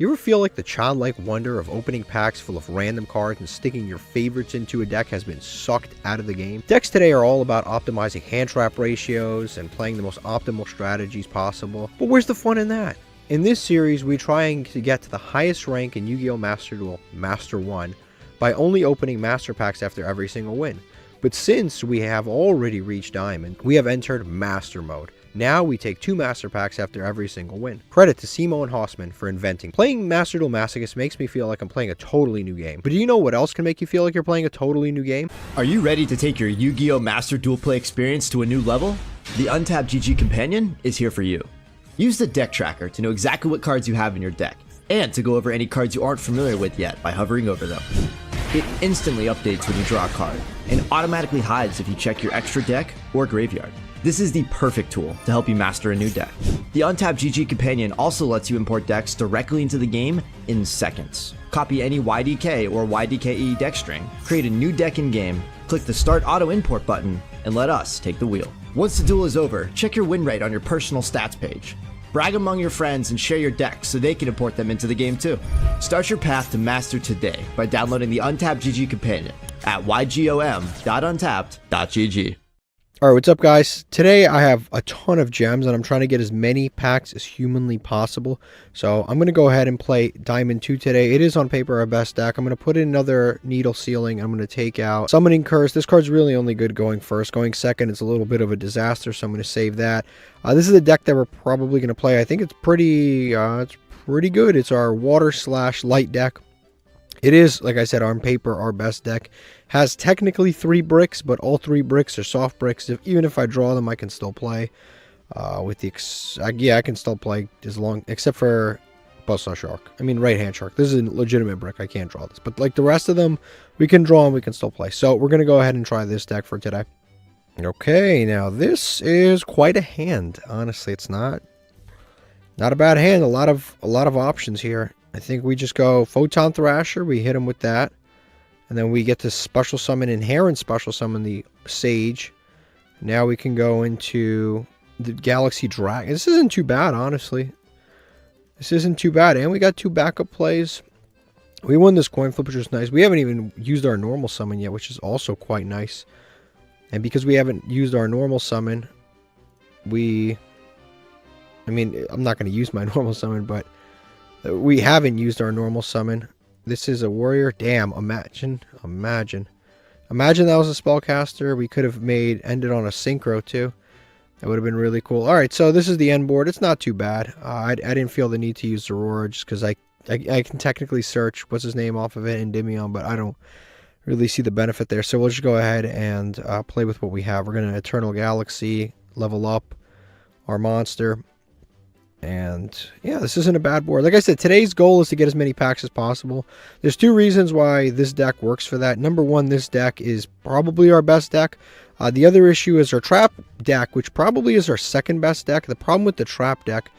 You ever feel like the childlike wonder of opening packs full of random cards and sticking your favorites into a deck has been sucked out of the game? Decks today are all about optimizing hand trap ratios and playing the most optimal strategies possible, but where's the fun in that? In this series, we're trying to get to the highest rank in Yu-Gi-Oh! Master Duel, Master 1, by only opening Master Packs after every single win. But since we have already reached Diamond, we have entered Master Mode. Now we take 2 Master Packs after every single win. Credit to Cimo and Hausman for inventing. Playing Master Duel Masochist makes me feel like I'm playing a totally new game. But do you know what else can make you feel like you're playing a totally new game? Are you ready to take your Yu-Gi-Oh! Master Duel play experience to a new level? The Untapped GG Companion is here for you. Use the deck tracker to know exactly what cards you have in your deck, and to go over any cards you aren't familiar with yet by hovering over them. It instantly updates when you draw a card, and automatically hides if you check your extra deck or graveyard. This is the perfect tool to help you master a new deck. The Untapped GG Companion also lets you import decks directly into the game in seconds. Copy any YDK or YDKE deck string, create a new deck in-game, click the Start Auto Import button, and let us take the wheel. Once the duel is over, check your win rate on your personal stats page. Brag among your friends and share your decks so they can import them into the game too. Start your path to master today by downloading the Untapped GG Companion at ygom.untapped.gg. Alright, what's up guys? Today I have a ton of gems and I'm trying to get as many packs as humanly possible. So I'm going to go ahead and play Diamond 2 today. It is on paper our best deck. I'm going to put in another Needle Ceiling. I'm going to take out Summoning Curse. This card's really only good going first. Going second, it's a little bit of a disaster, so I'm going to save that. This is a deck that we're probably going to play. I think it's pretty good. It's our water/light deck. It is, like I said, on paper, our best deck. Has technically 3 bricks, but all 3 bricks are soft bricks. Even if I draw them, I can still play. Yeah, I can still play as long, except for Buzzsaw Shark. I mean, Right Hand Shark. This is a legitimate brick. I can't draw this. But like the rest of them, we can draw and we can still play. So we're going to go ahead and try this deck for today. Okay, now this is quite a hand. Honestly, it's not a bad hand. A lot of options here. I think we just go Photon Thrasher. We hit him with that. And then we get to special summon Inherent Special Summon the Sage. Now we can go into the Galaxy Dragon. This isn't too bad, honestly. This isn't too bad. And we got 2 backup plays. We won this coin flip, which is nice. We haven't even used our normal summon yet, which is also quite nice. And because we haven't used our normal summon, I mean, I'm not going to use my normal summon, but we haven't used our normal summon. This is a warrior. Damn, imagine that was a spellcaster. We could have ended on a synchro too. That would have been really cool. Alright, so this is the end board. It's not too bad. I didn't feel the need to use Aurora just because I can technically search what's his name off of it, Endymion, but I don't really see the benefit there. So we'll just go ahead and play with what we have. We're going to Eternal Galaxy, level up our monster. And yeah, this isn't a bad board. Like I said, today's goal is to get as many packs as possible. There's 2 reasons why this deck works for that. Number 1, this deck is probably our best deck. The other issue is our trap deck, which probably is our second best deck. The problem with the trap deck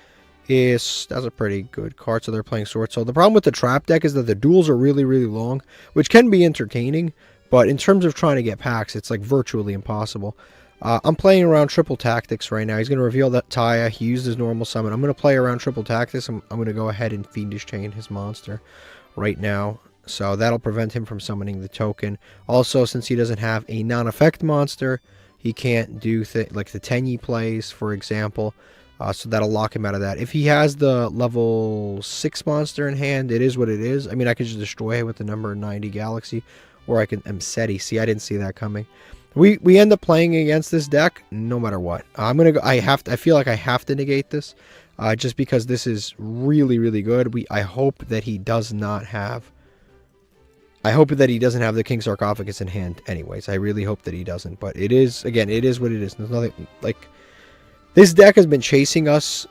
is, that's a pretty good card, so they're playing Sword Soul. The problem with the trap deck is that the duels are really, really long, which can be entertaining, but in terms of trying to get packs, it's like virtually impossible. I'm playing around Triple Tactics right now. He's going to reveal that Taya. He used his normal summon. I'm going to play around Triple Tactics. I'm going to go ahead and Fiendish Chain his monster right now. So that'll prevent him from summoning the token. Also, since he doesn't have a non-effect monster, he can't do like the Tenyi plays, for example. So that'll lock him out of that. If he has the level 6 monster in hand, it is what it is. I mean, I could just destroy it with the number 90 Galaxy. Or I can Mseti. See, I didn't see that coming. We end up playing against this deck no matter what. I'm gonna go. I feel like I have to negate this, just because this is really, really good. I hope that he does not have. I hope that he doesn't have the King Sarcophagus in hand. Anyways, I really hope that he doesn't. But it is, again, it is what it is. There's nothing like this deck has been chasing us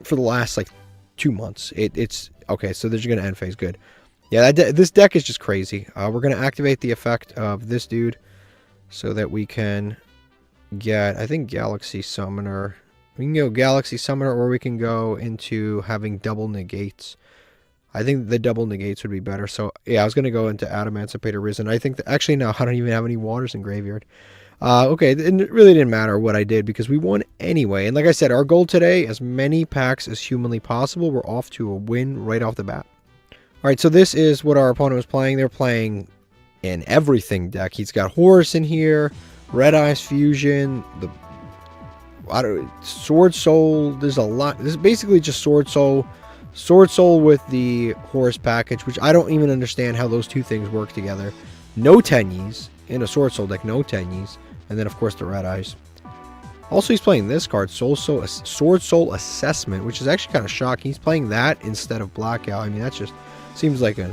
for the last like 2 months. It's okay. So they're just gonna end phase. Good. Yeah, this deck is just crazy. We're gonna activate the effect of this dude, so that we can get, I think, Galaxy Summoner. We can go Galaxy Summoner, or we can go into having double negates. I think the double negates would be better. So, yeah, I was going to go into Adamantipator Risen. I think that, actually, no, I don't even have any waters in Graveyard. Okay, it really didn't matter what I did because we won anyway. And like I said, our goal today, as many packs as humanly possible. We're off to a win right off the bat. Alright, so this is what our opponent was playing. They're playing an everything deck. He's got Horus in here, Red Eyes Fusion, Sword Soul. There's a lot. This is basically just Sword Soul. Sword Soul with the Horus package, which I don't even understand how those two things work together. No Tenyis in a Sword Soul deck, no Tenyis. And then, of course, the Red Eyes. Also, he's playing this card, Sword Soul Assessment, which is actually kind of shocking. He's playing that instead of Blackout. I mean, that just seems like an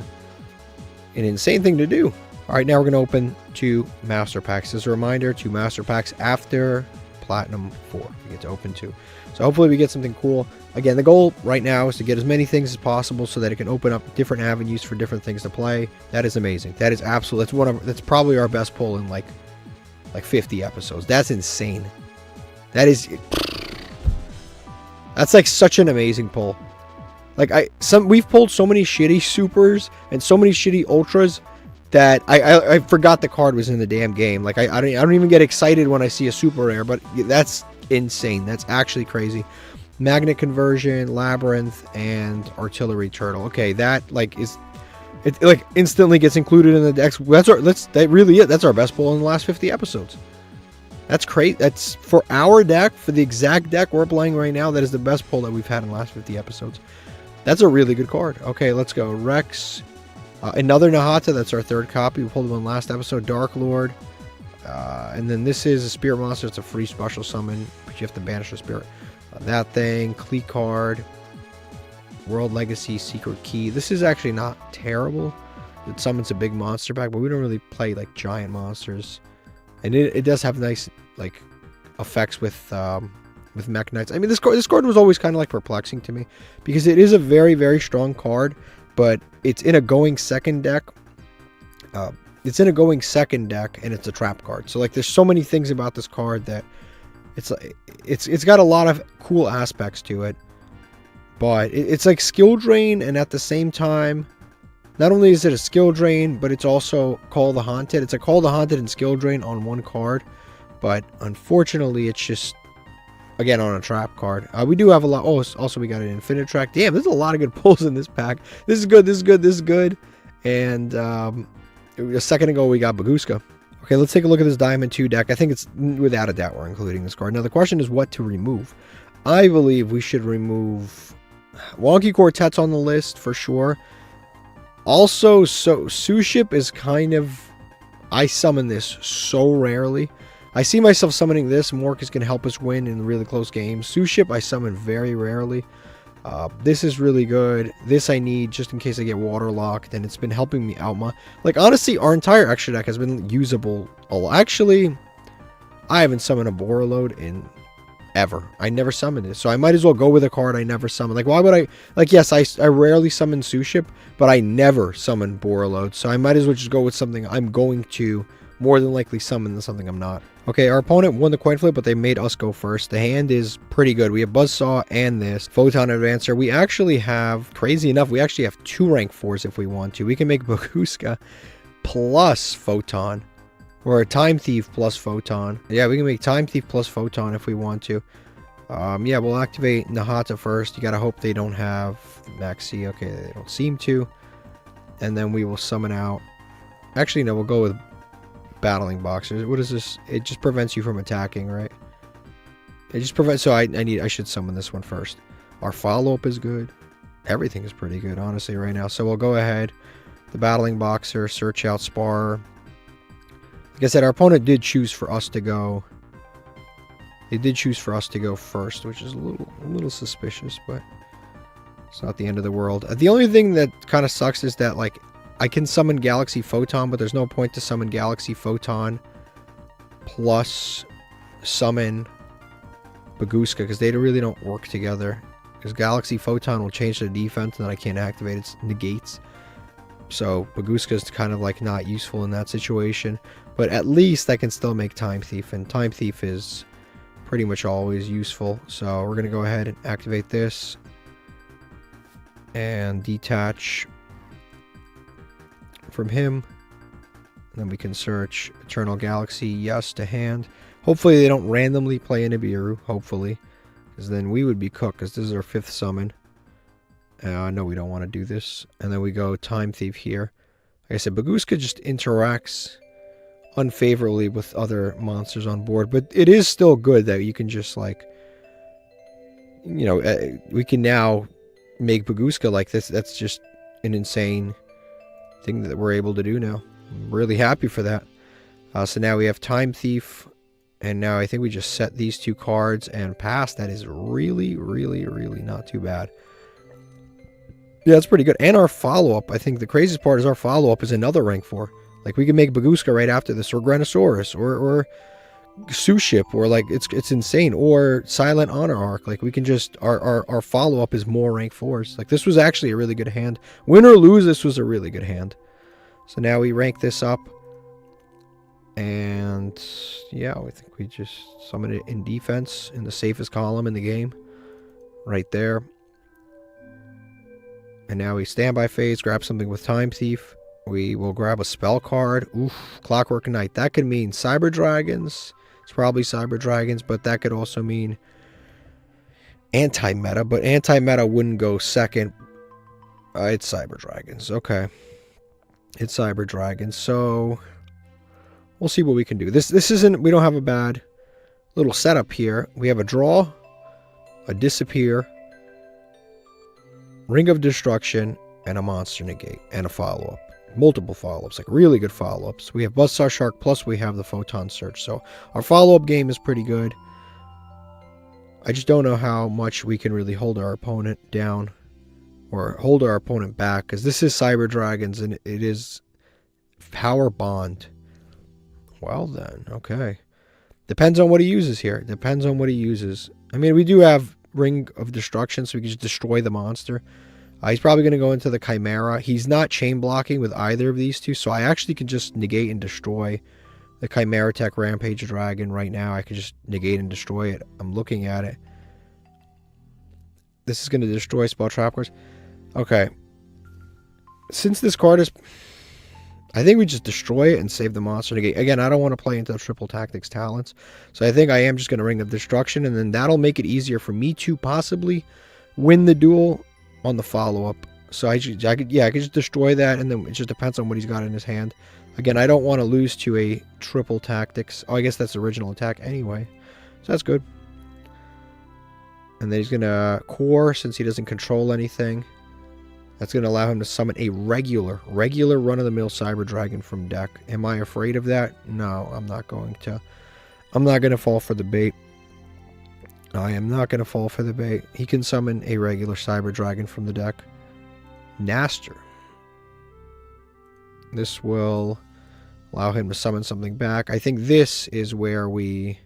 insane thing to do. All right, now we're going to open 2 Master Packs. As a reminder, 2 Master Packs after Platinum 4. We get to open 2. So hopefully we get something cool. Again, the goal right now is to get as many things as possible so that it can open up different avenues for different things to play. That is amazing. That is absolutely, that's probably our best pull in like 50 episodes. That's insane. That's like such an amazing pull. Like we've pulled so many shitty supers and so many shitty ultras that I forgot the card was in the damn game. Like I don't even get excited when I see a super rare, but that's insane. That's actually crazy. Magnet Conversion, Labyrinth, and Artillery Turtle. Okay, that like is it like instantly gets included in the decks. That really it. That's our best pull in the last 50 episodes. That's crazy. That's for our deck, for the exact deck we're playing right now. That is the best pull that we've had in the last 50 episodes. That's a really good card. Okay, let's go. Rex. Another Nahata. That's our 3rd copy. We pulled one last episode. Dark Lord. And then this is a Spirit Monster. It's a free special summon, but you have to banish a spirit. That thing. Clee card. World Legacy. Secret Key. This is actually not terrible. It summons a big monster back, but we don't really play like giant monsters. And it does have nice like effects with Mech Knights. I mean, this card was always kind of like perplexing to me because it is a very, very strong card, but it's in a going second deck. It's in a going second deck, and it's a trap card. So like, there's so many things about this card that it's got a lot of cool aspects to it, but it's like skill drain, and at the same time, not only is it a skill drain, but it's also Call the Haunted. It's a Call the Haunted and skill drain on one card, but unfortunately, it's just, again, on a trap card. We do have a lot. Oh, also we got an Infinite Track. Damn, there's a lot of good pulls in this pack. This is good, this is good, this is good. And a second ago, we got Baguska. Okay, let's take a look at this Diamond 2 deck. I think it's, without a doubt, we're including this card. Now, the question is what to remove. I believe we should remove Wonky Quartet's on the list, for sure. Also, Suship is kind of... I summon this so rarely. I see myself summoning this. Mork is going to help us win in really close games. Suship I summon very rarely. This is really good. This I need just in case I get waterlocked, and it's been helping me out. Like, honestly, our entire extra deck has been usable. Actually, I haven't summoned a Borreload in ever. I never summoned it, so I might as well go with a card I never summoned. Like, why would I... Like, yes, I rarely summon Suship, but I never summon Borreload, so I might as well just go with something I'm going to more than likely summon than something I'm not. Okay, our opponent won the coin flip, but they made us go first. The hand is pretty good. We have Buzzsaw and this Photon Advancer. We actually have, crazy enough, we actually have 2 rank 4s if we want to. We can make Baguska plus Photon, or a Time Thief plus Photon. Yeah, we can make Time Thief plus Photon if we want to. Yeah, we'll activate Nahata first. You gotta hope they don't have Maxi. Okay, they don't seem to. And then we will summon out... Actually, no, we'll go with Battling Boxers. What is this? It just prevents you from attacking, right? It just prevents... So I should summon this one first. Our follow-up is good. Everything is pretty good, honestly, right now. So we'll go ahead. The Battling Boxer, search out Spar. Like I said, our opponent did choose for us to go. They did choose for us to go first, which is a little suspicious, but it's not the end of the world. The only thing that kind of sucks is that, like, I can summon Galaxy Photon, but there's no point to summon Galaxy Photon plus summon Baguska, because they really don't work together. Because Galaxy Photon will change the defense, and then I can't activate its negates. So Baguska is kind of like not useful in that situation. But at least I can still make Time Thief, and Time Thief is pretty much always useful. So we're going to go ahead and activate this and detach from him. And then we can search Eternal Galaxy, yes, to hand. Hopefully they don't randomly play Nibiru, hopefully. Because then we would be cooked, because this is our 5th summon. No, we don't want to do this. And then we go Time Thief here. Like I said, Baguska just interacts unfavorably with other monsters on board. But it is still good that you can just, like, you know, we can now make Baguska like this. That's just an insane thing that we're able to do now. I'm really happy for that. So now we have Time Thief. And now I think we just set these 2 cards and pass. That is really, really, really not too bad. Yeah, that's pretty good. And our follow-up, I think the craziest part is our follow-up is another rank 4. Like, we can make Baguska right after this, or Granosaurus, or Suship, or, like, it's insane. Or Silent Honor Arc. Like, we can just, our follow-up is more rank 4s. Like, this was actually a really good hand. Win or lose, this was a really good hand. So now we rank this up. And yeah, I think we just summon it in defense in the safest column in the game. Right there. And now we standby phase, grab something with Time Thief. We will grab a spell card. Oof, Clockwork Knight. That could mean Cyber Dragons. It's probably Cyber Dragons, but that could also mean anti-meta. But anti-meta wouldn't go second. It's Cyber Dragons. Okay. It's Cyber Dragons. So we'll see what we can do. This isn't, we don't have a bad little setup here. We have a draw, a disappear, Ring of Destruction, and a monster negate, and a follow-up. Multiple follow-ups, like really good follow-ups. We have Buzzsaw Shark, plus we have the Photon Search. So our follow-up game is pretty good. I just don't know how much we can really hold our opponent down, or hold our opponent back, because this is Cyber Dragons, and it is Power Bond. Well then, okay. Depends on what he uses here. Depends on what he uses. I mean, we do have Ring of Destruction, so we can just destroy the monster. He's probably going to go into the Chimera. He's not chain blocking with either of these two, so I actually can just negate and destroy the Chimera Tech Rampage Dragon right now. I can just negate and destroy it. I'm looking at it. This is going to destroy Spell Trap cards. Okay. Since this card is... I think we just destroy it and save the monster negate. Again, I don't want to play into Triple Tactics Talents. So I think I am just going to Ring of Destruction. And then that'll make it easier for me to possibly win the duel on the follow-up. So I could just destroy that. And then it just depends on what he's got in his hand. Again, I don't want to lose to a Triple Tactics. Oh, I guess that's the original attack anyway. So that's good. And then he's going to core since he doesn't control anything. That's going to allow him to summon a regular run-of-the-mill Cyber Dragon from deck. Am I afraid of that? No, I'm not going to. I'm not going to fall for the bait. I am not going to fall for the bait. He can summon a regular Cyber Dragon from the deck. Naster. This will allow him to summon something back. I think this is where we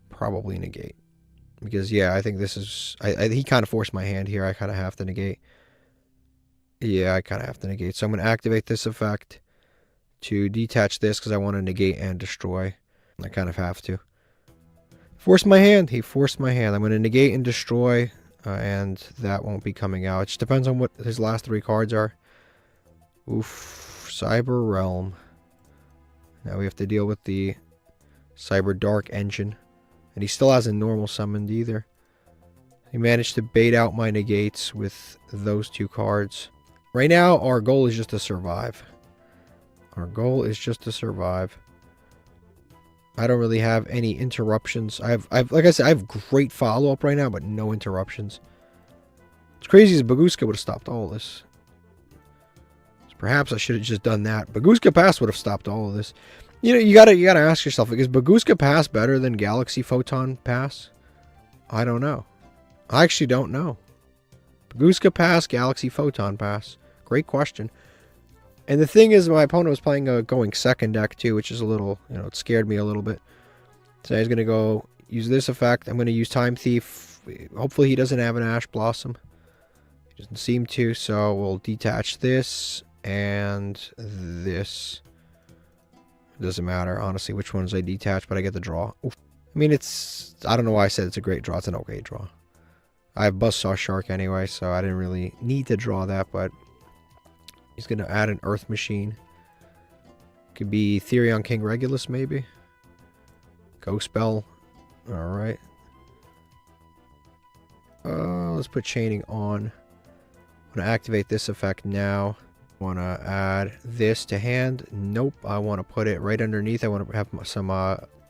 probably negate. Because, yeah, I think this is... he kind of forced my hand here. I kind of have to negate. Yeah, I kind of have to negate. So I'm going to activate this effect to detach this because I want to negate and destroy. I kind of have to. Force my hand. He forced my hand. I'm going to negate and destroy, and that won't be coming out. It just depends on what his last 3 cards are. Oof. Cyber Realm. Now we have to deal with the Cyber Dark Engine. And he still hasn't normal summoned either. He managed to bait out my negates with those 2 cards. Right now, our goal is just to survive. Our goal is just to survive. I don't really have any interruptions. I've like I said, I have great follow-up right now, but no interruptions. It's crazy as Baguska would have stopped all this. So perhaps I should have just done that. Baguska Pass would have stopped all of this. You know, you gotta ask yourself, is Baguska Pass better than Galaxy Photon Pass? I don't know. I actually don't know. Baguska Pass, Galaxy Photon Pass. Great question. And the thing is, my opponent was playing a going second deck too, which is a little, you know, it scared me a little bit. So he's going to go use this effect. I'm going to use Time Thief. Hopefully he doesn't have an Ash Blossom. He doesn't seem to, so we'll detach this and this. It doesn't matter, honestly, which ones I detach, but I get the draw. Oof. I mean, it's... I don't know why I said it's a great draw. It's an okay draw. I have Buzzsaw Shark anyway, so I didn't really need to draw that, but... He's going to add an Earth Machine. Could be Therion King Regulus, maybe. Ghost Spell. Alright. Let's put Chaining on. I'm going to activate this effect now. Want to add this to hand? Nope. I want to put it right underneath. I want to have some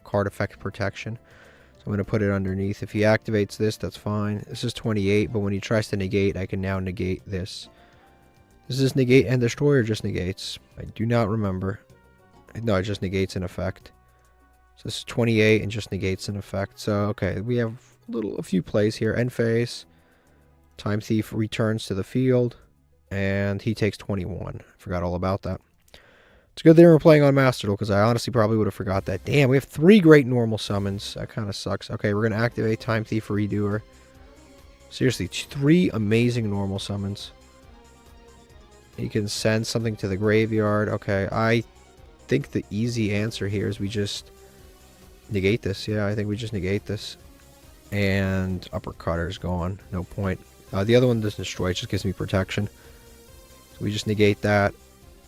card effect protection. So I'm going to put it underneath. If he activates this, that's fine. This is 28, but when he tries to negate, I can now negate this. Does this negate and destroy or just negates? I do not remember. No, it just negates an effect. So this is 28 and just negates an effect. So, okay, we have a few plays here. End phase. Time Thief returns to the field. And he takes 21. I forgot all about that. It's good they were playing on Master Duel, because I honestly probably would have forgot that. Damn, we have 3 great normal summons. That kind of sucks. Okay, we're going to activate Time Thief Redoer. Seriously, 3 amazing normal summons. He can send something to the graveyard. Okay, I think the easy answer here is we just negate this. Yeah, I think we just negate this. And Uppercutter's gone. No point. The other one doesn't destroy. It just gives me protection. So we just negate that.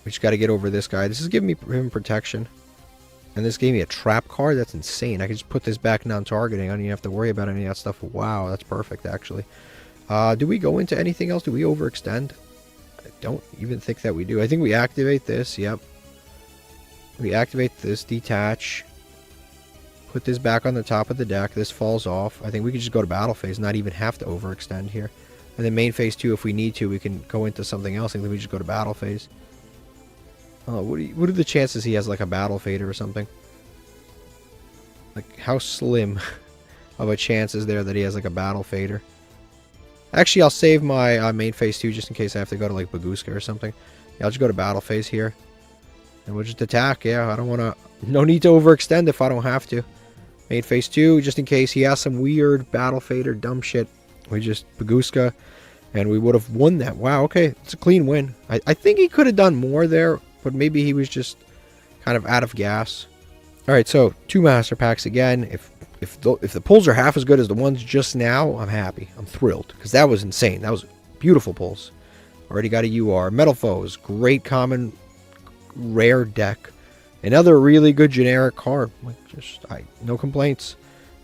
We just got to get over this guy. This is giving him protection. And this gave me a trap card. That's insane. I can just put this back non-targeting. I don't even have to worry about any of that stuff. Wow, that's perfect, actually. Do we go into anything else? Do we overextend? I don't even think that we do. I think we activate this. Yep. We activate this. Detach. Put this back on the top of the deck. This falls off. I think we could just go to battle phase. Not even have to overextend here. And then main phase 2, if we need to, we can go into something else. I think we just go to battle phase. What are the chances he has like a battle fader or something? Like, how slim of a chance is there that he has like a battle fader? Actually, I'll save my main phase 2 just in case I have to go to like Baguska or something. Yeah, I'll just go to battle phase here. And we'll just attack. Yeah, I don't want to... No need to overextend if I don't have to. Main phase 2, just in case he has some weird battle fader, dumb shit. We just Baguska, and we would have won that. Wow, okay. It's a clean win. I think he could have done more there, but maybe he was just kind of out of gas. Alright, so 2 master packs again. If the pulls are half as good as the ones just now, I'm happy. I'm thrilled, because that was insane. That was beautiful pulls. Already got a UR. Metal Foes, great common rare deck. Another really good generic card. No complaints.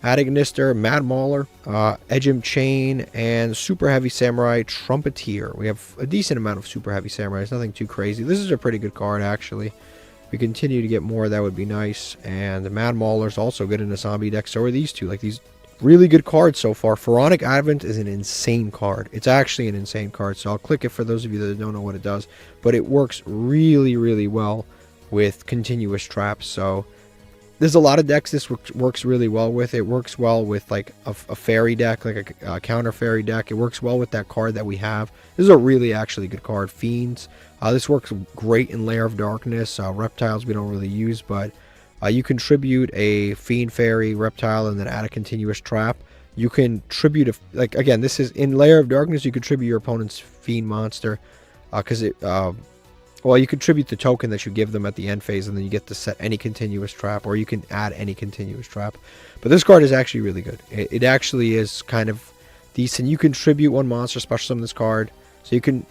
Agnister, Mad Mauler, Ejim Chain, and Super Heavy Samurai Trumpeteer. We have a decent amount of Super Heavy Samurais, nothing too crazy. This is a pretty good card, actually. If we continue to get more, that would be nice. And the Mad Mauler's also good in a zombie deck. So are these two. Like, these really good cards so far. Pharaonic Advent is an insane card. It's actually an insane card, so I'll click it for those of you that don't know what it does. But it works really, really well with continuous traps, so... There's a lot of decks this works really well with. It works well with like a fairy deck, like a counter fairy deck. It works well with that card that we have. This is a really actually good card. Fiends. This works great in Lair of Darkness. Reptiles we don't really use, but you contribute a Fiend Fairy reptile and then add a continuous trap. You can tribute, like again, this is in Lair of Darkness, you contribute your opponent's Fiend monster because it... Well, you contribute the token that you give them at the end phase, and then you get to set any continuous trap, or you can add any continuous trap. But this card is actually really good. It actually is kind of decent. You contribute 1 monster, special summon this card. So you can...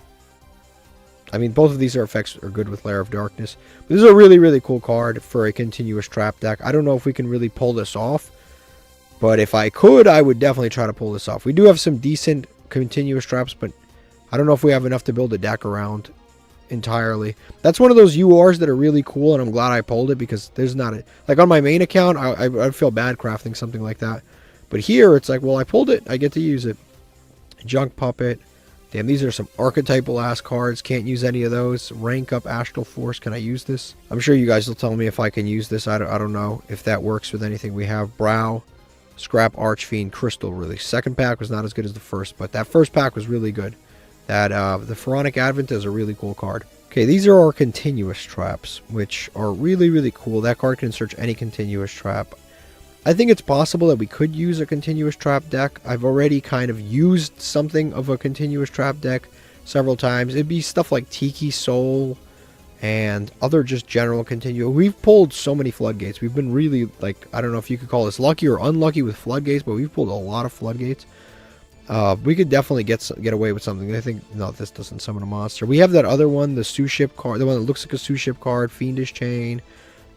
I mean, both of these effects are good with Lair of Darkness. But this is a really, really cool card for a continuous trap deck. I don't know if we can really pull this off. But if I could, I would definitely try to pull this off. We do have some decent continuous traps, but I don't know if we have enough to build a deck around entirely. That's one of those URs that are really cool, and I'm glad I pulled it, because there's not a... Like, on my main account, I'd feel bad crafting something like that. But here, it's like, well, I pulled it. I get to use it. Junk Puppet. Damn, these are some archetypal-ass cards. Can't use any of those. Rank up Astral Force. Can I use this? I'm sure you guys will tell me if I can use this. I don't know if that works with anything we have. Brow. Scrap Archfiend. Crystal Release. Second pack was not as good as the first, but that first pack was really good. That the Pharaonic Advent is a really cool card. Okay, these are our continuous traps, which are really, really cool. That card can search any continuous trap. I think it's possible that we could use a continuous trap deck. I've already kind of used something of a continuous trap deck several times. It'd be stuff like Tiki Soul and other just general continuous. We've pulled so many floodgates. We've been really, like, I don't know if you could call this lucky or unlucky with floodgates, but we've pulled a lot of floodgates. We could definitely get away with something. I think, no, this doesn't summon a monster. We have that other one, the Sue Ship card, the one that looks like a Sue Ship card, Fiendish Chain.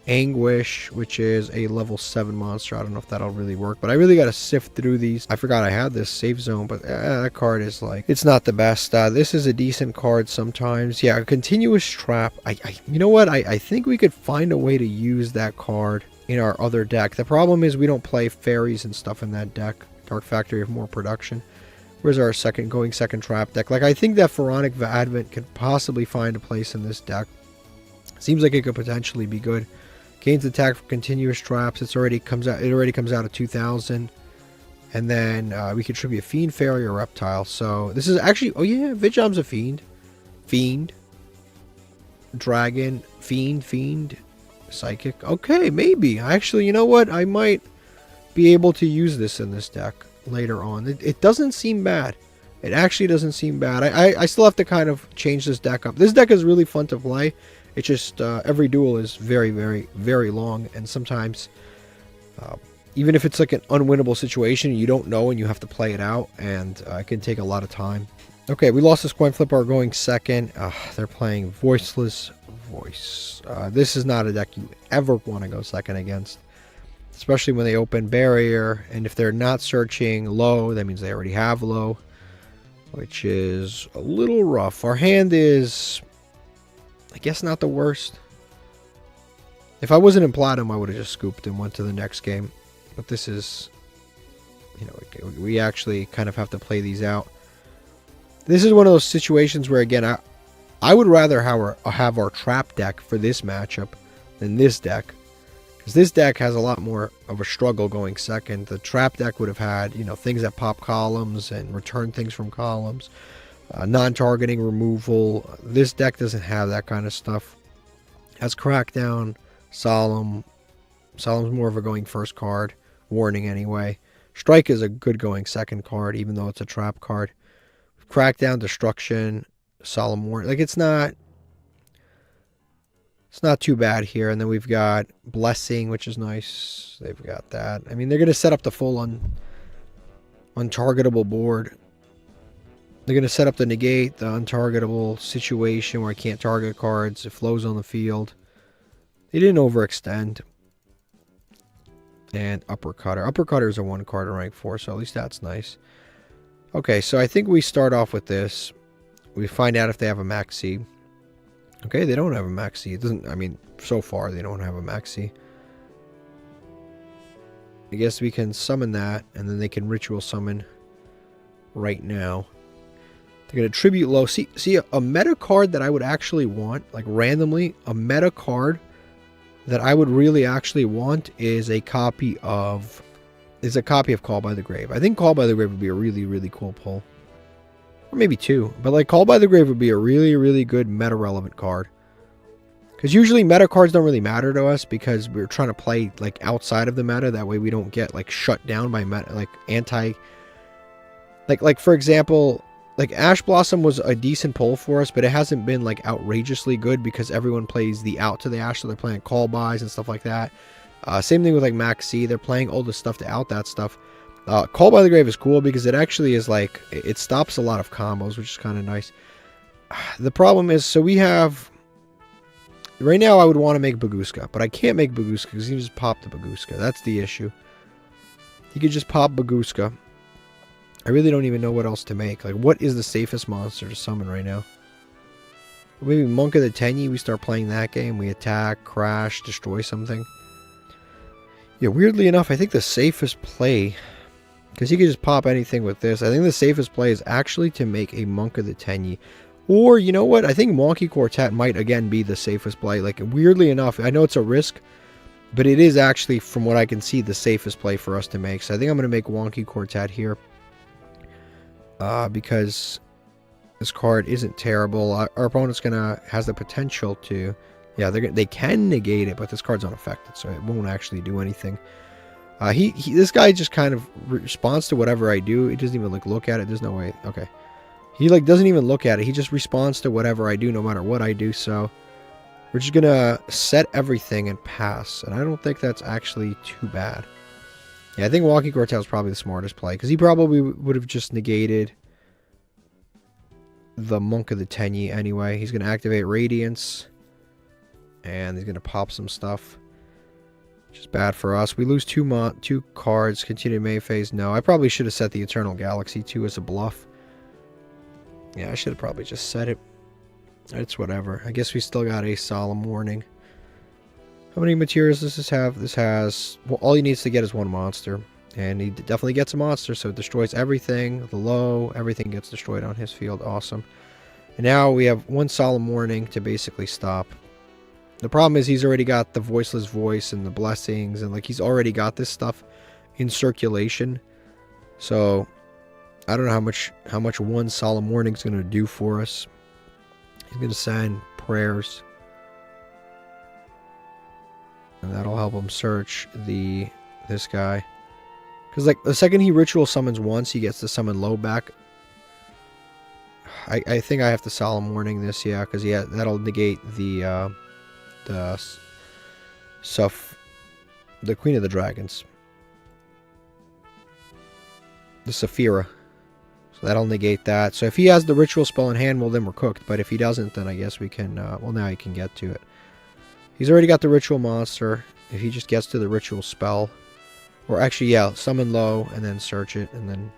Anguish, which is a level 7 monster. I don't know if that'll really work, but I really got to sift through these. I forgot I had this save zone, but that card is like, it's not the best. This is a decent card sometimes. Yeah, a continuous trap. You know what? I think we could find a way to use that card in our other deck. The problem is we don't play fairies and stuff in that deck. Dark Factory have more production. Where's our second trap deck? Like, I think that Pharaonic Advent could possibly find a place in this deck. Seems like it could potentially be good. Gains attack for continuous traps. It already comes out at 2,000. And then we can tribute Fiend, Fairy, or Reptile. So this is actually, oh yeah, Vidjam's a Fiend. Fiend. Dragon. Fiend. Psychic. Okay, maybe. Actually, you know what? I might be able to use this in this deck later on. It doesn't seem bad. It actually doesn't seem bad. I still have to kind of change this deck up. This deck is really fun to play. It's just every duel is very, very, very long, and sometimes even if it's like an unwinnable situation, you don't know and you have to play it out, and it can take a lot of time. Okay, we lost this coin flip. Are going second. They're playing Voiceless Voice. This is not a deck you ever want to go second against, especially when they open barrier, and if they're not searching low, that means they already have low, which is a little rough. Our hand is, I guess, not the worst. If I wasn't in platinum, I would have just scooped and went to the next game. But this is, you know, we actually kind of have to play these out. This is one of those situations where, again, I would rather have our trap deck for this matchup than this deck. Because this deck has a lot more of a struggle going second. The trap deck would have had, you know, things that pop columns and return things from columns. Non-targeting removal. This deck doesn't have that kind of stuff. Has Crackdown, Solemn. Solemn's more of a going first card. Warning anyway. Strike is a good going second card, even though it's a trap card. Crackdown, Destruction, Solemn Warning. Like, it's not too bad here. And then we've got Blessing, which is nice. They've got that. I mean, they're going to set up the full untargetable board. They're going to set up the negate, the untargetable situation where I can't target cards. It flows on the field. They didn't overextend. And Uppercutter. Uppercutter is a 1 card in rank 4, so at least that's nice. Okay, so I think we start off with this. We find out if they have a Maxi. Okay, they don't have a Maxi. It doesn't, I mean, so far they don't have a Maxi. I guess we can summon that, and then they can ritual summon right now. They're going to tribute low. See, a meta card that I would actually want, like randomly, a meta card that I would really actually want is a copy of Call by the Grave. I think Call by the Grave would be a really, really cool pull. Or maybe 2. But like Call by the Grave would be a really, really good meta-relevant card. Because usually meta cards don't really matter to us because we're trying to play like outside of the meta. That way we don't get like shut down by meta, like anti... Like for example... Like, Ash Blossom was a decent pull for us, but it hasn't been, like, outrageously good because everyone plays the out to the Ash, so they're playing call buys and stuff like that. Same thing with, like, Maxi. They're playing all the stuff to out that stuff. Call by the Grave is cool because it actually is, like, it stops a lot of combos, which is kind of nice. The problem is, so we have... Right now, I would want to make Baguska, but I can't make Baguska because he can just pop the Baguska. That's the issue. He could just pop Baguska. I really don't even know what else to make. Like, what is the safest monster to summon right now? Maybe Monk of the Tenyi. We start playing that game. We attack, crash, destroy something. Yeah, weirdly enough, I think the safest play... Because he could just pop anything with this. I think the safest play is actually to make a Monk of the Tenyi. Or, you know what? I think Wonky Quartet might, again, be the safest play. Like, weirdly enough, I know it's a risk, but it is actually, from what I can see, the safest play for us to make. So I think I'm going to make Wonky Quartet here. Because this card isn't terrible. Our opponent's has the potential to, yeah, they can negate it, but this card's unaffected, so it won't actually do anything. This guy just kind of responds to whatever I do. He doesn't even like look at it. There's no way. Okay, he like doesn't even look at it. He just responds to whatever I do, no matter what I do. So we're just gonna set everything and pass, and I don't think that's actually too bad. Yeah, I think Walkie Quartet is probably the smartest play, because he probably would have just negated the Monk of the Tenyi anyway. He's going to activate Radiance, and he's going to pop some stuff. which is bad for us. We lose two cards. Continue main phase. No, I probably should have set the Eternal Galaxy 2 as a bluff. Yeah, I should have probably just set it. It's whatever. I guess we still got a Solemn Warning. How many materials does this have? This has... Well, all he needs to get is one monster. And he definitely gets a monster, so it destroys everything. The low, everything gets destroyed on his field. Awesome. And now we have one Solemn Warning to basically stop. The problem is he's already got the Voiceless Voice and the Blessings. And like he's already got this stuff in circulation. So I don't know how much one Solemn Warning is going to do for us. He's going to send prayers. And that'll help him search this guy. Because like the second he ritual summons once, he gets to summon low back. I think I have to Solemn Warning this, yeah, because that'll negate the Queen of the Dragons. The Saphira. So that'll negate that. So if he has the ritual spell in hand, well then we're cooked. But if he doesn't, then I guess we can, well now he can get to it. He's already got the ritual monster. If he just gets to the ritual spell, or actually, yeah, summon low and then search it, and then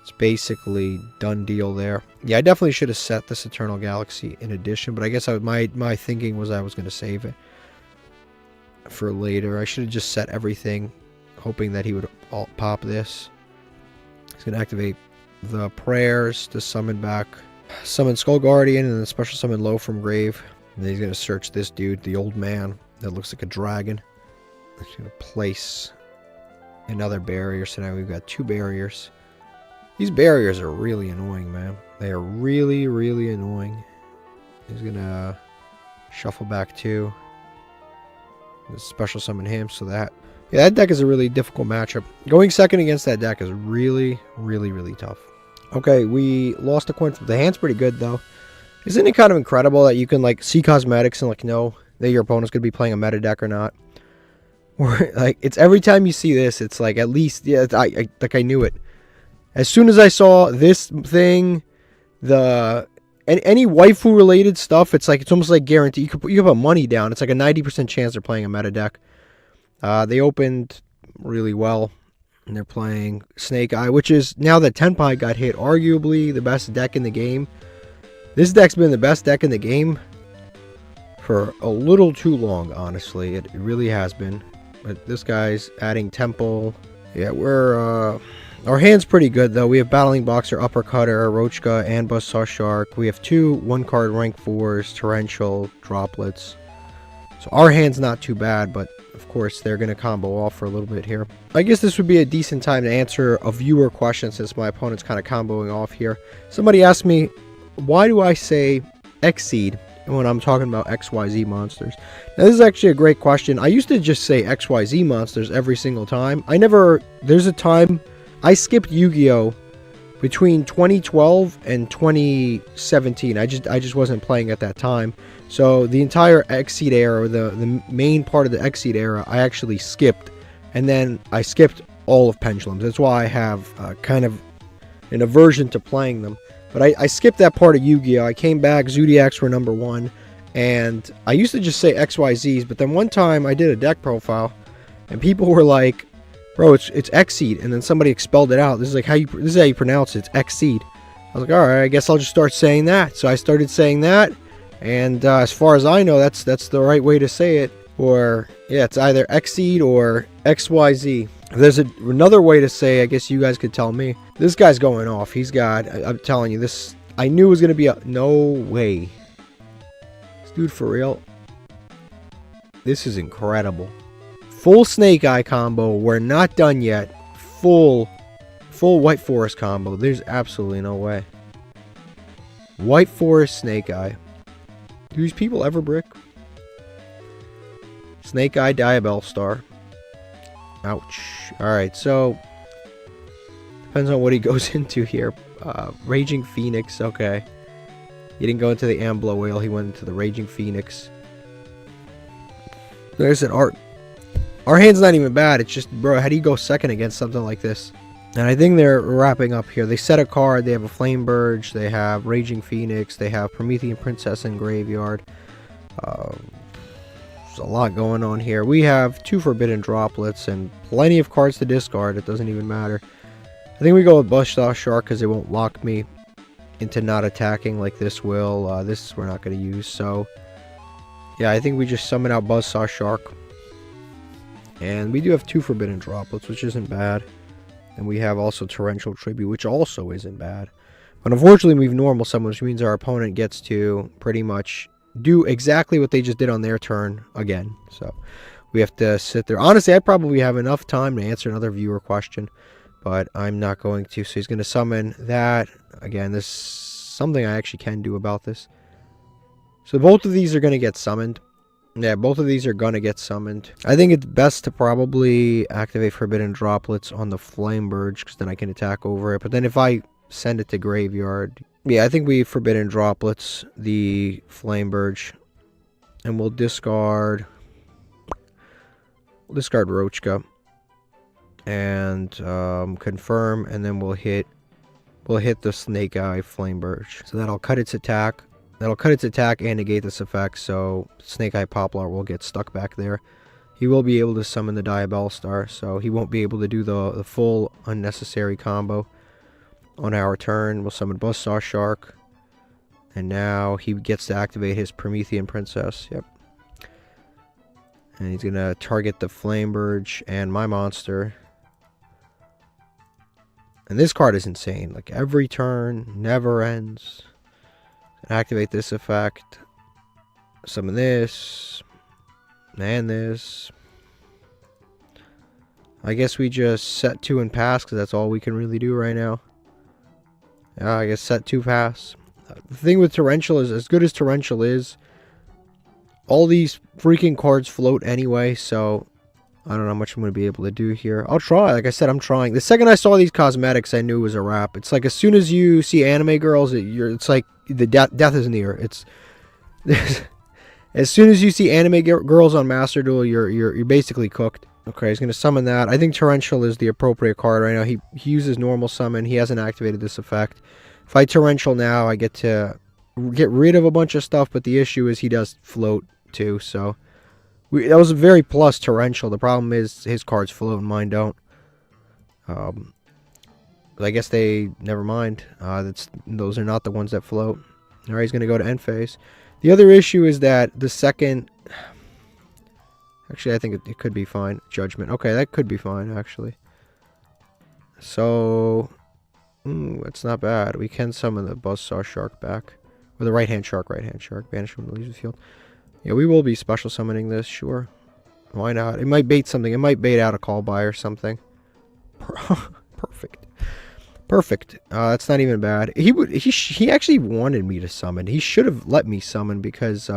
it's basically done deal there. Yeah, I definitely should have set this Eternal Galaxy in addition, but I guess my thinking was I was going to save it for later. I should have just set everything, hoping that he would pop this. He's going to activate the prayers to summon Skull Guardian, and then special summon low from grave. And then he's going to search this dude, the old man that looks like a dragon. He's going to place another barrier. So now we've got two barriers. These barriers are really annoying, man. They are really, really annoying. He's going to shuffle back two. Special summon him so that... Yeah, that deck is a really difficult matchup. Going second against that deck is really, really, really tough. Okay, we lost a coin. The hand's pretty good, though. Isn't it kind of incredible that you can, like, see cosmetics and, like, know that your opponent's going to be playing a meta deck or not? Or, like, it's every time you see this, it's like, at least, yeah, I knew it. As soon as I saw this thing, any waifu-related stuff, it's like, it's almost like guaranteed. You can put money down. It's like a 90% chance they're playing a meta deck. They opened really well. And they're playing Snake Eye, which is, now that Tenpai got hit, arguably the best deck in the game. This deck's been the best deck in the game for a little too long, honestly. It really has been. But this guy's adding Temple. Yeah, our hand's pretty good, though. We have Battling Boxer, Uppercutter, Roachka, and Buzzsaw Shark. We have two one-card rank 4s, Torrential, Droplets. So our hand's not too bad, but of course they're going to combo off for a little bit here. I guess this would be a decent time to answer a viewer question since my opponent's kind of comboing off here. Somebody asked me, why do I say Xseed when I'm talking about XYZ monsters? Now this is actually a great question. I used to just say XYZ monsters every single time. There's a time I skipped Yu-Gi-Oh! Between 2012 and 2017. I just wasn't playing at that time. So the entire Xseed era, or the main part of the Xseed era, I actually skipped. And then I skipped all of Pendulums. That's why I have kind of an aversion to playing them. But I skipped that part of Yu-Gi-Oh! I came back, Zodiacs were number 1. And I used to just say XYZs, but then one time I did a deck profile, and people were like, bro, it's Xseed, and then somebody expelled it out. This is how you pronounce it. It's Xseed. I was like, all right, I guess I'll just start saying that. So I started saying that, and as far as I know, that's the right way to say it. Or yeah, it's either Xseed or XYZ. If there's another way to say, I guess you guys could tell me. This guy's going off. I'm telling you, this. I knew it was gonna be no way. This dude for real. This is incredible. Full Snake Eye combo. We're not done yet. Full White Forest combo. There's absolutely no way. White Forest Snake Eye. Do these people ever brick? Snake Eye Diabell Star. Ouch. Alright, so depends on what he goes into here. Raging Phoenix, okay. He didn't go into the Ambler Whale, he went into the Raging Phoenix. Like I said, our hand's not even bad. It's just, bro, how do you go second against something like this? And I think they're wrapping up here. They set a card. They have a Flame Burge. They have Raging Phoenix. They have Promethean Princess in Graveyard. There's a lot going on here. We have 2 forbidden droplets and plenty of cards to discard. It doesn't even matter. I think we go with Buzzsaw Shark because it won't lock me into not attacking like this will. This we're not going to use. So, yeah, I think we just summon out Buzzsaw Shark. And we do have 2 forbidden droplets, which isn't bad. And we have also Torrential Tribute, which also isn't bad. But unfortunately, we've normal summon, which means our opponent gets to pretty much do exactly what they just did on their turn again. So we have to sit there. Honestly, I probably have enough time to answer another viewer question, but I'm not going to. So he's going to summon that. Again, this is something I actually can do about this. So both of these are going to get summoned. Yeah, both of these are going to get summoned. I think it's best to probably activate Forbidden Droplets on the Flame Burge, because then I can attack over it. But then if I send it to Graveyard, yeah, I think we Forbidden Droplets the Flame Burge. And we'll discard Roachka. And confirm, and then we'll hit the Snake Eye Flame Burge. So that'll cut its attack. That'll cut its attack and negate this effect, so Snake Eye Poplar will get stuck back there. He will be able to summon the Diabell Star, so he won't be able to do the full unnecessary combo. On our turn, we'll summon Buzzsaw Shark. And now he gets to activate his Promethean Princess. Yep. And he's going to target the Flame Burge and my monster. And this card is insane. Like, every turn never ends. Activate this effect. Summon this. And this. I guess we just set 2 and pass, because that's all we can really do right now. Yeah, I guess set 2 pass. The thing with Torrential is, as good as Torrential is, all these freaking cards float anyway, so I don't know how much I'm going to be able to do here. I'll try. Like I said, I'm trying. The second I saw these cosmetics, I knew it was a wrap. It's like as soon as you see anime girls, it's like the death is near. It's as soon as you see anime girls on Master Duel, you're basically cooked. Okay, he's going to summon that. I think Torrential is the appropriate card right now. He uses normal summon. He hasn't activated this effect. If I Torrential now, I get to get rid of a bunch of stuff, but the issue is he does float too, so that was a very plus Torrential. The problem is his cards float and mine don't. I guess never mind. Those are not the ones that float. Alright, he's going to go to end phase. The other issue is that the second... Actually, I think it could be fine. Judgment. Okay, that could be fine, actually. So... that's not bad. We can summon the Buzzsaw Shark back. Or the right-hand shark. Banish from the leaves of the field. Yeah, we will be special summoning this, sure. Why not? It might bait something. It might bait out a call by or something. Perfect. That's not even bad. He actually wanted me to summon. He should have let me summon because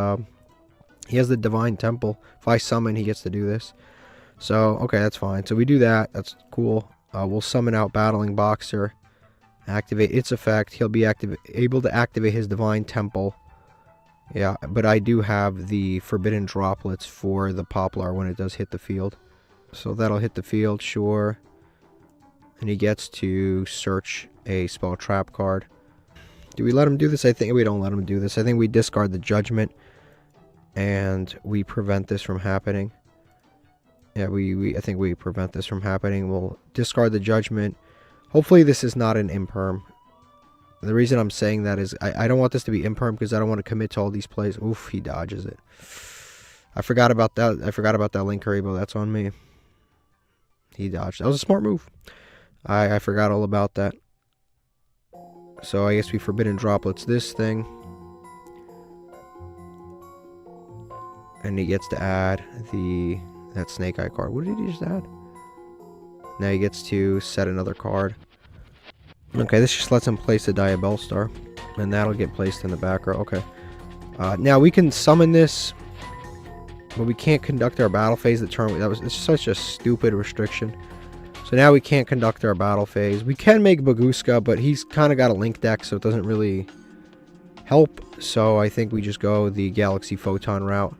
he has the Divine Temple. If I summon, he gets to do this. So, okay, that's fine. So we do that. That's cool. We'll summon out Battling Boxer. Activate its effect. He'll be able to activate his Divine Temple. Yeah, but I do have the Forbidden Droplets for the Poplar when it does hit the field. So that'll hit the field, sure. And he gets to search a Spell Trap card. Do we let him do this? I think we don't let him do this. I think we discard the Judgment. And we prevent this from happening. Yeah, I think we prevent this from happening. We'll discard the Judgment. Hopefully this is not an imperm. The reason I'm saying that is I don't want this to be imperm because I don't want to commit to all these plays. Oof, he dodges it. I forgot about that. I forgot about that Link Haribo. That's on me. He dodged. That was a smart move. I forgot all about that. So I guess we Forbidden Droplets this thing. And he gets to add that Snake Eye card. What did he just add? Now he gets to set another card. Okay, this just lets him place a Diabell Star. And that'll get placed in the back row. Okay. Now we can summon this. But we can't conduct our battle phase the turn. It's such a stupid restriction. So now we can't conduct our battle phase. We can make Baguska, but he's kind of got a Link deck, so it doesn't really help. So I think we just go the Galaxy Photon route.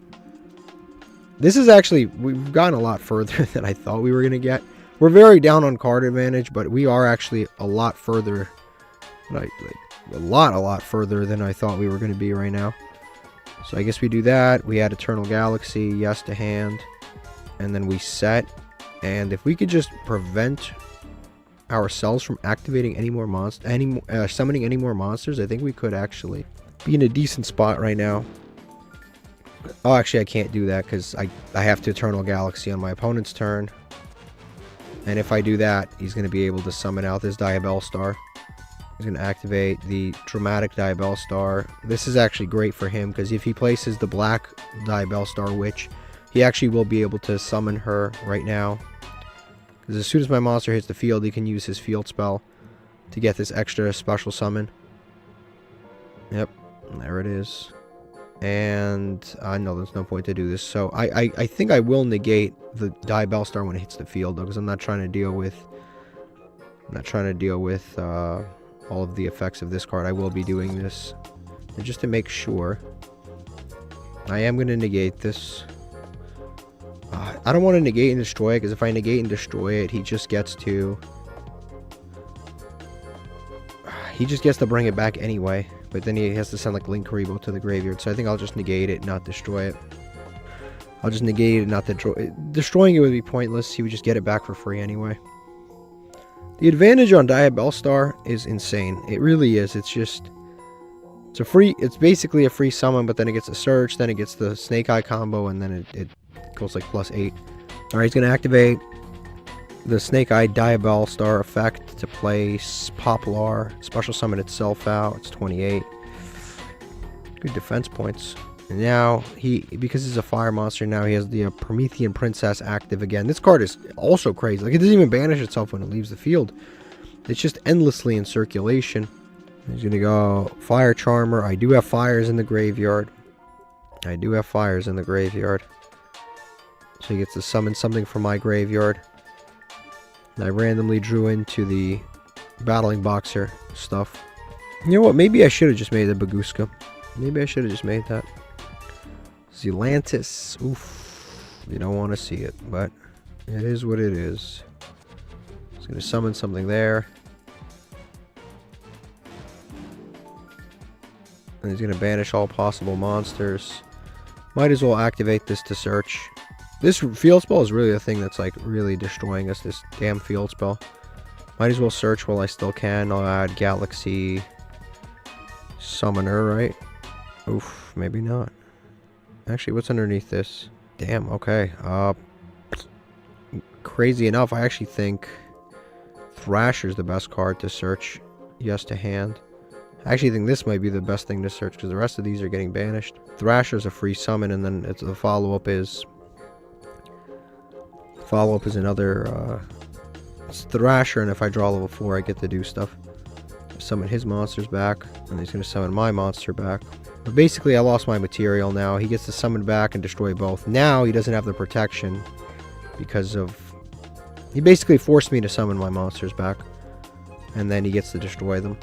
This is actually, we've gotten a lot further than I thought we were going to get. We're very down on card advantage, but we are actually a lot further, like a lot further than I thought we were going to be right now. So I guess we do that. We add Eternal Galaxy, yes to hand, and then we set. And if we could just prevent ourselves from activating any more summoning any more monsters, I think we could actually be in a decent spot right now. Oh, actually, I can't do that because I have to Eternal Galaxy on my opponent's turn. And if I do that, he's going to be able to summon out this Diabell Star. He's going to activate the Dramatic Diabell Star. This is actually great for him because if he places the black Diabell Star Witch, he actually will be able to summon her right now. Because as soon as my monster hits the field, he can use his field spell to get this extra special summon. Yep, there it is. And I know there's no point to do this. So I think I will negate the Diabell Star when it hits the field, though, because I'm not trying to deal with all of the effects of this card. I will be doing this. And just to make sure, I am going to negate this. I don't want to negate and destroy it, because if I negate and destroy it, he just gets to bring it back anyway. But then he has to send like Linkuriboh to the graveyard. So I think I'll just negate it, not destroy it. I'll just negate it, not destroy it. Destroying it would be pointless. He would just get it back for free anyway. The advantage on Diabell Star is insane. It really is. It's basically a free summon, but then it gets a search, then it gets the Snake Eye combo, and then it goes like +8. Alright, he's going to activate the Snake Eye Diabell Star effect to place Poplar. Special summon itself out. It's 28. Good defense points. And now, because he's a fire monster, now he has the Promethean Princess active again. This card is also crazy. Like, it doesn't even banish itself when it leaves the field. It's just endlessly in circulation. He's going to go Fire Charmer. I do have fires in the graveyard. So he gets to summon something from my graveyard. And I randomly drew into the Battling Boxer stuff. You know what? Maybe I should have just made the Baguska. Maybe I should have just made that. Zealantis. Oof. You don't want to see it, but it is what it is. He's going to summon something there. And he's going to banish all possible monsters. Might as well activate this to search. This field spell is really the thing that's like really destroying us, this damn field spell. Might as well search while I still can. I'll add Galaxy Summoner, right? Oof, maybe not. Actually, what's underneath this? Damn, okay. Crazy enough, I actually think Thrasher's the best card to search. Yes to hand. I actually think this might be the best thing to search because the rest of these are getting banished. Thrasher's a free summon, and then the follow-up is another it's Thrasher, and if I draw level 4, I get to do stuff. Summon his monsters back, and he's going to summon my monster back. But basically, I lost my material now. He gets to summon back and destroy both. Now, he doesn't have the protection because of... He basically forced me to summon my monsters back, and then he gets to destroy them.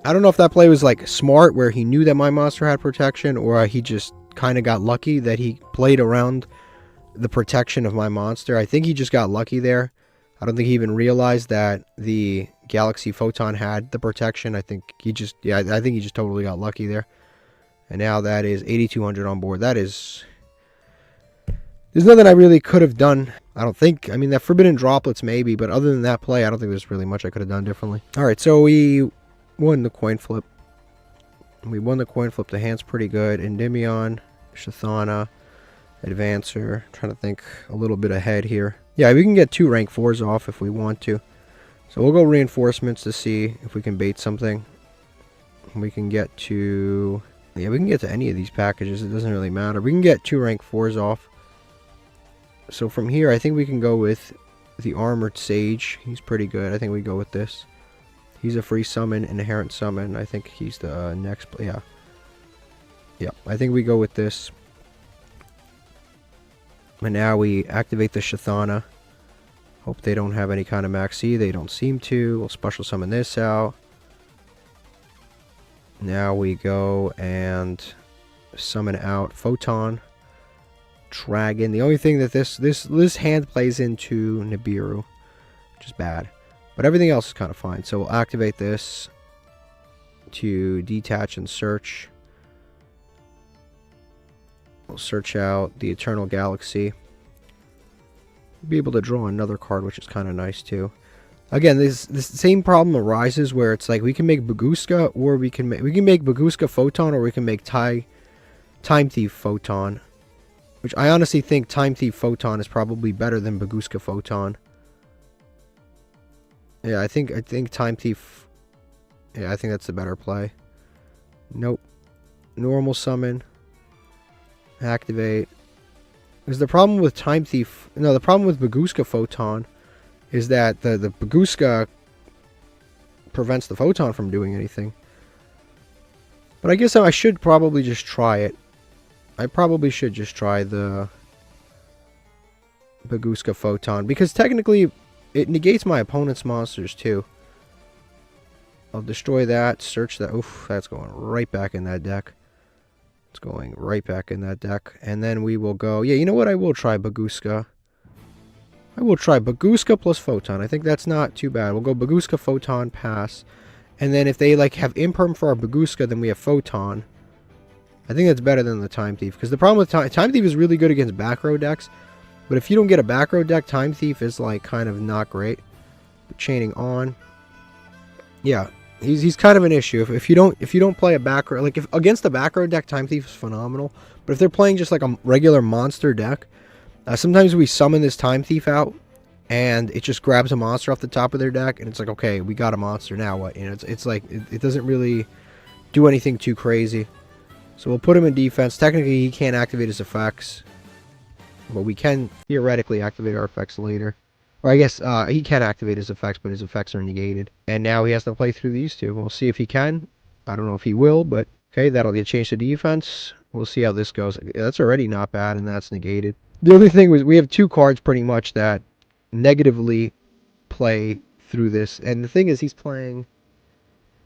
I don't know if that play was, like, smart, where he knew that my monster had protection, or he just kind of got lucky that he played around the protection of my monster. I think he just got lucky there. I don't think he even realized that the Galaxy Photon had the protection. I think he just totally got lucky there. And now that is 8,200 on board. There's nothing I really could have done. I don't think. I mean, that Forbidden Droplets maybe, but other than that play, I don't think there's really much I could have done differently. Alright, so we won the coin flip. The hand's pretty good. Endymion, Shathana, Advancer. Trying to think a little bit ahead here. Yeah, we can get 2 rank 4s off if we want to. So we'll go Reinforcements to see if we can bait something. We can get to... Yeah, we can get to any of these packages. It doesn't really matter. We can get 2 rank 4s off. So from here, I think we can go with the Armored Sage. He's pretty good. I think we go with this. He's a free summon, inherent summon. I think he's the next... Yeah. Yeah, I think we go with this. And now we activate the Shathana. Hope they don't have any kind of Maxi. They don't seem to. We'll special summon this out. Now we go and summon out Photon. Dragon. The only thing that this hand plays into Nibiru, which is bad. But everything else is kind of fine. So we'll activate this to detach and search. We'll search out the Eternal Galaxy. Be able to draw another card, which is kind of nice too. Again, this same problem arises where it's like we can make Baguska, or we can make Baguska Photon, or we can make Time Thief Photon. Which I honestly think Time Thief Photon is probably better than Baguska Photon. Yeah, I think Time Thief. Yeah, I think that's the better play. Nope. Normal summon. Activate. Because the problem with Time Thief... No, the problem with Baguska Photon is that the Baguska prevents the Photon from doing anything. But I guess I should probably just try it. I probably should just try the Baguska Photon. Because technically, it negates my opponent's monsters too. I'll destroy that, search that. Oof, that's going right back in that deck. It's going right back in that deck. And then we will go... Yeah, you know what? I will try Baguska. I will try Baguska plus Photon. I think that's not too bad. We'll go Baguska, Photon, pass. And then if they like have Imperm for our Baguska, then we have Photon. I think that's better than the Time Thief. Because the problem with Time Thief is really good against back row decks. But if you don't get a back row deck, Time Thief is like kind of not great. Chaining on. Yeah. He's kind of an issue. If you don't play a back row, like if against the back row deck, Time Thief is phenomenal. But if they're playing just like a regular monster deck, sometimes we summon this Time Thief out, and it just grabs a monster off the top of their deck, and it's like, okay, we got a monster now. What, you know? It's like it doesn't really do anything too crazy. So we'll put him in defense. Technically, he can't activate his effects, but we can theoretically activate our effects later. Or I guess he can activate his effects, but his effects are negated. And now he has to play through these two. We'll see if he can. I don't know if he will, but okay, that'll get changed to defense. We'll see how this goes. That's already not bad, and that's negated. The other thing was we have two cards pretty much that negatively play through this. And the thing is, he's playing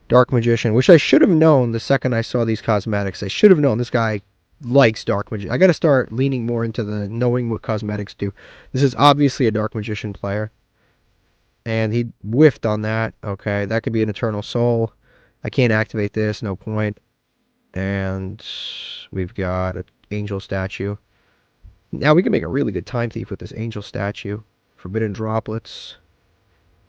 Dark Magician, which I should have known the second I saw these cosmetics. I should have known this guy likes Dark Magician. I got to start leaning more into the knowing what cosmetics do. This is obviously a Dark Magician player. And he whiffed on that. Okay, that could be an Eternal Soul. I can't activate this, no point. And we've got an Angel Statue. Now we can make a really good Time Thief with this Angel Statue. Forbidden Droplets.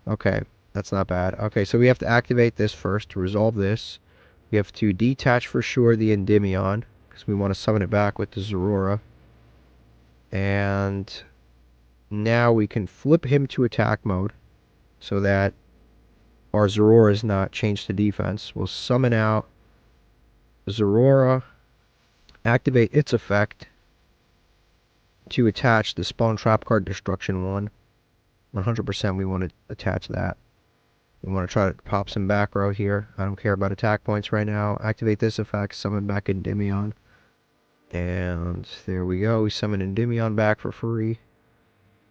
Okay, that's not bad. Okay, so we have to activate this first to resolve this. We have to detach for sure the Endymion, because we want to summon it back with the Zorora. And now we can flip him to attack mode so that our Zorora is not changed to defense. We'll summon out Zorora, activate its effect to attach the Spawn Trap card Destruction 1. 100% we want to attach that. We want to try to pop some back row here. I don't care about attack points right now. Activate this effect, summon back Endymion. And there we go. We summon Endymion back for free.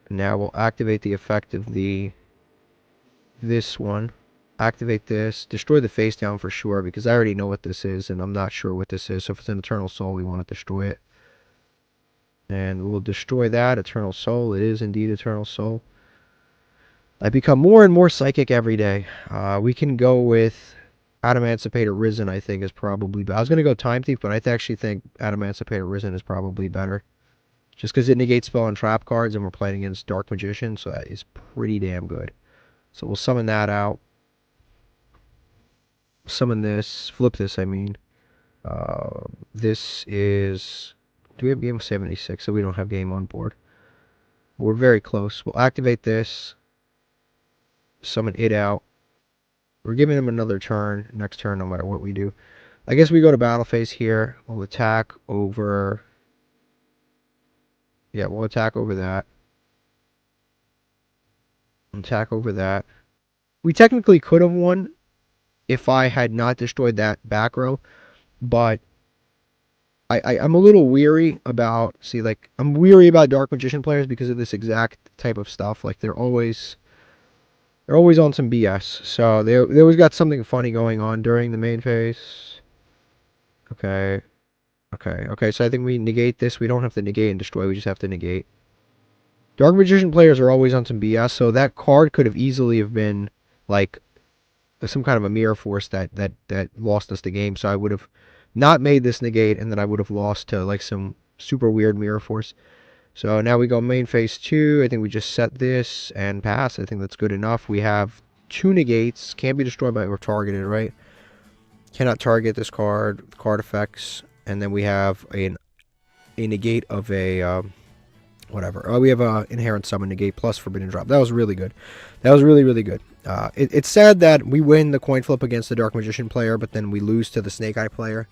And now we'll activate the effect of this one. Activate this. Destroy the face down for sure, because I already know what this is, and I'm not sure what this is. So if it's an Eternal Soul, we want to destroy it. And we'll destroy that. Eternal Soul. It is indeed Eternal Soul. I become more and more psychic every day. We can go with Adamancipator Risen, I think, is probably better. I was going to go Time Thief, but I actually think Adamancipator Risen is probably better. Just because it negates spell and trap cards, and we're playing against Dark Magician, so that is pretty damn good. So we'll summon that out. Summon this. Flip this, I mean. This is... Do we have game 76? So we don't have game on board. We're very close. We'll activate this. Summon it out. We're giving him another turn. Next turn, no matter what we do. I guess we go to battle phase here. We'll attack over... Yeah, we'll attack over that. Attack over that. We technically could have won if I had not destroyed that back row, but I'm a little weary about, I'm weary about Dark Magician players because of this exact type of stuff. Like, they're always on some BS. So they always got something funny going on during the main phase. Okay. So I think we negate this. We don't have to negate and destroy. We just have to negate. Dark Magician players are always on some BS. So that card could have easily have been like some kind of a mirror force that lost us the game. So I would have not made this negate, and then I would have lost to like some super weird Mirror Force. So now we go main phase 2. I think we just set this and pass. I think that's good enough. We have 2 negates. Can't be destroyed by or targeted, right? Cannot target this card. Card effects. And then we have a negate of a... whatever. Oh, we have a inherent summon negate plus forbidden drop. That was really good. That was really, really good. It's sad that we win the coin flip against the Dark Magician player, but then we lose to the Snake Eye player.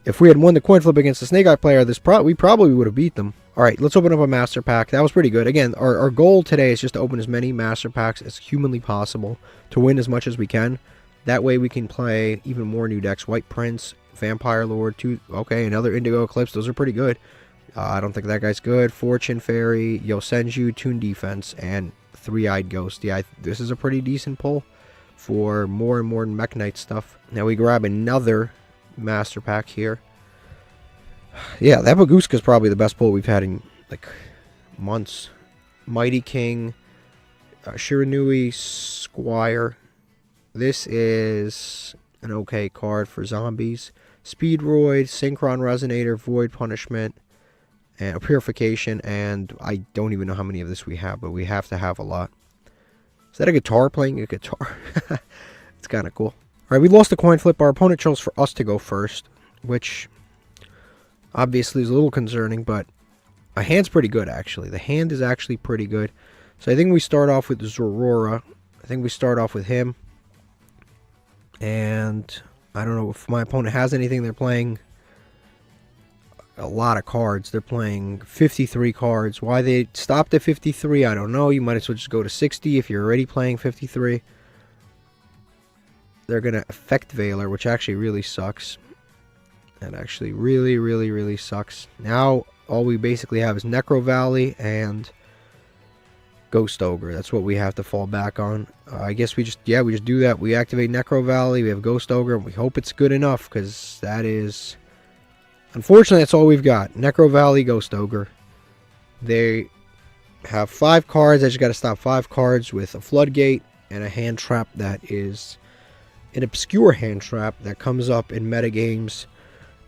If we had won the coin flip against the Snake Eye player, we probably would have beat them. All right, let's open up a master pack. That was pretty good. Again, our goal today is just to open as many master packs as humanly possible to win as much as we can. That way we can play even more new decks. White Prince, Vampire Lord, okay, another Indigo Eclipse. Those are pretty good. I don't think that guy's good. Fortune Fairy, Yosenju, Toon Defense, and Three-Eyed Ghost. Yeah, this is a pretty decent pull for more and more Mech Knight stuff. Now we grab another master pack here. Yeah, that Baguska is probably the best pull we've had in like months. Mighty King, Shiranui Squire. This is an okay card for zombies. Speedroid, Synchron Resonator, Void Punishment, and Purification, and I don't even know how many of this we have, but we have to have a lot. Is that a guitar playing a guitar? It's kind of cool. Alright, we lost the coin flip. Our opponent chose for us to go first, which obviously is a little concerning, but our hand's pretty good, actually. The hand is actually pretty good. So I think we start off with Zorora. I think we start off with him. And I don't know if my opponent has anything. They're playing a lot of cards. They're playing 53 cards. Why they stopped at 53, I don't know. You might as well just go to 60 if you're already playing 53. They're going to Effect Veiler, which actually really sucks. That actually really, really, really sucks. Now, all we basically have is Necro Valley and Ghost Ogre. That's what we have to fall back on. I guess we just do that. We activate Necro Valley. We have Ghost Ogre. And we hope it's good enough, because that is... Unfortunately, that's all we've got. Necro Valley, Ghost Ogre. They have 5 cards. I just got to stop 5 cards with a Floodgate and a hand trap that is an obscure hand trap that comes up in metagames.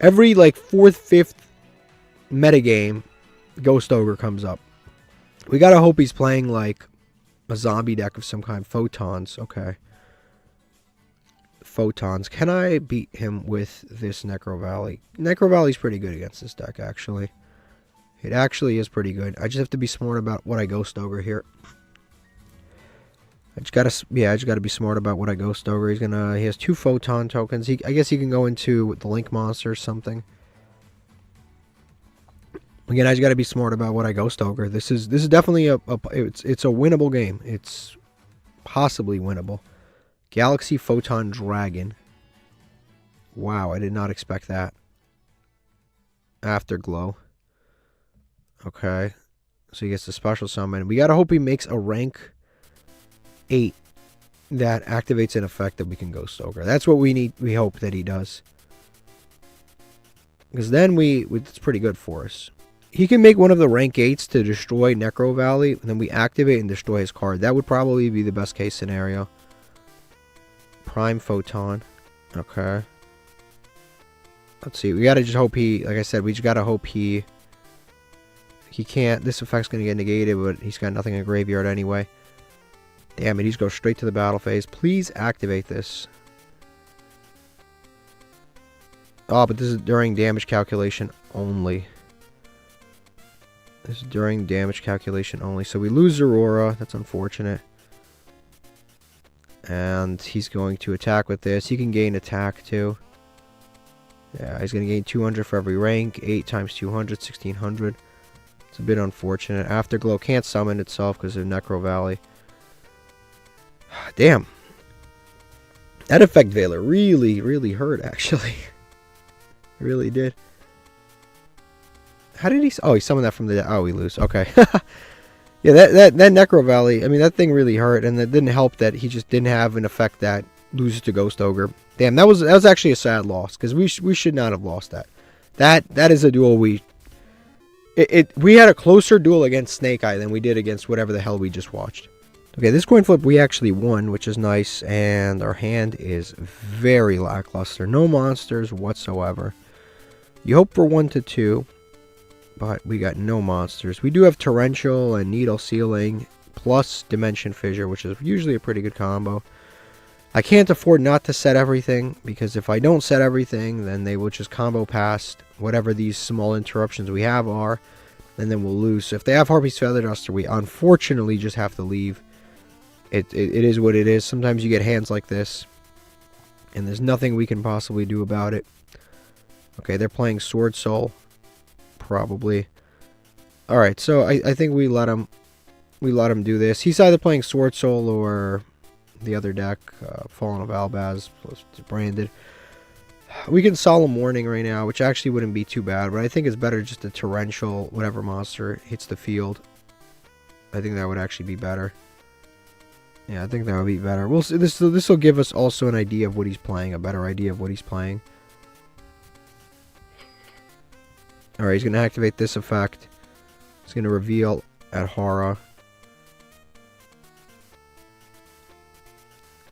Every, like, 4th, 5th metagame, Ghost Ogre comes up. We got to hope he's playing, like, a zombie deck of some kind. Photons, okay. Photons. Can I beat him with this Necro Valley? Necro Valley's pretty good against this deck, actually. It actually is pretty good. I just have to be smart about what I Ghost Ogre here. I just gotta be smart about what I Ghost Ogre. He has 2 Photon tokens. I guess he can go into the Link Monster or something. Again, I just gotta be smart about what I Ghost Ogre. This is definitely it's a winnable game. It's possibly winnable. Galaxy Photon Dragon. Wow, I did not expect that. Afterglow. Okay. So he gets the special summon. We gotta hope he makes a rank 8 that activates an effect that we can Ghost Ogre. That's what we need. We hope that he does. Because then it's pretty good for us. He can make one of the rank 8s to destroy Necro Valley, and then we activate and destroy his card. That would probably be the best case scenario. Prime Photon. Okay. Let's see. We gotta just hope he, like I said, we just gotta hope he can't. This effect's gonna get negated, but he's got nothing in the graveyard anyway. Damn it, he's going straight to the battle phase. Please activate this. Oh, but this is during damage calculation only. This is during damage calculation only. So we lose Aurora. That's unfortunate. And he's going to attack with this. He can gain attack too. Yeah, he's going to gain 200 for every rank. 8 times 200, 1600. It's a bit unfortunate. Afterglow can't summon itself because of Necro Valley. Damn. That Effect Veiler really, really hurt, actually. It really did. How did he... Oh, he summoned that from the... Oh, we lose. Okay. Yeah, that Necro Valley, I mean, that thing really hurt, and it didn't help that he just didn't have an effect that loses to Ghost Ogre. Damn, that was actually a sad loss, because we should not have lost that. That is a duel we had a closer duel against Snake Eye than we did against whatever the hell we just watched. Okay, this coin flip we actually won, which is nice, and our hand is very lackluster. No monsters whatsoever. You hope for 1 to 2. but we got no monsters. We do have Torrential and Needle Sealing plus Dimension Fissure, which is usually a pretty good combo. I can't afford not to set everything, because if I don't set everything, then they will just combo past whatever these small interruptions we have are, and then we'll lose. So if they have Harpy's Feather Duster, we unfortunately just have to leave. It is what it is. Sometimes you get hands like this, and there's nothing we can possibly do about it. Okay, they're playing Sword Soul, probably. Alright, so I think we let him do this. He's either playing Sword Soul or the other deck, Fallen of Albaz plus Branded. We can Solemn Warning right now, which actually wouldn't be too bad, but I think it's better just a Torrential, whatever monster hits the field. I think that would actually be better. Yeah, I think that would be better. We'll see. This will give us also an idea of what he's playing, a better idea of what he's playing. Alright, he's going to activate this effect. He's going to reveal Adhara.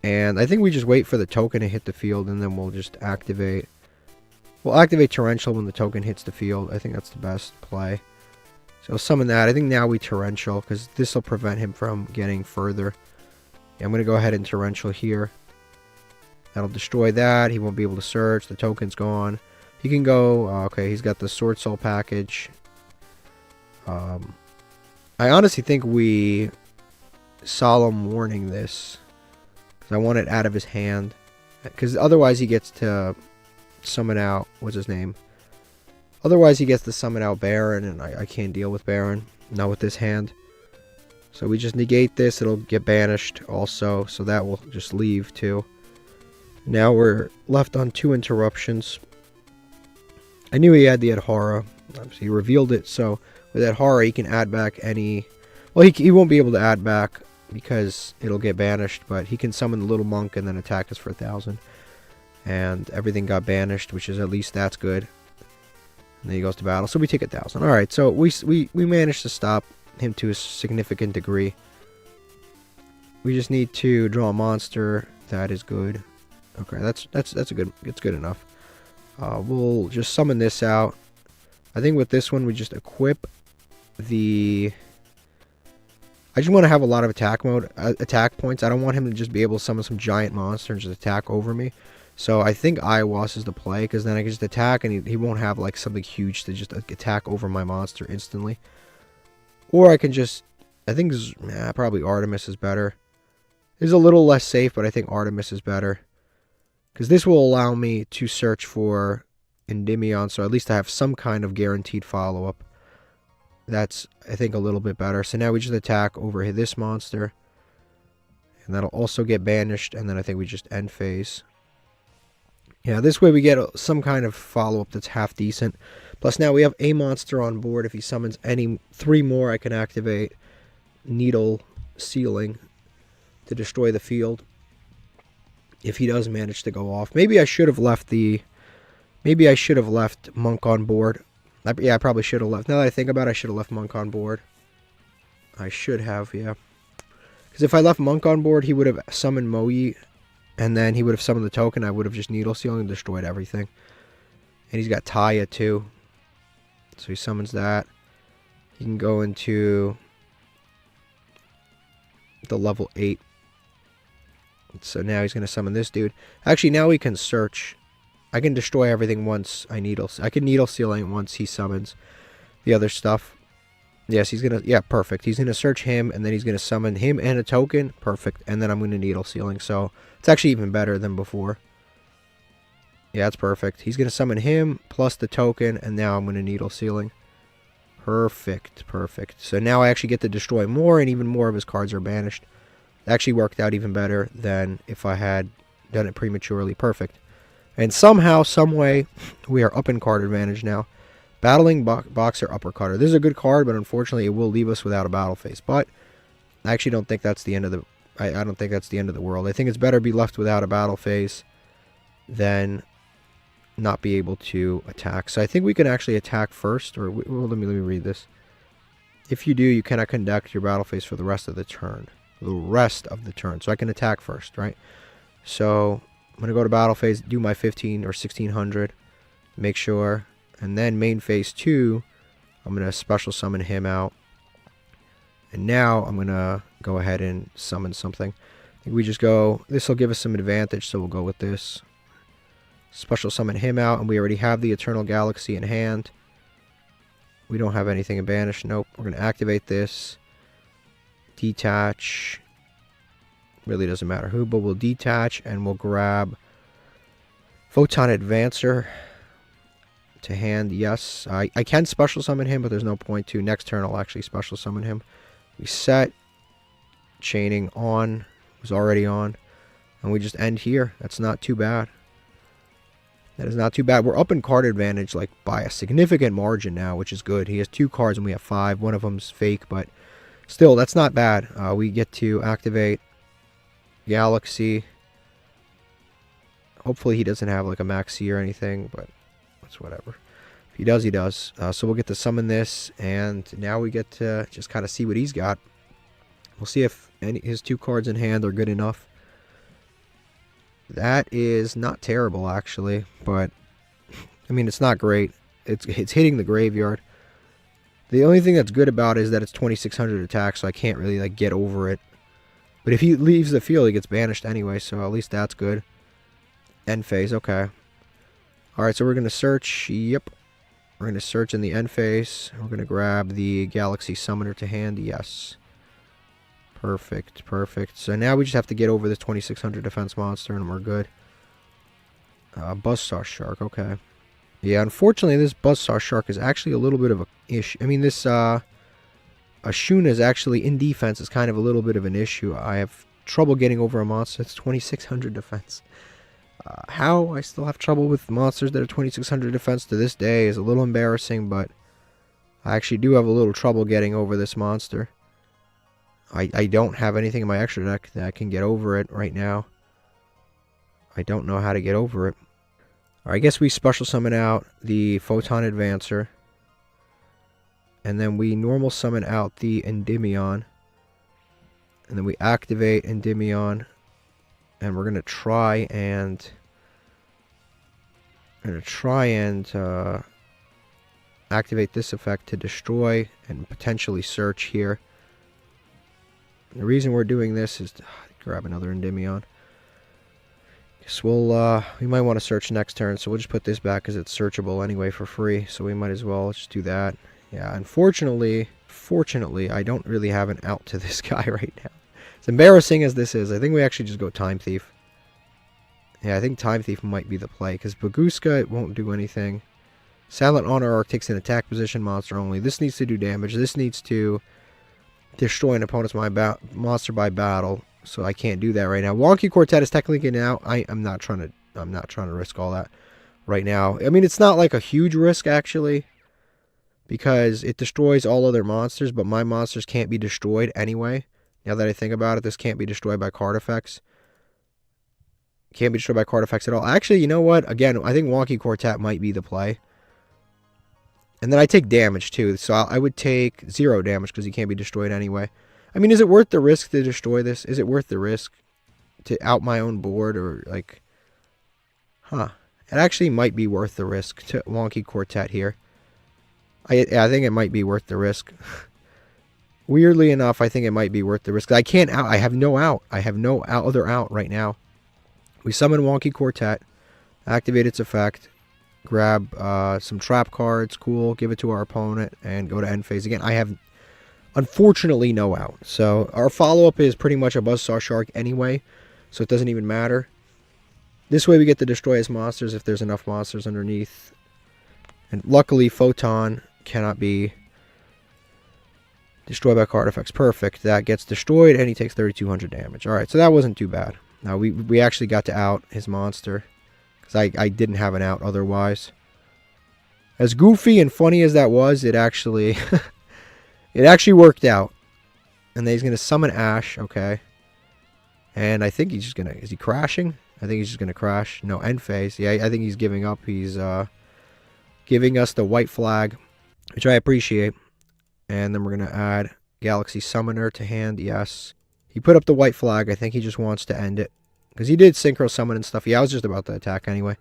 And I think we just wait for the token to hit the field, and then we'll just activate. We'll activate Torrential when the token hits the field. I think that's the best play. So summon that. I think now we Torrential, because this will prevent him from getting further. Yeah, I'm going to go ahead and Torrential here. That'll destroy that. He won't be able to search. The token's gone. He can go... okay, he's got the Sword Soul package. I honestly think we Solemn Warning this. I want it out of his hand, because otherwise he gets to summon out, what's his name? Otherwise he gets to summon out Baron, and I can't deal with Baron, not with this hand. So we just negate this, it'll get banished also, so that will just leave too. Now we're left on 2 interruptions. I knew he had the Adhara, he revealed it, so with Adhara he can add back any... Well, he won't be able to add back because it'll get banished, but he can summon the little monk and then attack us for 1,000. And everything got banished, which is at least that's good. And then he goes to battle, so we take 1,000. Alright, so we managed to stop him to a significant degree. We just need to draw a monster. That is good. Okay, that's good enough. We'll just summon this out. I think with this one we just equip the... I just want to have a lot of attack points. I don't want him to just be able to summon some giant monster and just attack over me. So I think Iowas is the play, because then I can just attack and he won't have like something huge to just attack over my monster instantly. Or I can just, I think probably Artemis is better. It's a little less safe, but I think Artemis is better. Because this will allow me to search for Endymion, so at least I have some kind of guaranteed follow-up. That's, I think, a little bit better. So now we just attack over this monster. And that'll also get banished. And then I think we just end phase. Yeah, this way we get some kind of follow-up that's half decent. Plus now we have a monster on board. If he summons any 3 more, I can activate Needle Sealing to destroy the field. If he does manage to go off. Maybe I should have left Monk on board. Yeah, I probably should have left. Now that I think about it, I should have left Monk on board. I should have, yeah. Because if I left Monk on board, he would have summoned Moyi, and then he would have summoned the token. I would have just Needle Sealing and destroyed everything. And he's got Taya, too. So he summons that. He can go into the level 8. So now he's going to summon this dude. Actually, now he can search. I can destroy everything once I can Needle Sealing once he summons the other stuff. Yes, he's going to... Yeah, perfect. He's going to search him, and then he's going to summon him and a token. Perfect. And then I'm going to Needle Sealing. So it's actually even better than before. Yeah, that's perfect. He's going to summon him plus the token, and now I'm going to Needle Sealing. Perfect. Perfect. So now I actually get to destroy more, and even more of his cards are banished. It actually worked out even better than if I had done it prematurely. Perfect. And somehow, someway, we are up in card advantage now. Battling Boxer Uppercutter. This is a good card, but unfortunately it will leave us without a battle phase. But I actually don't think that's the end of the... I don't think that's the end of the world. I think it's better be left without a battle phase than not be able to attack. So I think we can actually attack first. Or well, let me read this. If you do, you cannot conduct your battle phase for the rest of the turn. The rest of the turn. So I can attack first, right? So I'm going to go to battle phase, do my 15 or 1600, make sure, and then main phase 2, I'm going to special summon him out. And now I'm going to go ahead and summon something. I think we just go, this will give us some advantage, so we'll go with this. Special summon him out, and we already have the Eternal Galaxy in hand. We don't have anything in banish. Nope. We're going to activate this. Detach. Really doesn't matter who, but we'll detach, and we'll grab Photon Advancer to hand. Yes, I can special summon him, but there's no point to. Next turn, I'll actually special summon him. We set. Chaining on. Was already on. And we just end here. That's not too bad. That is not too bad. We're up in card advantage like by a significant margin now, which is good. He has 2 cards and we have 5. One of them's fake, but still, that's not bad. We get to activate Galaxy. Hopefully he doesn't have like a Maxi or anything, but that's whatever. If he does, he does. So we'll get to summon this, and now we get to just kind of see what he's got. We'll see if his 2 cards in hand are good enough. That is not terrible, actually, but I mean, it's not great. It's hitting the graveyard. The only thing that's good about it is that it's 2600 attack, so I can't really like get over it. But if he leaves the field, he gets banished anyway, so at least that's good. End phase, okay. Alright, so we're going to search. Yep. We're going to search in the end phase. We're going to grab the Galaxy Summoner to hand. Yes. Perfect, perfect. So now we just have to get over this 2600 defense monster and we're good. Buzzsaw Shark, okay. Yeah, unfortunately this Buzzsaw Shark is actually a little bit of a issue. I mean, this Ashuna is actually in defense is kind of a little bit of an issue. I have trouble getting over a monster that's 2600 defense. How I still have trouble with monsters that are 2600 defense to this day is a little embarrassing, but I actually do have a little trouble getting over this monster. I don't have anything in my extra deck that can get over it right now. I don't know how to get over it. I guess we special summon out the Photon Advancer. And then we normal summon out the Endymion. And then we activate Endymion. And we're going to try and... activate this effect to destroy and potentially search here. The reason we're doing this is to grab another Endymion. Guess we might want to search next turn, so we'll just put this back because it's searchable anyway for free, so we might as well just do that. Yeah, unfortunately, I don't really have an out to this guy right now. As embarrassing as this is, I think we actually just go Time Thief. Yeah, I think Time Thief might be the play, because Baguska, it won't do anything. Silent Honor Arc takes an attack position monster only. This needs to do damage. This needs to destroy an opponent's monster by battle, so I can't do that right now. Wonky Quartet is technically getting out. I'm not trying to risk all that right now. I mean, it's not like a huge risk actually, because it destroys all other monsters, but my monsters can't be destroyed anyway. Now that I think about it, this can't be destroyed by card effects. Can't be destroyed by card effects at all. Actually, you know what? Again, I think Wonky Quartet might be the play. And then I take damage too, so I would take 0 damage because he can't be destroyed anyway. I mean, is it worth the risk to destroy this? Is it worth the risk to out my own board, or like... Huh. It actually might be worth the risk to Wonky Quartet here. I think it might be worth the risk. Weirdly enough, I think it might be worth the risk. I can't out. I have no out. I have no other out right now. We summon Wonky Quartet, activate its effect. Grab some trap cards, cool, give it to our opponent, and go to end phase again. I have, unfortunately, no out. So our follow-up is pretty much a Buzzsaw Shark anyway, so it doesn't even matter. This way we get to destroy his monsters if there's enough monsters underneath. And luckily, Photon cannot be destroyed by card effects. Perfect. That gets destroyed, and he takes 3200 damage. Alright, so that wasn't too bad. Now, we actually got to out his monster. I didn't have an out otherwise. As goofy and funny as that was, it actually it actually worked out. And then he's gonna summon Ash, okay. And I think he's just gonna, is he crashing? I think he's just gonna crash. No, end phase. Yeah, I think he's giving up. He's giving us the white flag, which I appreciate. And then we're gonna add Galaxy Summoner to hand, yes. He put up the white flag. I think he just wants to end it. Because he did synchro summon and stuff. Yeah, I was just about to attack anyway.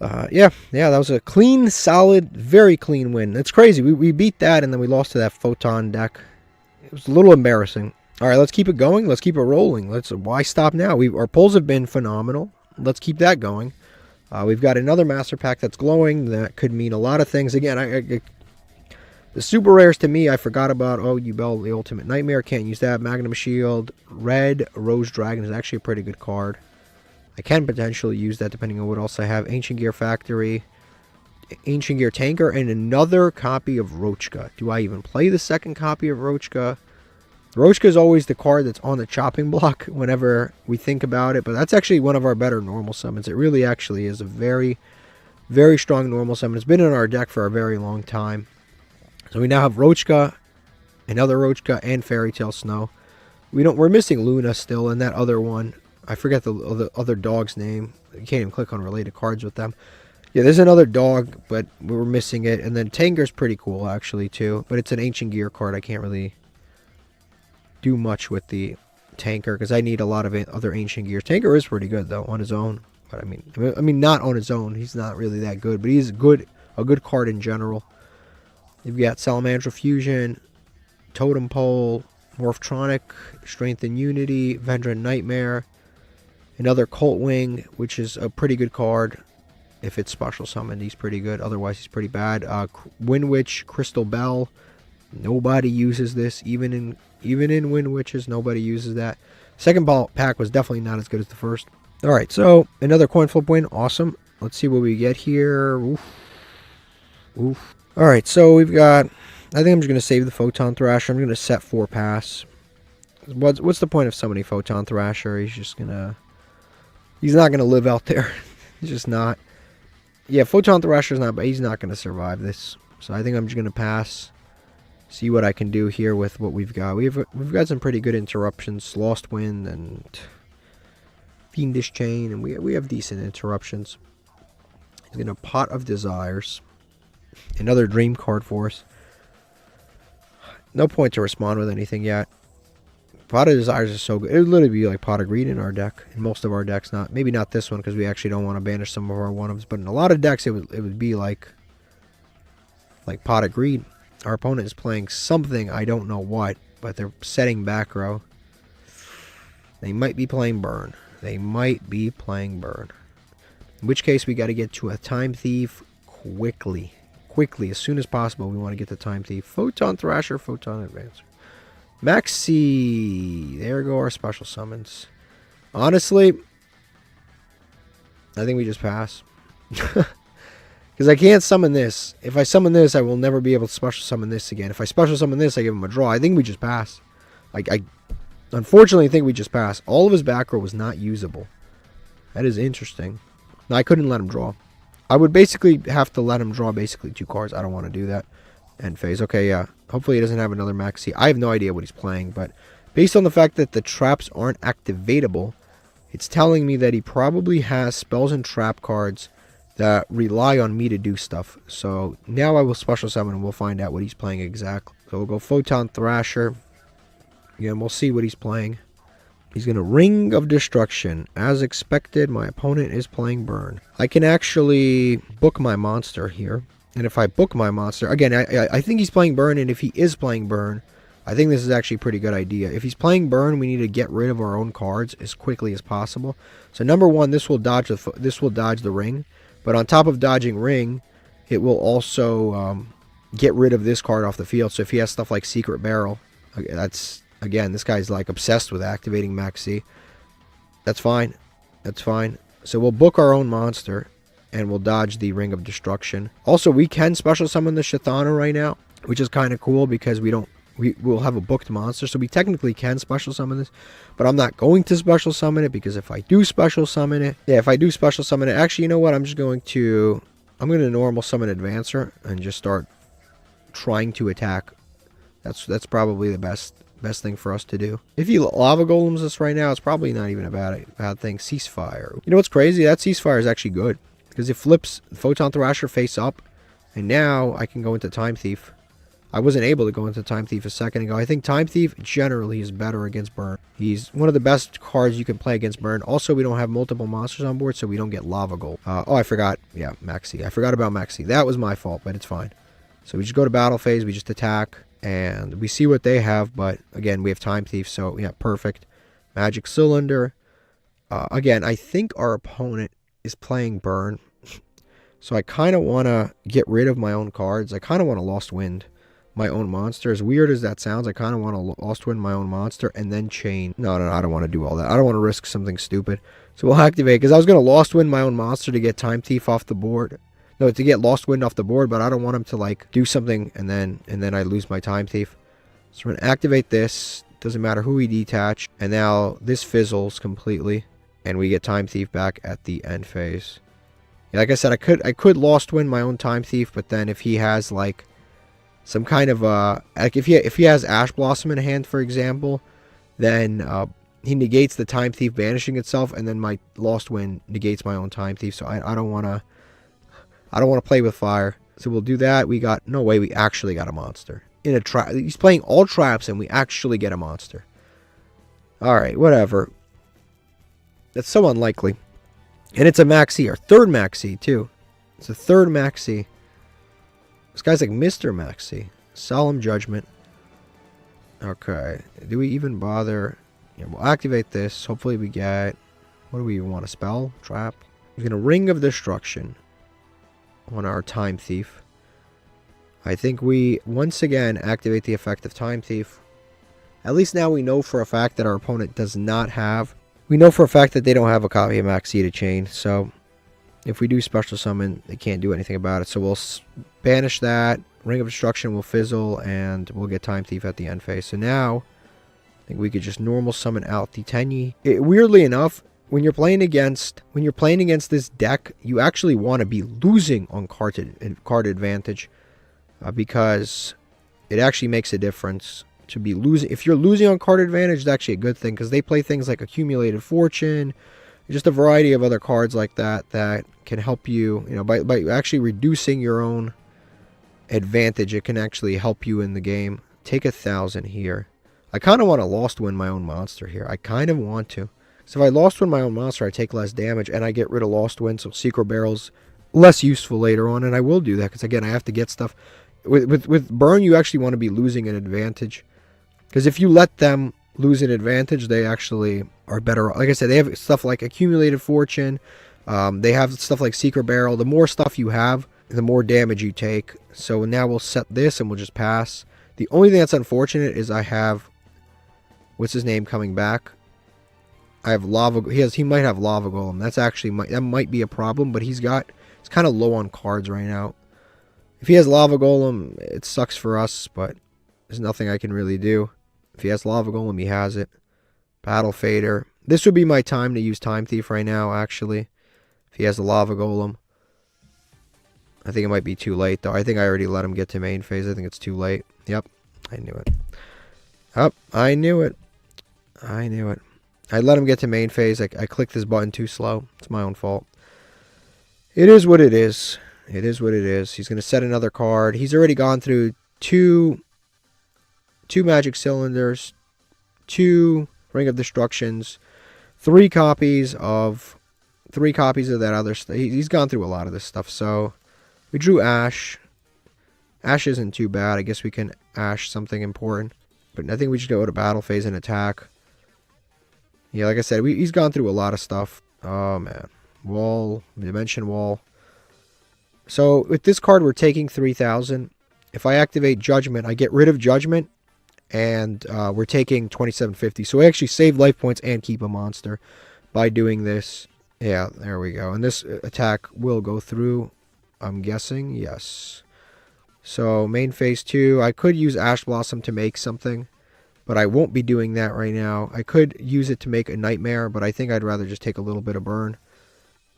Yeah, that was a clean, solid, very clean win. It's crazy. We beat that, and then we lost to that Photon deck. It was a little embarrassing. All right, let's keep it going. Let's keep it rolling. Why stop now? Our pulls have been phenomenal. Let's keep that going. We've got another master pack that's glowing. That could mean a lot of things. Again, the super rares to me, I forgot about. Oh, Yugioh, the Ultimate Nightmare. Can't use that. Magnum Shield. Red Rose Dragon is actually a pretty good card. I can potentially use that depending on what else I have. Ancient Gear Factory. Ancient Gear Tanker. And another copy of Roachka. Do I even play the second copy of Roachka? Roachka is always the card that's on the chopping block whenever we think about it. But that's actually one of our better normal summons. It really actually is a very, very strong normal summon. It's been in our deck for a very long time. So we now have Roachka, another Roachka, and Fairy Tale Snow. We're missing Luna still, and that other one. I forget the other dog's name. You can't even click on related cards with them. Yeah, there's another dog, but we're missing it. And then Tanker's pretty cool, actually, too. But it's an Ancient Gear card. I can't really do much with the Tanker because I need a lot of other Ancient Gears. Tanker is pretty good, though, on his own. But I mean, not on his own. He's not really that good. But he's a good card in general. You've got Salamandra Fusion, Totem Pole, Morphtronic, Strength and Unity, Vendra Nightmare, another Cult Wing, which is a pretty good card. If it's special summoned, he's pretty good. Otherwise, he's pretty bad. Wind Witch, Crystal Bell. Nobody uses this. Even in Wind Witches, nobody uses that. Second pack was definitely not as good as the first. All right, so another coin flip win. Awesome. Let's see what we get here. Oof. All right, so we've got... I think I'm just going to save the Photon Thrasher. I'm going to set 4 pass. What's the point of summoning Photon Thrasher? He's not going to live out there. He's just not. Yeah, Photon Thrasher's not, but he's not going to survive this. So I think I'm just going to pass. See what I can do here with what we've got. We've got some pretty good interruptions. Lost Wind and Fiendish Chain, and we have decent interruptions. He's going to Pot of Desires. Another dream card for us. No point to respond with anything yet. Pot of Desires is so good. It would literally be like Pot of Greed in our deck. In most of our decks, maybe not this one because we actually don't want to banish some of our one-ofs. But in a lot of decks, it would be like Pot of Greed. Our opponent is playing something, I don't know what, but they're setting back row. They might be playing Burn. In which case, we got to get to a Time Thief quickly. As soon as possible, we want to get the Time Thief. Photon Thrasher, Photon Advancer. Maxi. There go our special summons. Honestly, I think we just pass. Because I can't summon this. If I summon this, I will never be able to special summon this again. If I special summon this, I give him a draw. I think we just pass. I unfortunately think we just pass. All of his back row was not usable. That is interesting. No, I couldn't let him draw. I would basically have to let him draw basically 2 cards. I don't want to do that. End phase. Okay, yeah. Hopefully he doesn't have another Maxi. I have no idea what he's playing, but based on the fact that the traps aren't activatable, it's telling me that he probably has spells and trap cards that rely on me to do stuff. So now I will special summon and we'll find out what he's playing exactly. So we'll go Photon Thrasher. Again, we'll see what he's playing. He's going to Ring of Destruction. As expected, my opponent is playing Burn. I can actually book my monster here. And if I book my monster... Again, I think he's playing Burn, and if he is playing Burn, I think this is actually a pretty good idea. If he's playing Burn, we need to get rid of our own cards as quickly as possible. So number one, this will dodge the Ring. But on top of dodging Ring, it will also get rid of this card off the field. So if he has stuff like Secret Barrel, that's... Again, this guy's like obsessed with activating Maxi. That's fine. So we'll book our own monster, and we'll dodge the Ring of Destruction. Also, we can special summon the Shathana right now, which is kind of cool because we'll have a booked monster, so we technically can special summon this. But I'm not going to special summon it because if I do special summon it, actually, you know what? I'm going to normal summon Advancer and just start trying to attack. That's probably the best thing for us to do. If he Lava Golems us right now, it's probably not even a bad thing. Ceasefire. You know what's crazy? That Ceasefire is actually good because it flips Photon Thrasher face up, and now I can go into Time Thief I wasn't able to go into Time Thief a second ago. I think Time Thief generally is better against Burn. He's one of the best cards you can play against Burn. Also, we don't have multiple monsters on board, so we don't get Lava Gold. Oh, I forgot. Yeah, Maxi. I forgot about Maxi. That was my fault, but it's fine. So we just go to battle phase. We just attack, and we see what they have. But again, we have Time Thief, so yeah, perfect. Magic Cylinder. Again, I think our opponent is playing Burn. So I kind of want to get rid of my own cards. I kind of want to Lost Wind my own monster. As weird as that sounds, I kind of want to Lost Wind my own monster and then chain. No, I don't want to do all that. I don't want to risk something stupid. So we'll activate, because I was going to Lost Wind my own monster to get Time Thief off the board. No, to get Lost Wind off the board, but I don't want him to like do something and then I lose my Time Thief. So we're going to activate this. Doesn't matter who we detach. And now this fizzles completely, and we get Time Thief back at the end phase. Yeah, like I said, I could Lost Wind my own Time Thief, but then if he has like some kind of like if he has Ash Blossom in hand, for example, then he negates the Time Thief banishing itself, and then my Lost Wind negates my own Time Thief. So I don't want to play with fire. So we'll do that. We got no way. We actually got a monster in a trap. He's playing all traps, and we actually get a monster. All right, whatever. That's so unlikely. And it's a Maxi, our third Maxi too. It's a third Maxi. This guy's like Mr. Maxi. Solemn Judgment. Okay. Do we even bother? Yeah, we'll activate this. Hopefully we get... What do we even want? A spell? Trap? We're going to Ring of Destruction on our Time Thief. I think we, once again, activate the effect of Time Thief. At least now we know for a fact that our opponent does not have... We know for a fact that they don't have a copy of Maxi to chain, so... If we do special summon, they can't do anything about it. So we'll banish that. Ring of Destruction will fizzle, and we'll get Time Thief at the end phase. So now, I think we could just normal summon out the Tenyi. Weirdly enough, when you're playing against this deck, you actually want to be losing on card advantage, because it actually makes a difference to be losing. If you're losing on card advantage, it's actually a good thing, because they play things like Accumulated Fortune. Just a variety of other cards like that that can help you, by actually reducing your own advantage. It can actually help you in the game. Take 1,000 here. I kind of want to Lost Wind my own monster here. I kind of want to. So if I Lost Wind my own monster, I take less damage, and I get rid of Lost Wind, so Secret Barrel's less useful later on, and I will do that, because again, I have to get stuff. With Burn, you actually want to be losing an advantage, because if you let them lose an advantage, they actually are better. Like I said, they have stuff like Accumulated Fortune. They have stuff like Secret Barrel. The more stuff you have, the more damage you take. So now we'll set this and we'll just pass. The only thing that's unfortunate is I have, what's his name, coming back. I have Lava. He might have Lava Golem. That's actually that might be a problem. But it's kind of low on cards right now. If he has Lava Golem, it sucks for us. But there's nothing I can really do. If he has Lava Golem, he has it. Battle Fader. This would be my time to use Time Thief right now, actually. If he has the Lava Golem. I think it might be too late, though. I think I already let him get to main phase. I think it's too late. Yep. I knew it. Yep. I knew it. I knew it. I let him get to main phase. I clicked this button too slow. It's my own fault. It is what it is. It is what it is. He's going to set another card. He's already gone through two Magic Cylinders, 2 Ring of Destructions, 3 copies of that other stuff. He's gone through a lot of this stuff. So we drew Ash. Ash isn't too bad. I guess we can Ash something important. But I think we should go to battle phase and attack. Yeah, like I said, he's gone through a lot of stuff. Oh, man. Wall. Dimension Wall. So with this card, we're taking 3,000. If I activate Judgment, I get rid of Judgment. And we're taking 2750. So we actually save life points and keep a monster by doing this. Yeah, there we go. And this attack will go through, I'm guessing. Yes. So main phase 2. I could use Ash Blossom to make something, but I won't be doing that right now. I could use it to make a Nightmare, but I think I'd rather just take a little bit of burn.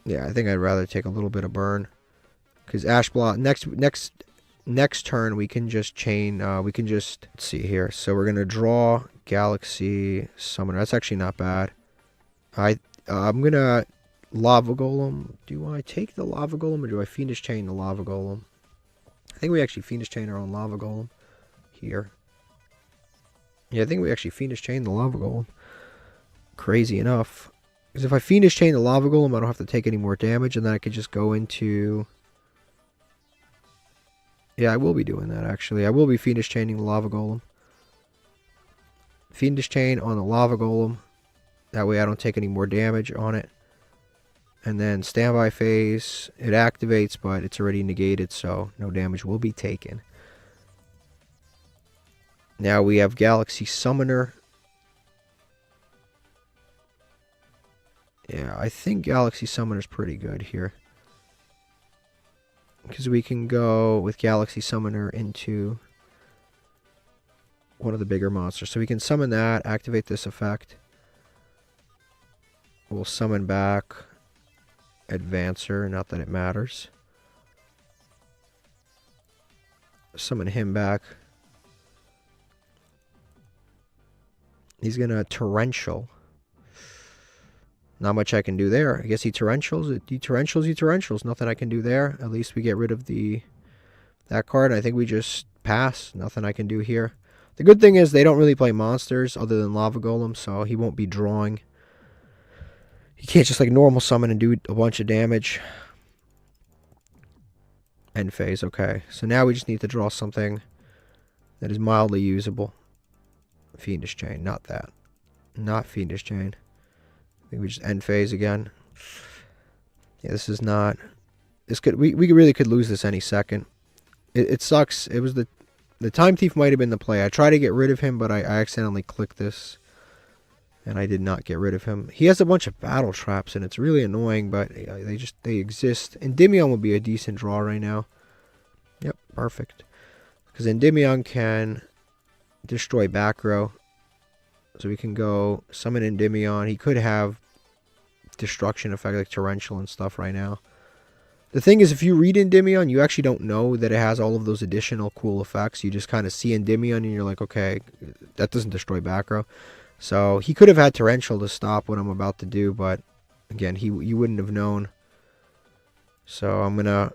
Yeah, I think I'd rather take a little bit of burn. Because Ash Blossom, next turn we can just chain, let's see here. So we're going to draw Galaxy Summoner. That's actually not bad. I'm going to Lava Golem. Do I take the Lava Golem or do I Fiendish Chain the Lava Golem? I think we actually Fiendish Chain our own Lava Golem. here. Yeah, I think we actually Fiendish Chain the Lava Golem. Crazy enough. Because if I Fiendish Chain the Lava Golem, I don't have to take any more damage, and then I could just go into... Yeah, I will be doing that, actually. I will be Fiendish Chaining the Lava Golem. Fiendish Chain on the Lava Golem. That way I don't take any more damage on it. And then standby phase. It activates, but it's already negated, so no damage will be taken. Now we have Galaxy Summoner. Yeah, I think Galaxy Summoner is pretty good here. Because we can go with Galaxy Summoner into one of the bigger monsters. So we can summon that, activate this effect. We'll summon back Advancer, not that it matters. Summon him back. He's going to Torrential. Not much I can do there. I guess he Torrentials. He Torrentials. Nothing I can do there. At least we get rid of that card. I think we just pass. Nothing I can do here. The good thing is they don't really play monsters other than Lava Golem, so he won't be drawing. He can't just like normal summon and do a bunch of damage. End phase. Okay. So now we just need to draw something that is mildly usable. Fiendish Chain. Not that. Not Fiendish Chain. I think we just end phase again. Yeah, this is not... This could we really could lose this any second. It sucks. It was the Time Thief might have been the play. I tried to get rid of him, but I accidentally clicked this. And I did not get rid of him. He has a bunch of battle traps, and it's really annoying, but they exist. Endymion would be a decent draw right now. Yep, perfect. Because Endymion can destroy back row. So we can go summon Endymion. He could have destruction effect like Torrential and stuff right now. The thing is, if you read Endymion, you actually don't know that it has all of those additional cool effects. You just kind of see Endymion and you're like, okay, that doesn't destroy back row. So he could have had Torrential to stop what I'm about to do, but again, you wouldn't have known. So I'm going to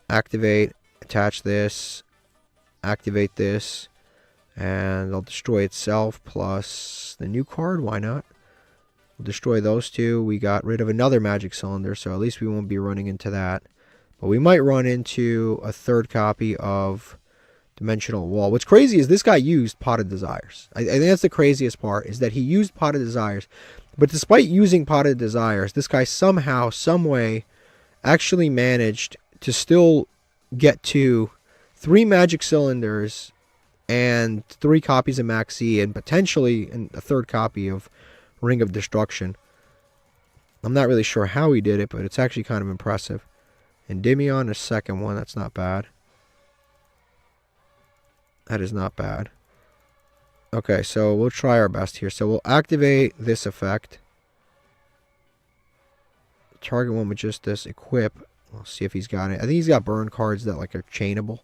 activate, attach this, activate this. And they'll destroy itself plus the new card. Why not? We'll destroy those two. We got rid of another magic cylinder, so at least we won't be running into that. But we might run into a third copy of Dimensional Wall. What's crazy is this guy used Pot of Desires. I think that's the craziest part, is that he used Pot of Desires. But despite using Pot of Desires, this guy somehow, someway, actually managed to still get to 3 magic cylinders and 3 copies of Maxi, and potentially a third copy of Ring of Destruction. I'm not really sure how he did it, but it's actually kind of impressive. Endymion, a second one. That's not bad. That is not bad. Okay, so we'll try our best here. So we'll activate this effect. Target one with just this equip. We'll see if he's got it. I think he's got burn cards that like are chainable.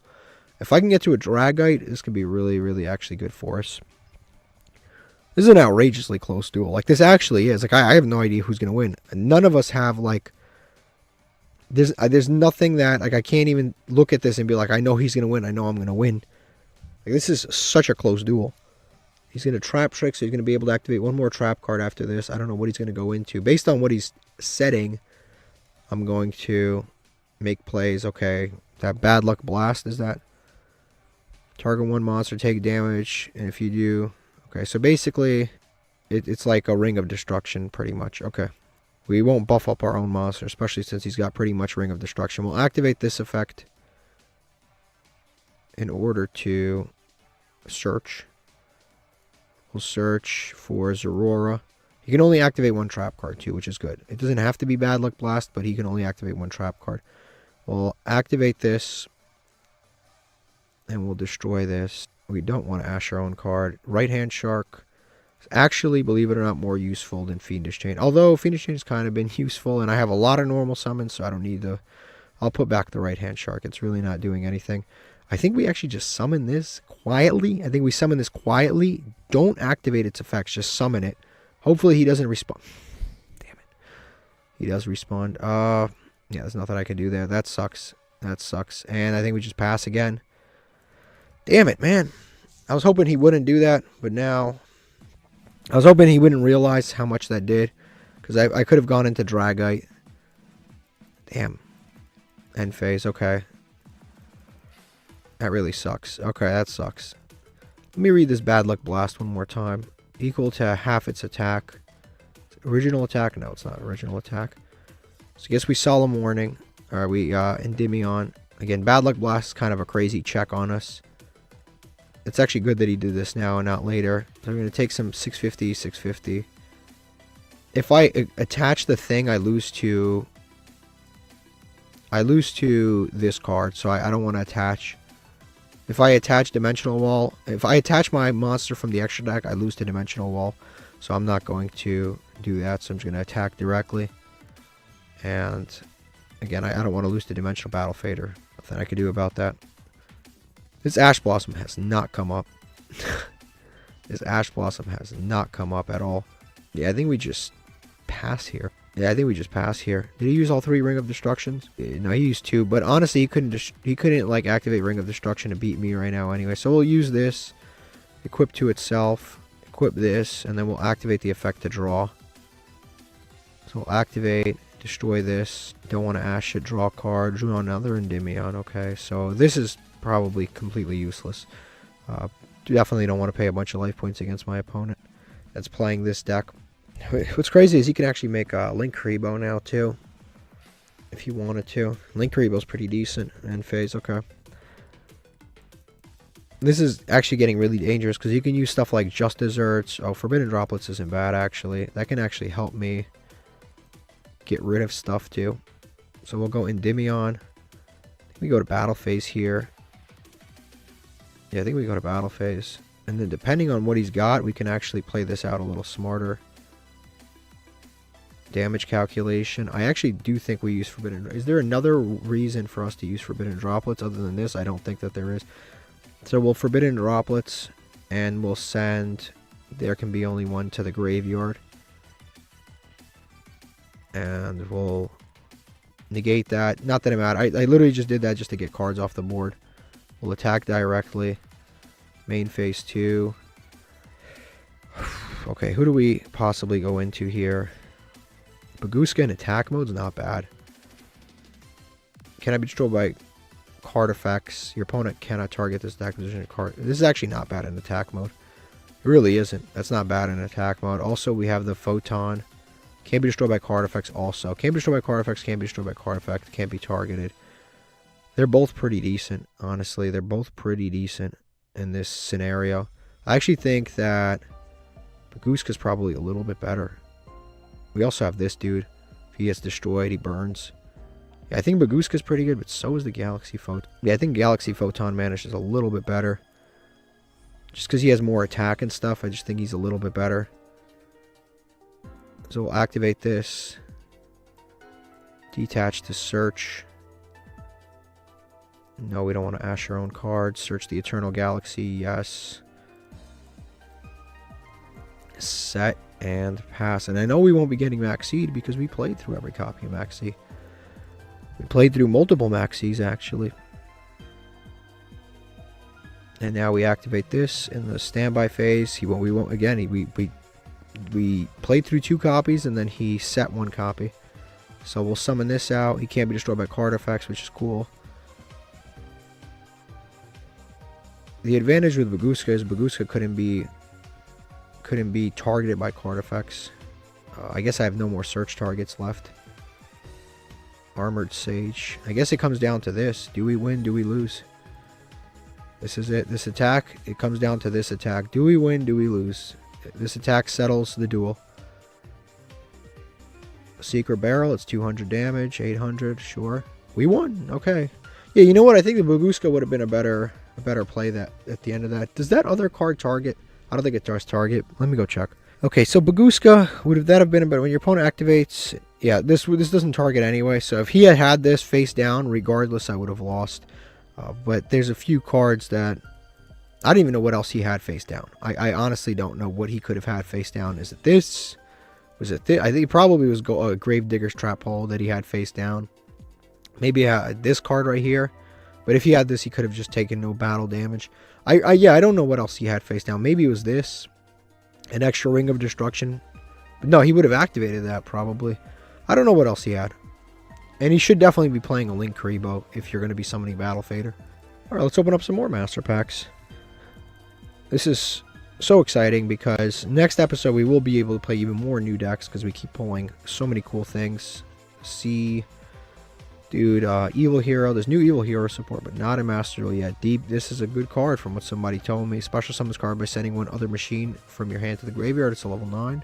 If I can get to a Dragite, this could be really, really actually good for us. This is an outrageously close duel. Like, this actually is. Like, I have no idea who's going to win. None of us have, like... There's nothing that... Like, I can't even look at this and be like, I know he's going to win. I know I'm going to win. Like, this is such a close duel. He's going to Trap Trick, so he's going to be able to activate one more trap card after this. I don't know what he's going to go into. Based on what he's setting, I'm going to make plays. Okay, that Bad Luck Blast, is that... Target one monster, take damage, and if you do... Okay, so basically, it's like a Ring of Destruction, pretty much. Okay. We won't buff up our own monster, especially since he's got pretty much Ring of Destruction. We'll activate this effect in order to search. We'll search for Zorora. He can only activate 1 trap card, too, which is good. It doesn't have to be Bad Luck Blast, but he can only activate 1 trap card. We'll activate this. And we'll destroy this. We don't want to ash our own card. Right Hand Shark is actually, believe it or not, more useful than Fiendish Chain. Although Fiendish Chain has kind of been useful, and I have a lot of normal summons, so I don't need to... I'll put back the Right Hand Shark. It's really not doing anything. I think we actually just summon this quietly. I think we summon this quietly. Don't activate its effects. Just summon it. Hopefully he doesn't respond. Damn it. He does respond. Yeah, there's nothing I can do there. That sucks. That sucks. And I think we just pass again. Damn it, man. I was hoping he wouldn't do that, but now I was hoping he wouldn't realize how much that did, because I could have gone into Dragite. Damn. End phase, okay. That really sucks. Okay, that sucks. Let me read this Bad Luck Blast one more time. Equal to half its attack. Original attack? No, it's not original attack. So I guess we Solemn Warning. Alright, we Endymion. Again, Bad Luck Blast is kind of a crazy check on us. It's actually good that he did this now and not later. So I'm going to take some 650, 650. If I attach the thing, I lose to this card, so I don't want to attach. If I attach Dimensional Wall, if I attach my monster from the extra deck, I lose to Dimensional Wall. So I'm not going to do that, so I'm just going to attack directly. And again, I don't want to lose to Dimensional Battle Fader. Nothing I could do about that. This Ash Blossom has not come up. This Ash Blossom has not come up at all. Yeah, I think we just pass here. Yeah, I think we just pass here. Did he use all 3 Ring of Destructions? No, he used 2, but honestly, he couldn't like activate Ring of Destruction to beat me right now anyway. So we'll use this, equip to itself, equip this, and then we'll activate the effect to draw. So we'll activate, destroy this. Don't want to Ash it, draw a card, draw another Endymion. Okay, so this is probably completely useless. Definitely don't want to pay a bunch of life points against my opponent that's playing this deck. What's crazy is he can actually make a Link Karibo now too, if he wanted to. Link Karibo's pretty decent. End phase, okay. This is actually getting really dangerous because you can use stuff like Just Desserts. Oh, Forbidden Droplets isn't bad actually. That can actually help me get rid of stuff too. So we'll go Endymion. We go to battle phase here. Yeah, I think we go to battle phase. And then depending on what he's got, we can actually play this out a little smarter. Damage calculation. I actually do think we use Forbidden. Is there another reason for us to use Forbidden Droplets other than this? I don't think that there is. So we'll Forbidden Droplets and we'll send There Can Be Only One to the graveyard. And we'll negate that. Not that I'm mad. I literally just did that just to get cards off the board. We'll attack directly. Main phase 2. Okay, who do we possibly go into here? Baguska in attack mode is not bad. Can I be destroyed by card effects? Your opponent cannot target this attack position card. This is actually not bad in attack mode. It really isn't. That's not bad in attack mode. Also, we have the Photon. Can't be destroyed by card effects also. Can't be destroyed by card effects. Can't be destroyed by card effect. Can't be targeted. They're both pretty decent, honestly. They're both pretty decent in this scenario. I actually think that Baguska's probably a little bit better. We also have this dude. If he gets destroyed, he burns. Yeah, I think Baguska's pretty good, but so is the Galaxy Photon. Yeah, I think Galaxy Photon manages a little bit better. Just because he has more attack and stuff, I just think he's a little bit better. So we'll activate this. Detach to search. No, we don't want to Ash our own cards. Search the Eternal Galaxy, yes. Set and pass. And I know we won't be getting Max Seed because we played through every copy of Max Seed. We played through multiple Max Seeds actually. And now we activate this in the standby phase. We won't again. We played through 2 copies and then he set 1 copy. So we'll summon this out. He can't be destroyed by card effects, which is cool. The advantage with Baguska is Baguska couldn't be targeted by card effects. I guess I have no more search targets left. Armored Sage. I guess it comes down to this. Do we win? Do we lose? This is it. This attack, it comes down to this attack. Do we win? Do we lose? This attack settles the duel. Secret Barrel, it's 200 damage, 800, sure. We won. Okay. Yeah, you know what? I think the Baguska would have been a better play that at the end of that. Does that other card target? I don't think it does target. Let me go check. Okay, so Baguska, would that have been a better when your opponent activates? Yeah, this doesn't target anyway. So if he had this face down, regardless, I would have lost. But there's a few cards that I don't even know what else he had face down. I honestly don't know what he could have had face down. Is it this? Was it this? I think it probably was Gravedigger's Trap Hole that he had face down. Maybe this card right here. But if he had this, he could have just taken no battle damage. Yeah, I don't know what else he had face down. Maybe it was this. An extra Ring of Destruction. But no, he would have activated that probably. I don't know what else he had. And he should definitely be playing a Link Kuriboh if you're going to be summoning Battle Fader. Alright, let's open up some more Master Packs. This is so exciting because next episode we will be able to play even more new decks because we keep pulling so many cool things. Dude, Evil Hero. There's new Evil Hero support, but not in Master Duel yet. Deep, this is a good card from what somebody told me. Special summon this card by sending one other machine from your hand to the graveyard. It's a level 9.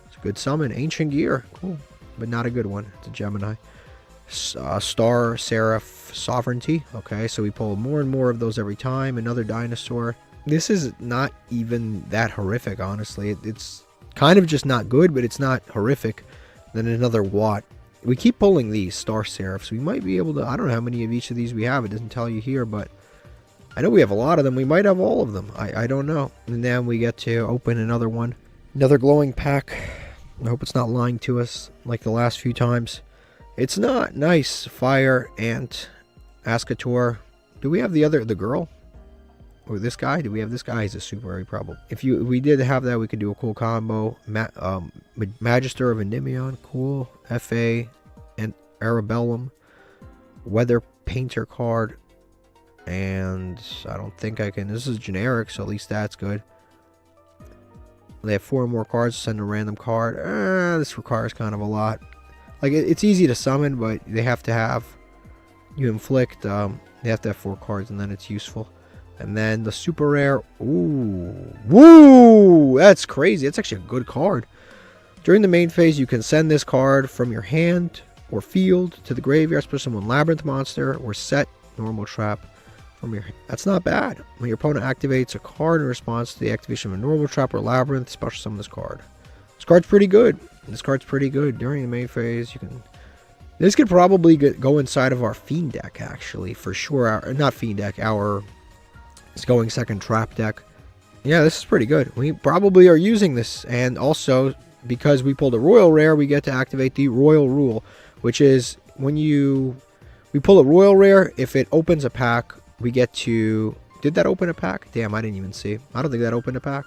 It's a good summon. Ancient Gear. Cool, but not a good one. It's a Gemini. Star Seraph Sovereignty. Okay, so we pull more and more of those every time. Another Dinosaur. This is not even that horrific, honestly. It's kind of just not good, but it's not horrific. Then another Watt. We keep pulling these Star Seraphs. We might be able to... I don't know how many of each of these we have. It doesn't tell you here, but I know we have a lot of them. We might have all of them. I don't know. And then we get to open another one. Another glowing pack. I hope it's not lying to us like the last few times. It's not. Nice. Fire, Ant, Ascator. Do we have the girl? Or this guy? Do we have this guy? He's a super very probable. If we did have that, we could do a cool combo. Magister of Endymion, cool. FA and Arabellum. Weather Painter card. And I don't think I can. This is generic, so at least that's good. They have 4 more cards. Send a random card. This requires kind of a lot. Like, it's easy to summon, but they have to have... You inflict... they have to have 4 cards, and then it's useful. And then the super rare. Ooh. Woo! That's crazy. That's actually a good card. During the main phase, you can send this card from your hand or field to the graveyard, special summon Labyrinth monster, or set normal trap from your hand. That's not bad. When your opponent activates a card in response to the activation of a normal trap or Labyrinth, special summon this card. This card's pretty good. This card's pretty good. During the main phase, you can... This could probably go inside of our Fiend deck, actually, for sure. Not Fiend deck, our... It's going second trap deck. Yeah, this is pretty good. We probably are using this. And also, because we pulled a Royal Rare, we get to activate the Royal Rule. Which is, when we pull a Royal Rare, if it opens a pack, we get to... Did that open a pack? Damn, I didn't even see. I don't think that opened a pack.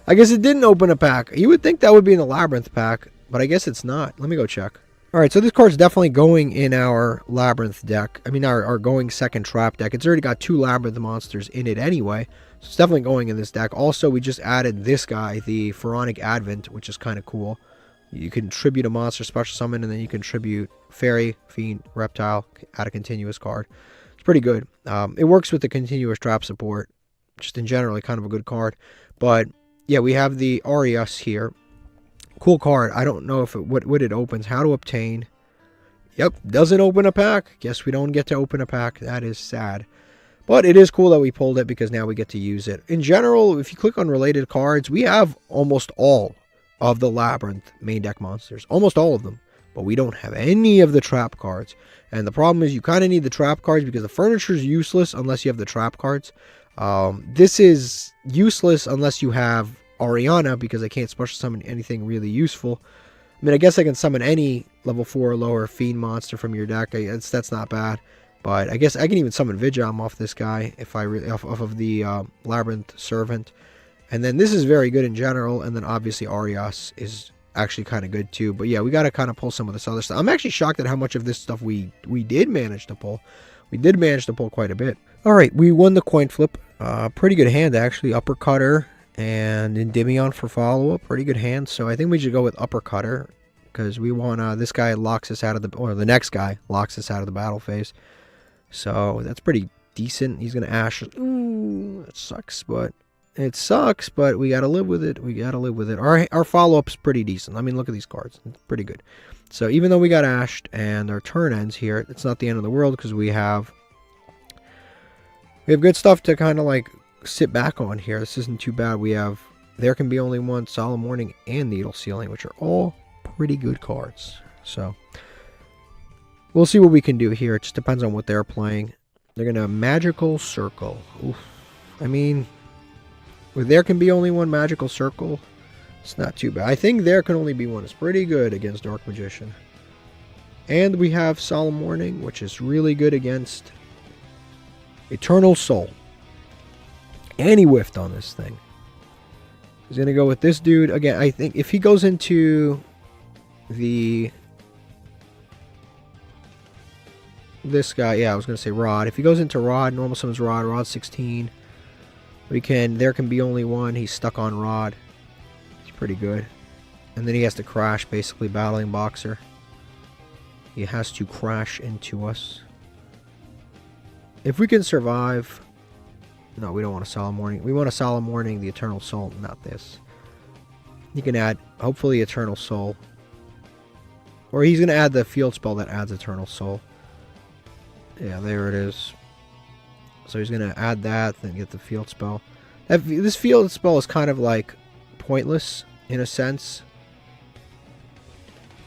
I guess it didn't open a pack. You would think that would be in the Labyrinth pack, but I guess it's not. Let me go check. Alright, so this card's definitely going in our Labyrinth deck. I mean, our going second trap deck. It's already got 2 Labyrinth monsters in it anyway. So it's definitely going in this deck. Also, we just added this guy, the Pharaonic Advent, which is kind of cool. You can tribute a monster, special summon, and then you can tribute Fairy, Fiend, Reptile, add a continuous card. It's pretty good. It works with the continuous trap support. Just in general, kind of a good card. But, yeah, we have the Arias here. Cool card. I don't know if what it opens. How to obtain. Yep, doesn't open a pack. Guess we don't get to open a pack. That is sad. But it is cool that we pulled it because now we get to use it. In general, if you click on related cards, we have almost all of the Labyrinth main deck monsters. Almost all of them. But we don't have any of the trap cards. And the problem is you kind of need the trap cards because the furniture is useless unless you have the trap cards. This is useless unless you have Oriana, because I can't special summon anything really useful. I mean, I guess I can summon any level 4 or lower Fiend monster from your deck. That's not bad. But I guess I can even summon Vijam off this guy if I really off of the Labyrinth Servant. And then this is very good in general. And then obviously Arias is actually kind of good too. But yeah, we got to kind of pull some of this other stuff. I'm actually shocked at how much of this stuff we did manage to pull. We did manage to pull quite a bit. All right, we won the coin flip. Pretty good hand actually. Uppercutter and Endymion for follow-up. Pretty good hand. So I think we should go with Uppercutter because we want this guy locks us out of the, or the next guy locks us out of the battle phase. So that's pretty decent. He's gonna Ash. Ooh, that sucks, but it sucks. But we gotta live with it. We gotta live with it. Our follow-up's pretty decent. I mean, look at these cards. It's pretty good. So even though we got Ashed and our turn ends here, it's not the end of the world because we have good stuff to kind of like sit back on here. This isn't too bad. We have There Can Be Only One, Solemn Warning, and Needle Sealing, which are all pretty good cards. So we'll see what we can do here. It just depends on what they're playing. They're gonna Magical Circle. Oof. I mean, with There Can Be Only One Magical Circle, it's not too bad. I think There Can Only Be One is pretty good against Dark Magician. And we have Solemn Warning, which is really good against Eternal Soul. And he whiffed on this thing. He's going to go with this dude. Again, I think if he goes into this guy, yeah, I was going to say Rod. If he goes into Rod, normal summons Rod, Rod 16. There can be only one. He's stuck on Rod. It's pretty good. And then he has to crash, basically battling Boxer. He has to crash into us. If we can survive... No, we don't want a Solemn Warning. We want a Solemn Warning, the Eternal Soul, not this. You can add, hopefully, Eternal Soul. Or he's going to add the field spell that adds Eternal Soul. Yeah, there it is. So he's going to add that, then get the field spell. This field spell is kind of like pointless, in a sense.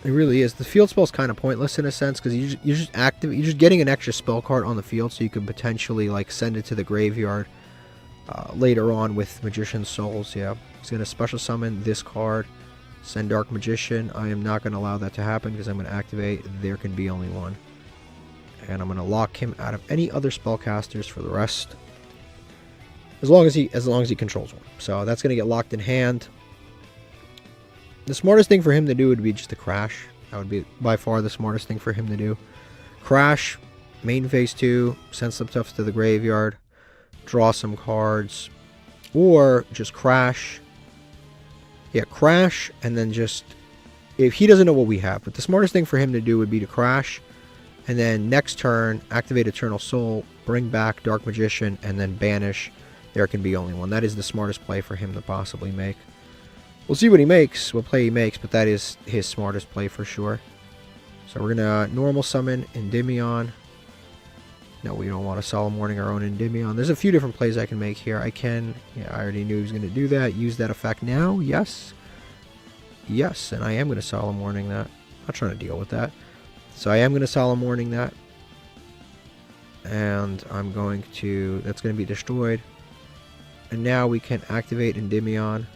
It really is. The field spell is kind of pointless in a sense, because you're just getting an extra spell card on the field, so you can potentially like send it to the graveyard later on with Magician's Souls. Yeah, he's going to special summon this card, send Dark Magician. I am not going to allow that to happen because I'm going to activate There Can Be Only One, and I'm going to lock him out of any other spellcasters for the rest, as long as he controls one. So that's going to get locked in hand. The smartest thing for him to do would be just to crash. That would be by far the smartest thing for him to do. Crash, main phase 2, send some stuff to the graveyard, draw some cards, or just crash. Yeah, crash, and then just, if he doesn't know what we have, but the smartest thing for him to do would be to crash, and then next turn, activate Eternal Soul, bring back Dark Magician, and then banish There Can Be Only One. That is the smartest play for him to possibly make. We'll see what he makes, what play he makes, but that is his smartest play for sure. So we're going to normal summon Endymion. No, we don't want a Solemn Warning our own Endymion. There's a few different plays I can make here. I already knew he was going to do that. Use that effect now, yes. Yes, and I am going to Solemn Warning that. I'm not trying to deal with that. So I am going to Solemn Warning that. And I'm going to, that's going to be destroyed. And now we can activate Endymion.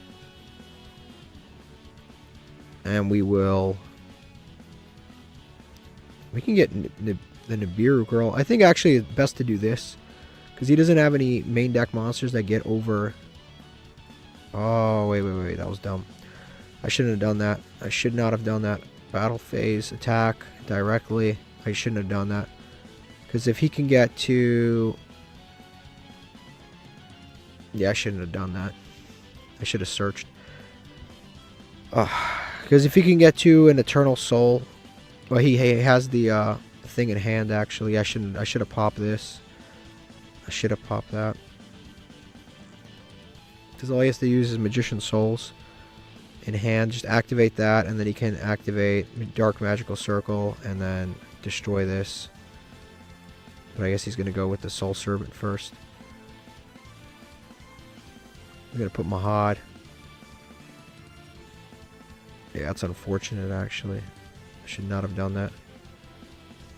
And we can get the Nibiru girl. I think actually it's best to do this, because he doesn't have any main deck monsters that get over. Oh, wait, that was dumb. I shouldn't have done that. I should not have done that. Battle phase, attack directly. I shouldn't have done that, because if he can get to... Yeah, I shouldn't have done that. I should have searched. Because if he can get to an Eternal Soul, well, he has the thing in hand. Actually, I should have popped this. I should have popped that, because all he has to use is Magician Souls in hand. Just activate that, and then he can activate Dark Magical Circle and then destroy this. But I guess he's going to go with the Soul Servant first. I'm going to put Mahad. Yeah, that's unfortunate, actually. I should not have done that.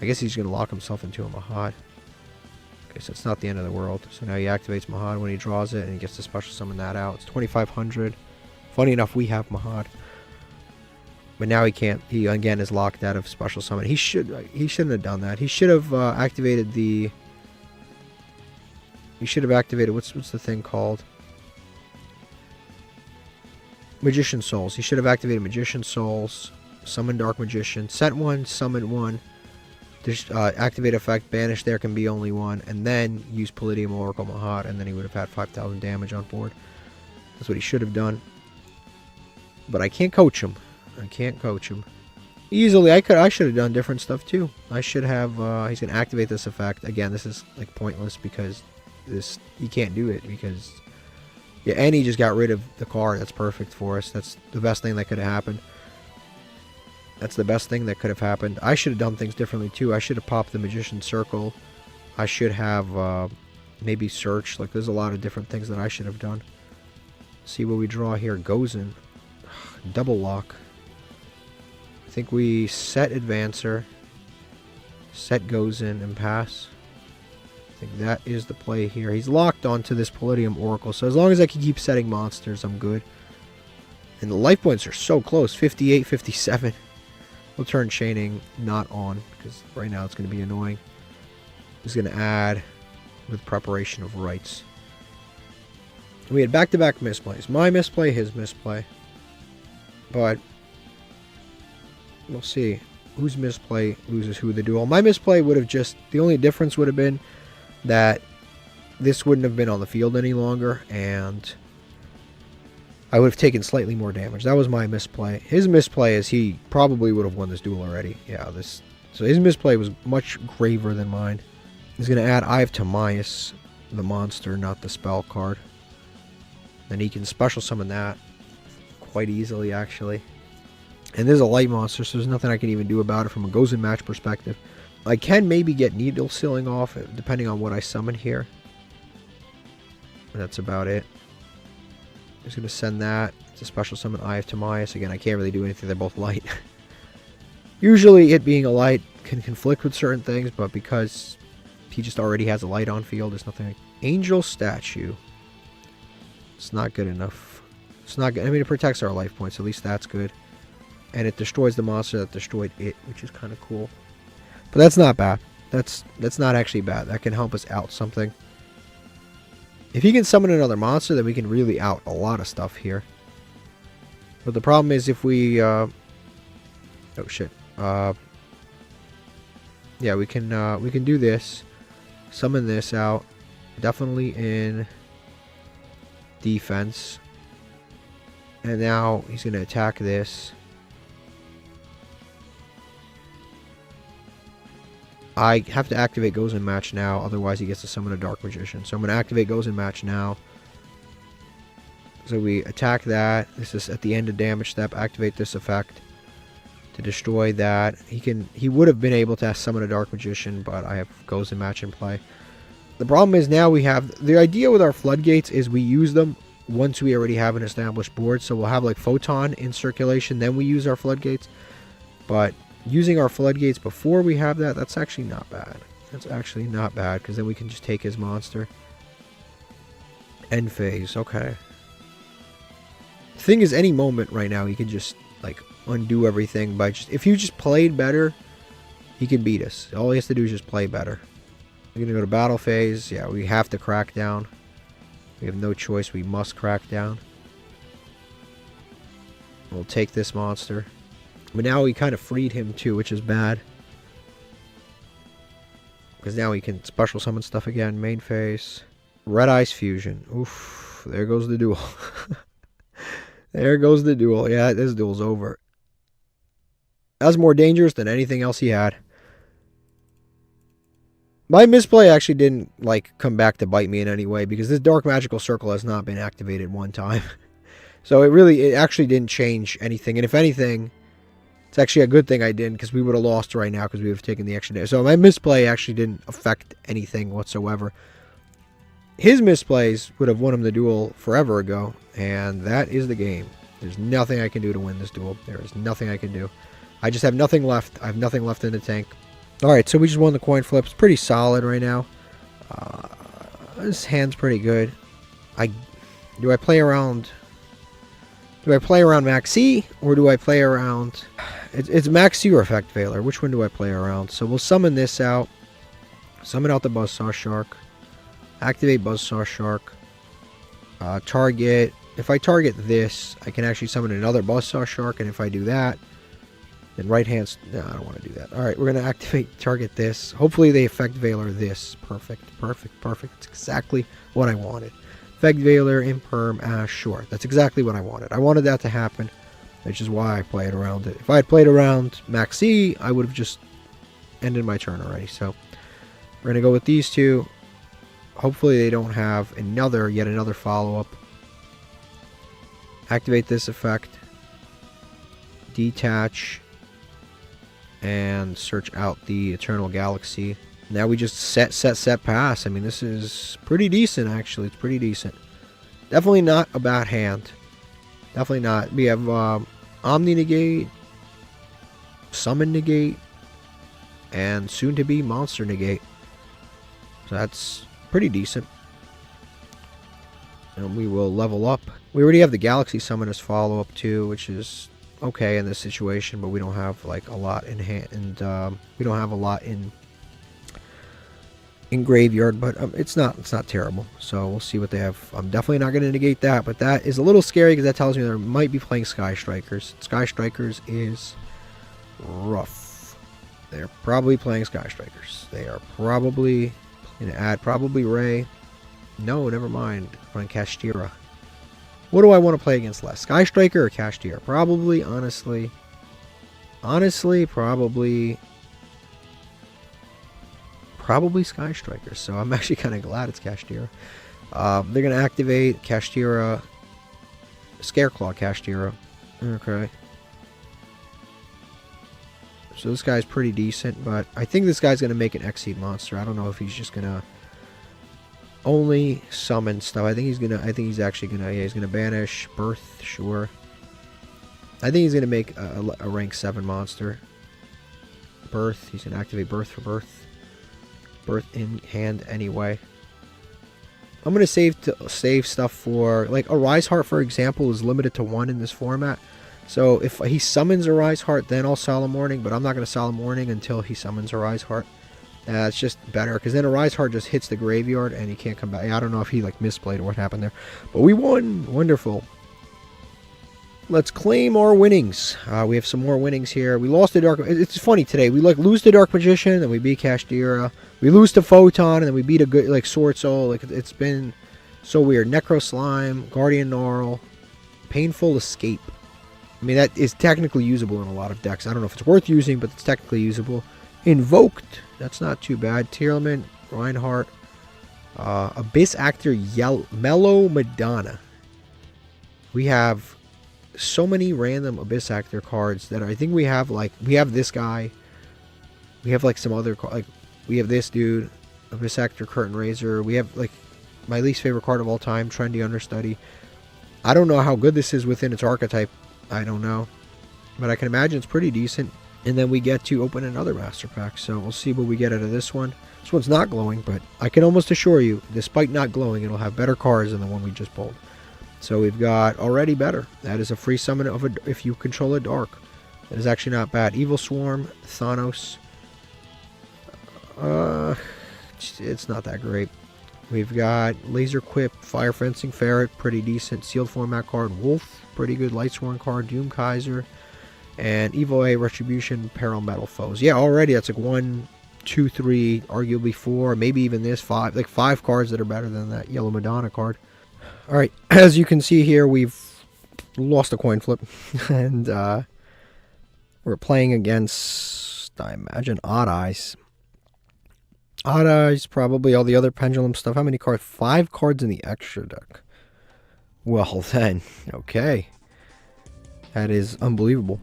I guess he's going to lock himself into a Mahad. Okay, so it's not the end of the world. So now he activates Mahad when he draws it, and he gets to special summon that out. It's 2,500. Funny enough, we have Mahad. But now he can't. He, again, is locked out of special summon. He shouldn't have done that. He should have activated the... He should have activated... What's the thing called? Magician Souls. He should have activated Magician Souls, summon Dark Magician, sent one, summoned one, activate effect, banish There Can Be Only One, and then use Palladium Oracle Mahad, and then he would have had 5,000 damage on board. That's what he should have done. But I can't coach him. Easily, I should have done different stuff too. I should have, he's going to activate this effect. Again, this is like pointless because he can't do it because... Yeah, and he just got rid of the card. That's perfect for us. That's the best thing that could have happened. That's the best thing that could have happened. I should have done things differently too. I should have popped the Magician Circle. I should have maybe searched. Like, there's a lot of different things that I should have done. See what we draw here. Gozen. Double lock. I think we set Advancer, set Gozen, and pass. I think that is the play here. He's locked onto this Palladium Oracle, so as long as I can keep setting monsters, I'm good. And the life points are so close. 58, 57. We'll turn chaining not on, because right now it's going to be annoying. He's going to add with preparation of rights. We had back-to-back misplays. My misplay, his misplay. But we'll see whose misplay loses who the duel. My misplay would have just... The only difference would have been that this wouldn't have been on the field any longer, and I would have taken slightly more damage. That was my misplay. His misplay is he probably would have won this duel already. Yeah, this... So his misplay was much graver than mine. He's going to add Eye of Timaeus, the monster, not the spell card. Then he can special summon that quite easily, actually. And there's a light monster, so there's nothing I can even do about it from a goes in match perspective. I can maybe get needle sealing off, depending on what I summon here. And that's about it. Just going to send that to special summon Eye of Timaeus. Again, I can't really do anything. They're both light. Usually it being a light can conflict with certain things, but because he just already has a light on field, there's nothing. Angel Statue. It's not good enough. It's not good. I mean, it protects our life points. At least that's good. And it destroys the monster that destroyed it, which is kind of cool. But that's not bad. That's not actually bad. That can help us out something. If he can summon another monster, then we can really out a lot of stuff here. But the problem is if we... oh, shit. Yeah, we can do this. Summon this out. Definitely in defense. And now he's going to attack this. I have to activate Goes in Match now, otherwise he gets to summon a Dark Magician. So I'm going to activate Goes in Match now. So we attack that. This is at the end of damage step. Activate this effect to destroy that. He would have been able to summon a Dark Magician, but I have Goes in Match in play. The problem is now we have... The idea with our floodgates is we use them once we already have an established board. So we'll have like Photon in circulation, then we use our floodgates. But using our floodgates before we have that, that's actually not bad. That's actually not bad, because then we can just take his monster. End phase, okay. The thing is, any moment right now, he can just like undo everything by just... If you just played better, he can beat us. All he has to do is just play better. We're going to go to battle phase. Yeah, we have to crack down. We have no choice. We must crack down. We'll take this monster. But now we kind of freed him too, which is bad. Because now he can special summon stuff again. Main phase. Red Eyes Fusion. Oof. There goes the duel. There goes the duel. Yeah, this duel's over. That's more dangerous than anything else he had. My misplay actually didn't like come back to bite me in any way, because this Dark Magical Circle has not been activated one time. So it actually didn't change anything. And if anything, it's actually a good thing I didn't, because we would have lost right now because we would have taken the extra day. So my misplay actually didn't affect anything whatsoever. His misplays would have won him the duel forever ago, and that is the game. There's nothing I can do to win this duel. There is nothing I can do. I just have nothing left. I have nothing left in the tank. Alright, so we just won the coin flip. It's pretty solid right now. This hand's pretty good. Do I play around... Do I play around Max C, or do I play around... It's Max C or Effect Veiler. Which one do I play around? So we'll summon this out. Summon out the Buzzsaw Shark. Activate Buzzsaw Shark. Target... If I target this, I can actually summon another Buzzsaw Shark, and if I do that, then right hand... No, I don't want to do that. Alright, we're going to activate, target this. Hopefully they Effect Veiler this. Perfect, perfect, perfect. It's exactly what I wanted. Effect Veiler, Imperm, Ash, sure. That's exactly what I wanted. I wanted that to happen, which is why I played around it. If I had played around Max C, I would have just ended my turn already. So, we're going to go with these two. Hopefully they don't have yet another follow-up. Activate this effect. Detach. And search out the Eternal Galaxy. Now we just set, pass. I mean, this is pretty decent, actually. It's pretty decent. Definitely not a bad hand. Definitely not. We have Omni Negate, Summon Negate, and soon-to-be Monster Negate. So that's pretty decent. And we will level up. We already have the Galaxy Summon as follow-up, too, which is okay in this situation, but we don't have like a lot in hand, and we don't have a lot in graveyard, but it's not terrible. So we'll see what they have. I'm definitely not going to negate that, but that is a little scary because that tells me they might be playing Sky Strikers. Sky Strikers is rough. They're probably playing Sky Strikers. They are probably going to add probably Ray. No, never mind. Playing Kashtira. What do I want to play against less? Sky Striker or Kashtira? Probably, honestly, probably Sky Striker. So I'm actually kind of glad it's Kashtira. They're going to activate Kashtira, Scareclaw Kashtira. Okay. So this guy's pretty decent, but I think this guy's going to make an Exceed monster. I don't know if he's just going to only summon stuff. I think he's actually going to, yeah, he's going to banish Birth, sure. I think he's going to make a rank 7 monster. Birth, he's going to activate Birth for Birth. Birth in hand anyway. I'm going to save stuff for, like, a Rise Heart, for example, is limited to 1 in this format. So if he summons a Rise Heart, then I'll Solemn Warning, but I'm not going to Solemn Warning until he summons a Rise Heart. It's just better, because then a Rise Heart just hits the graveyard and he can't come back. I don't know if he like misplayed or what happened there, but we won. Wonderful. Let's claim our winnings. We have some more winnings here. We lost to Dark. It's funny today. We like lose to Dark Magician, then we beat Kashtira. We lose to Photon, and then we beat a good like Sword Soul. Like it's been so weird. Necro Slime, Guardian Gnarl, Painful Escape. I mean, that is technically usable in a lot of decks. I don't know if it's worth using, but it's technically usable. Invoked. That's not too bad. Tearlament, Reinhardt, Abyss Actor, Mellow Madonna. We have so many random Abyss Actor cards that I think we have, like, we have this guy. We have, like, some other, like, we have this dude, Abyss Actor, Curtain Raiser. We have, like, my least favorite card of all time, Trendy Understudy. I don't know how good this is within its archetype. I don't know. But I can imagine it's pretty decent. And then we get to open another Master Pack. So we'll see what we get out of this one. This one's not glowing, but I can almost assure you, despite not glowing, it'll have better cards than the one we just pulled. So we've got Already Better. That is a free summon of if you control a dark. That is actually not bad. Evil Swarm, Thanos. It's not that great. We've got Laser Quip, Fire Fencing Ferret, pretty decent. Sealed format card, Wolf, pretty good. Lightsworn card, Doom Kaiser, and Evil A, Retribution, Peril Metal Foes. Yeah, already that's like 1, 2, 3, arguably 4, maybe even this 5, like 5 cards that are better than that Yellow Madonna card. All right, as you can see here, we've lost a coin flip, and we're playing against, I imagine, Odd Eyes. Odd Eyes, probably all the other Pendulum stuff. How many cards? 5 cards in the extra deck. Well then, okay. That is unbelievable.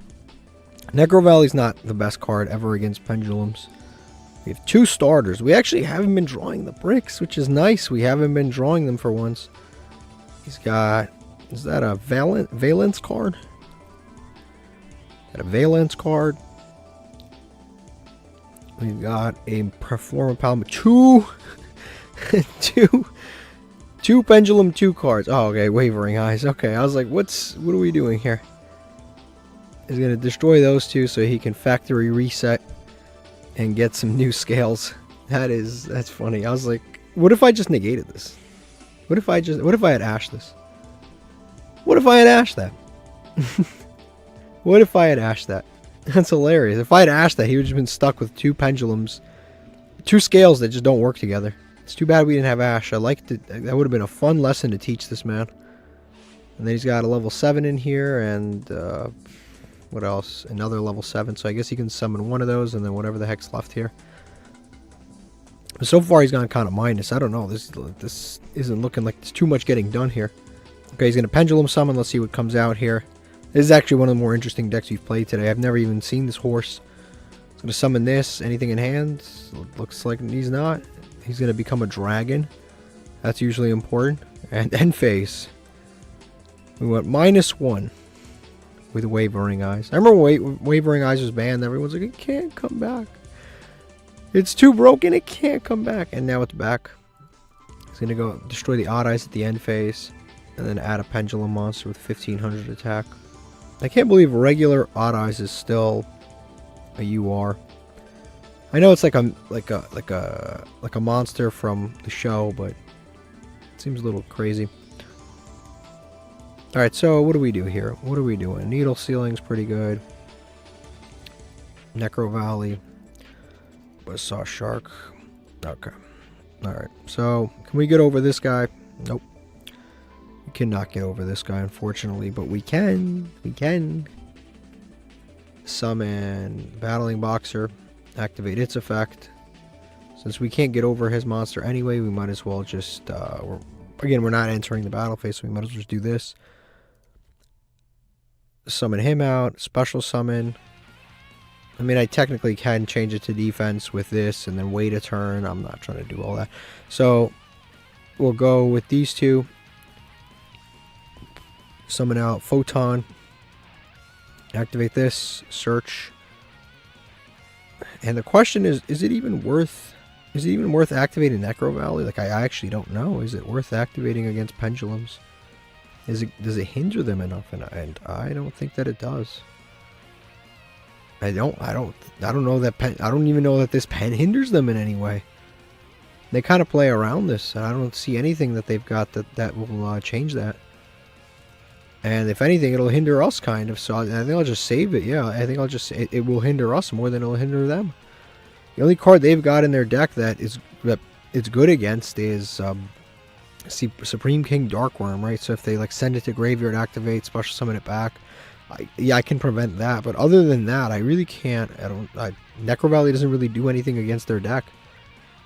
Necro Valley's not the best card ever against Pendulums. We have 2 starters. We actually haven't been drawing the bricks, which is nice. We haven't been drawing them for once. He's got... Is that a Valence card? Is that a Valence card? We've got a Performa Palm. 2 Pendulum 2 cards. Oh, okay. Wavering Eyes. Okay, I was like, what are we doing here? He's going to destroy those 2 so he can factory reset and get some new scales. That's funny. I was like, what if I just negated this? What if I had ashed this? What if I had ashed that? What if I had ashed that? That's hilarious. If I had ashed that, he would have just been stuck with 2 pendulums, 2 scales that just don't work together. It's too bad we didn't have Ash. I liked it. That would have been a fun lesson to teach this man. And then he's got a level 7 in here, and what else? Another level 7. So I guess he can summon one of those, and then whatever the heck's left here. But so far he's gone kind of minus. I don't know. This isn't looking like there's too much getting done here. Okay, he's going to pendulum summon. Let's see what comes out here. This is actually one of the more interesting decks we've played today. I've never even seen this horse. He's going to summon this. Anything in hand? Looks like he's not. He's going to become a dragon. That's usually important. And end phase. We went -1 with Wavering Eyes. I remember Wavering Eyes was banned. Everyone's like, it can't come back. It's too broken. It can't come back. And now it's back. He's going to go destroy the Odd Eyes at the end phase. And then add a Pendulum monster with 1500 attack. I can't believe regular Odd Eyes is still a UR. I know it's like a monster from the show, but it seems a little crazy. All right, so what do we do here? What are we doing? Needle Sealing's pretty good. Necro Valley. Buzzsaw Shark. Okay. All right. So can we get over this guy? Nope. We cannot get over this guy, unfortunately, but we can. We can summon Battling Boxer. Activate its effect. Since we can't get over his monster anyway, we might as well just, again, we're not entering the battle phase, so we might as well just do this. Summon him out, special summon. I mean, I technically can change it to defense with this and then wait a turn. I'm not trying to do all that. So, we'll go with these two. Summon out Photon. Activate this, search. And the question is it even worth activating Necro Valley? Like, I actually don't know. Is it worth activating against pendulums? Does it hinder them enough? And I don't think that it does. I don't know that I don't even know that this pen hinders them in any way. They kind of play around this, and I don't see anything that they've got that will change that. And if anything, it'll hinder us kind of. So I think I'll just save it. Yeah, I think I'll just it will hinder us more than it'll hinder them. The only card they've got in their deck that it's good against is Supreme King Darkworm, right? So if they like send it to graveyard, activate, special summon it back, I can prevent that. But other than that, I really can't. Necro Valley doesn't really do anything against their deck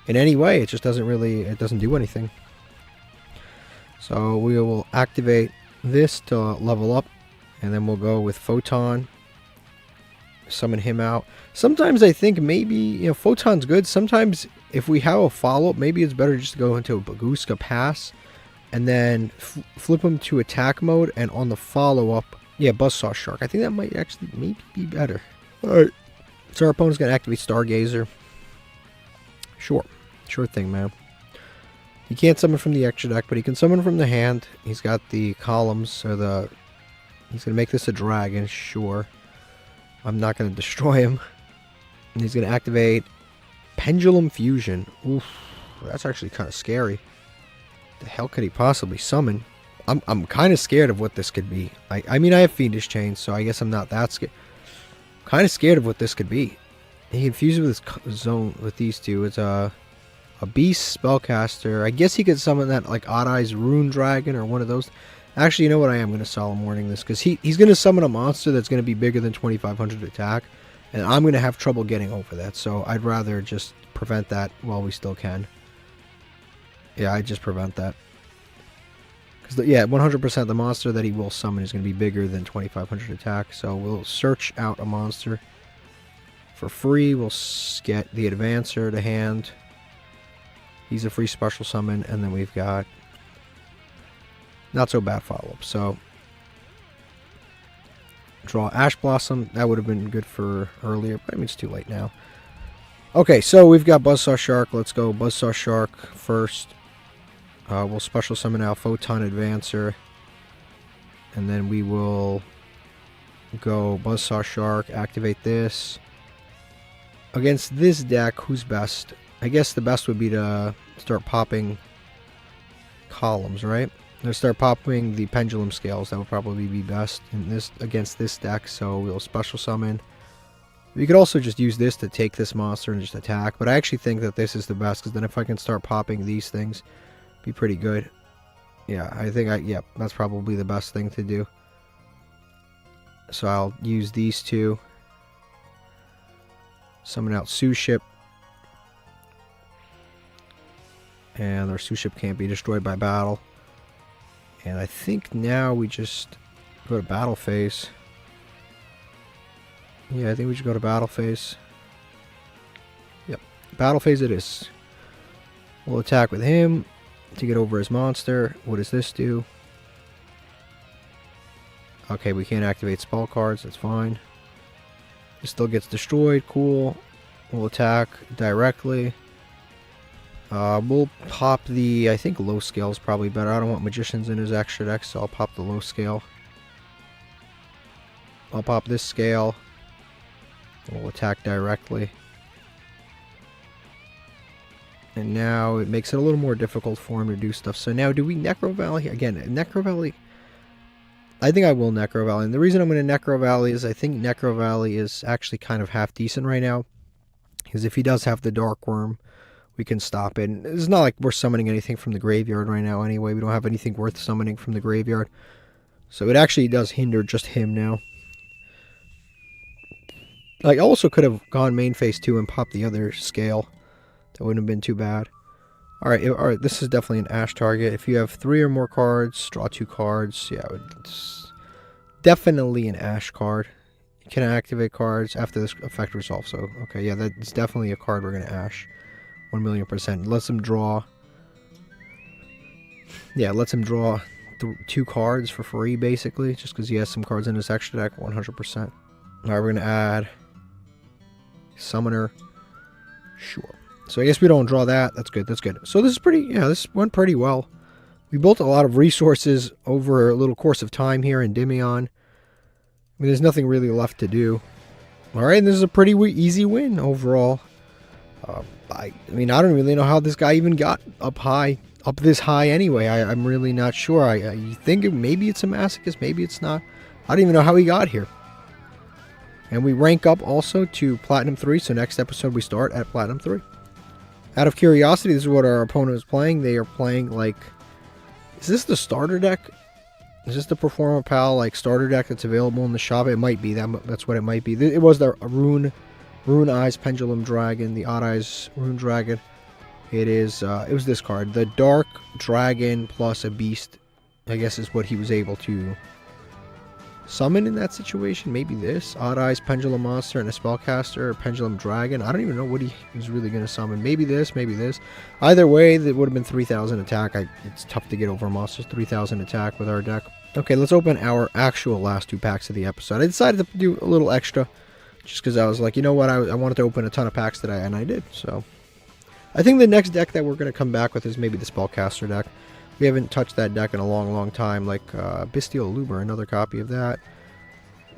in any way. It just doesn't do anything. So we will activate this to level up, and then we'll go with Photon. Summon him out. Sometimes I think maybe, Photon's good. Sometimes if we have a follow-up, maybe it's better just to go into a Baguska pass and then flip him to attack mode, and on the follow-up, yeah, Buzzsaw Shark. I think that might actually maybe be better. Alright. So our opponent's going to activate Stargazer. Sure thing, man. He can't summon from the extra deck, but he can summon from the hand. He's got the columns, so he's going to make this a dragon, sure. I'm not going to destroy him. And he's going to activate Pendulum Fusion. Oof, that's actually kind of scary. The hell could he possibly summon? I'm kind of scared of what this could be. I mean, I have Fiendish Chain, so I guess I'm not that scared. Kind of scared of what this could be. He can fuse with his zone with these two. It's a Beast Spellcaster. I guess he could summon that like Odd Eyes Rune Dragon or one of those. Actually, you know what? I am going to Solemn Warning this, because he's going to summon a monster that's going to be bigger than 2,500 attack, and I'm going to have trouble getting over that, so I'd rather just prevent that while we still can. Yeah, I just prevent that. Because, yeah, 100% the monster that he will summon is going to be bigger than 2,500 attack, so we'll search out a monster. For free, we'll get the Advancer to hand. He's a free special summon, and then we've got not so bad follow-up. So draw Ash Blossom. That would have been good for earlier, but I mean it's too late now. Okay, so we've got Buzzsaw Shark. Let's go Buzzsaw Shark first. We'll special summon out Photon Advancer, and then we will go Buzzsaw Shark. Activate this. Against this deck, who's best? I guess the best would be to start popping columns, right? Let's start popping the pendulum scales. That would probably be best in this against this deck. So we'll special summon. We could also just use this to take this monster and just attack. But I actually think that this is the best, because then if I can start popping these things, it'd be pretty good. Yeah, I think that's probably the best thing to do. So I'll use these two. Summon out Sue Ship. And our Sue Ship can't be destroyed by battle. And I think now we just go to battle phase. Yeah, I think we should go to battle phase. Yep, battle phase it is. We'll attack with him to get over his monster. What does this do? Okay, we can't activate spell cards. That's fine. It still gets destroyed. Cool. We'll attack directly. We'll pop the, I think low scale is probably better. I don't want magicians in his extra deck, so I'll pop the low scale. I'll pop this scale. We'll attack directly. And now it makes it a little more difficult for him to do stuff. So now do we Necro Valley? Again, Necro Valley. I think I will Necro Valley. And the reason I'm going to Necro Valley is I think Necro Valley is actually kind of half decent right now. Because if he does have the Dark Worm, we can stop it. And it's not like we're summoning anything from the graveyard right now anyway. We don't have anything worth summoning from the graveyard. So it actually does hinder just him now. I also could have gone main phase 2 and popped the other scale. That wouldn't have been too bad. Alright, this is definitely an Ash target. If you have 3 or more cards, draw 2 cards. Yeah, it's definitely an Ash card. You can activate cards after this effect resolves. So, okay, yeah, that's definitely a card we're going to Ash. 1,000,000%. Lets him draw. Yeah, lets him draw 2 cards for free, basically. Just because he has some cards in his extra deck, 100%. Alright, we're going to add Summoner. Sure. So I guess we don't draw that. That's good. That's good. So this is pretty, yeah, this went pretty well. We built a lot of resources over a little course of time here in Dimion. I mean, there's nothing really left to do. Alright, and this is a pretty easy win overall. I mean, I don't really know how this guy even got up this high anyway. I'm really not sure. You think maybe it's a masochist, maybe it's not. I don't even know how he got here. And we rank up also to Platinum 3, so next episode we start at Platinum 3. Out of curiosity, this is what our opponent is playing. They are playing, like... Is this the starter deck? Is this the Performer Pal, like, starter deck that's available in the shop? It might be. That's what it might be. It was the Rune Eyes Pendulum Dragon, the Odd Eyes Rune Dragon. It was this card. The Dark Dragon plus a Beast, I guess, is what he was able to summon in that situation. Maybe this Odd Eyes Pendulum Monster and a Spellcaster or Pendulum Dragon. I don't even know what he was really going to summon. Maybe this, maybe this. Either way, that would have been 3,000 attack. It's tough to get over monsters. 3,000 attack with our deck. Okay, let's open our actual last 2 packs of the episode. I decided to do a little extra just because I was like, you know what, I wanted to open a ton of packs today, and I did. So I think the next deck that we're going to come back with is maybe the Spellcaster deck. We haven't touched that deck in a long, long time. Like Bestial Luber, another copy of that.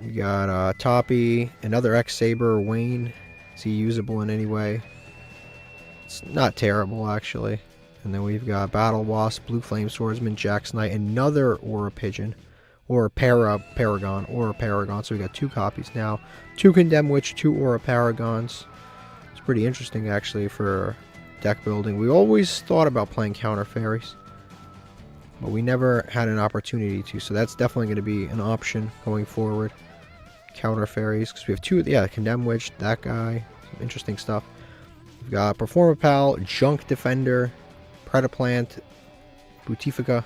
We got Toppy, another X-Saber, Wayne. Is he usable in any way? It's not terrible, actually. And then we've got Battle Wasp, Blue Flame Swordsman, Jax Knight, another Aura Pigeon. Or Paragon. So we got 2 copies now. 2 Condemn Witch, 2 Aura Paragons. It's pretty interesting, actually, for deck building. We always thought about playing Counter Fairies, but we never had an opportunity to, so that's definitely going to be an option going forward. Counter Fairies, because we have 2, yeah, Condemn Witch, that guy, some interesting stuff. We've got Performer Pal, Junk Defender, Predaplant, Butifica.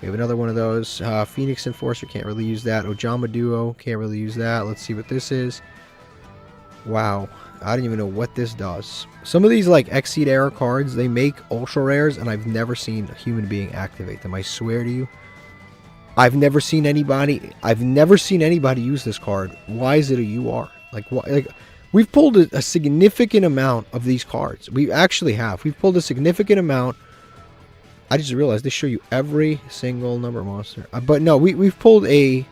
We have another one of those. Phoenix Enforcer, can't really use that. Ojama Duo, can't really use that. Let's see what this is. Wow, I don't even know what this does. Some of these, like, Exceed Era cards, they make ultra rares, and I've never seen a human being activate them. I swear to you. I've never seen anybody use this card. Why is it a UR? Like, why? Like, we've pulled a significant amount of these cards. We actually have. We've pulled a significant amount. I just realized they show you every single number monster. But no, we've pulled a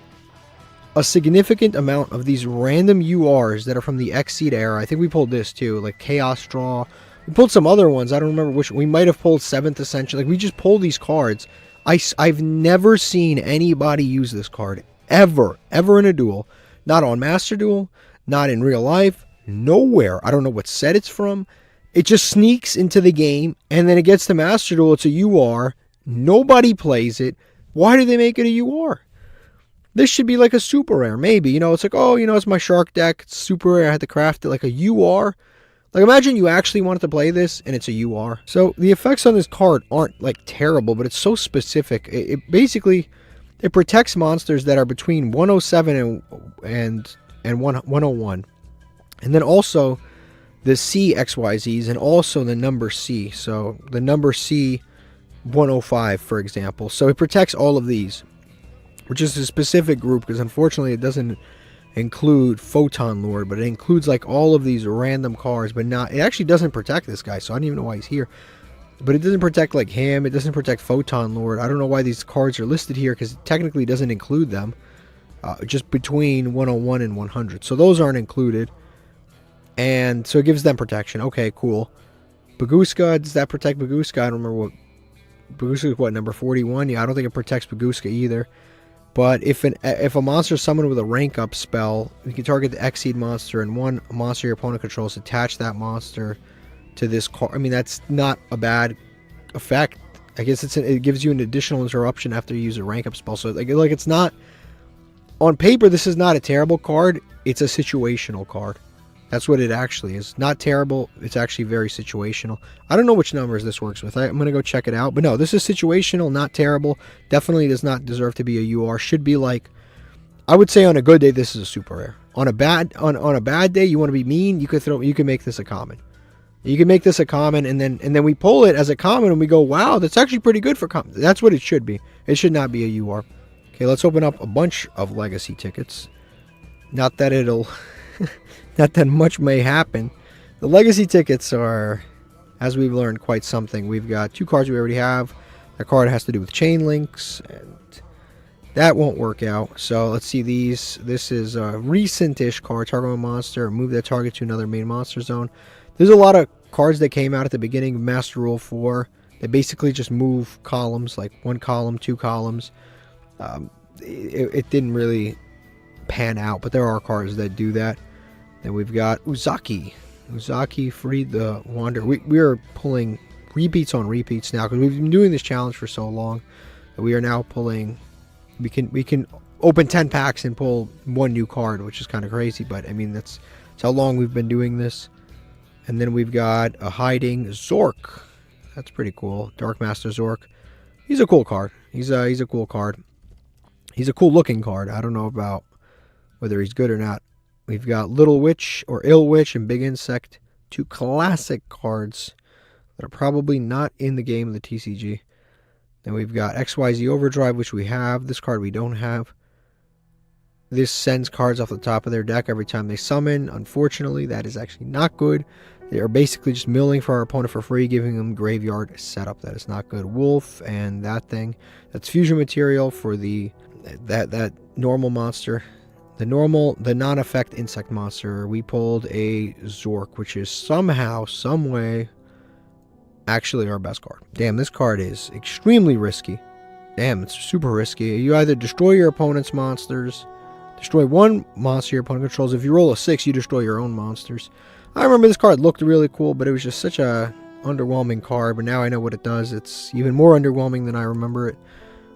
significant amount of these random URs that are from the Exceed era. I think we pulled this too, like Chaos Draw. We pulled some other ones. I don't remember which. We might have pulled 7th Ascension. Like, we just pulled these cards. I've never seen anybody use this card ever in a duel. Not on Master Duel, not in real life, nowhere. I don't know what set it's from. It just sneaks into the game, and then it gets to Master Duel. It's a UR. Nobody plays it. Why do they make it a UR? This should be like a super rare, maybe. You know, it's like, oh, you know, it's my Shark deck. It's super rare. I had to craft it like a UR. Like, imagine you actually wanted to play this, and it's a UR. So, the effects on this card aren't, like, terrible, but it's so specific. It basically, it protects monsters that are between 107 and 101. And then also, the C XYZs, and also the number C. So, the number C 105, for example. So, it protects all of these, which is a specific group, because unfortunately, it doesn't include Photon Lord, but it includes like all of these random cards, but not, it actually doesn't protect this guy, so I don't even know why he's here. But it doesn't protect like him, it doesn't protect Photon Lord. I don't know why these cards are listed here, because it technically doesn't include them. just between 101 and 100. So those aren't included. And so it gives them protection. Okay, cool. Baguska, does that protect Baguska? I don't remember what. Baguska is what, number 41? Yeah, I don't think it protects Baguska either. But if a monster is summoned with a rank up spell, you can target the Xyz monster, and one monster your opponent controls, attach that monster to this card. I mean, that's not a bad effect. I guess it gives you an additional interruption after you use a rank up spell. So like it's not, on paper, this is not a terrible card. It's a situational card. That's what it actually is. Not terrible. It's actually very situational. I don't know which numbers this works with. I'm going to go check it out. But no, this is situational, not terrible. Definitely does not deserve to be a UR. Should be like, I would say on a good day, this is a super rare. On a bad day, you want to be mean, you can make this a common. You can make this a common, and then we pull it as a common, and we go, wow, that's actually pretty good for common. That's what it should be. It should not be a UR. Okay, let's open up a bunch of legacy tickets. Not that it'll... Not that much may happen. The legacy tickets are, as we've learned, quite something. We've got 2 cards we already have. That card has to do with chain links, and that won't work out. So let's see these. This is a recent-ish card. Target one monster. Move that target to another main monster zone. There's a lot of cards that came out at the beginning of Master Rule 4 that basically just move columns, like 1 column, 2 columns. It didn't really pan out, but there are cards that do that. Then we've got Uzaki. Uzaki freed the Wanderer. We are pulling repeats on repeats now because we've been doing this challenge for so long that we are now pulling. We can open 10 packs and pull 1 new card, which is kind of crazy. But I mean that's how long we've been doing this. And then we've got a hiding Zork. That's pretty cool. Dark Master Zork. He's a cool card. He's a cool card. He's a cool looking card. I don't know about whether he's good or not. We've got Little Witch or Ill Witch and Big Insect. 2 classic cards that are probably not in the game of the TCG. Then we've got XYZ Overdrive, which we have. This card we don't have. This sends cards off the top of their deck every time they summon. Unfortunately, that is actually not good. They are basically just milling for our opponent for free, giving them graveyard setup. That is not good. Wolf and that thing. That's fusion material for that normal monster. The non-effect insect monster. We pulled a Zork, which is somehow, some way, actually our best card. Damn, this card is extremely risky. Damn, it's super risky. You either destroy your opponent's monsters, destroy 1 monster your opponent controls. If you roll a 6, you destroy your own monsters. I remember this card looked really cool, but it was just such a underwhelming card. But now I know what it does. It's even more underwhelming than I remember it.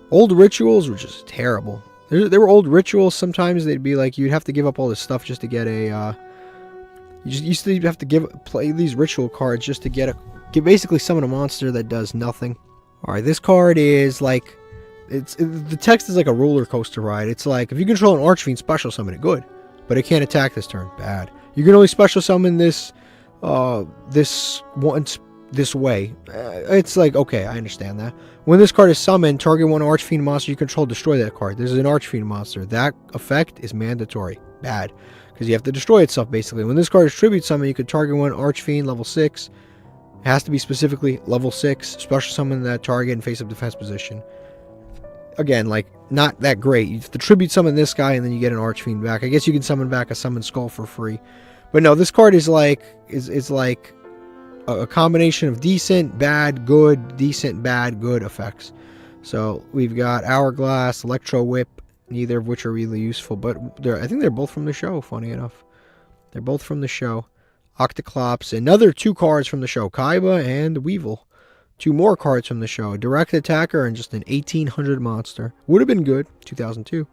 Old rituals were just terrible. There were old rituals. Sometimes they'd be like you'd have to give up all this stuff just to get a. You used to have to play these ritual cards just to get basically summon a monster that does nothing. All right, this card is like, the text is like a roller coaster ride. It's like if you control an Archfiend, special summon it, good, but it can't attack this turn, bad. You can only special summon this, this way. It's like, okay, I understand that. When this card is summoned, target 1 Archfiend monster you control, destroy that card. This is an Archfiend monster. That effect is mandatory. Bad. Because you have to destroy itself, basically. When this card is tribute summon, you can target 1 Archfiend, level 6. It has to be specifically level 6. Special summon that target in face-up defense position. Again, like, not that great. You have to tribute summon this guy, and then you get an Archfiend back. I guess you can summon back a Summon Skull for free. But no, this card is like, is like a combination of decent, bad, good, decent, bad, good effects. So we've got Hourglass, Electro Whip, neither of which are really useful, but I think they're both from the show, funny enough. They're both from the show. Octoclops, another 2 cards from the show, Kaiba and Weevil. 2 more cards from the show, Direct Attacker and just an 1800 monster. Would have been good, 2002,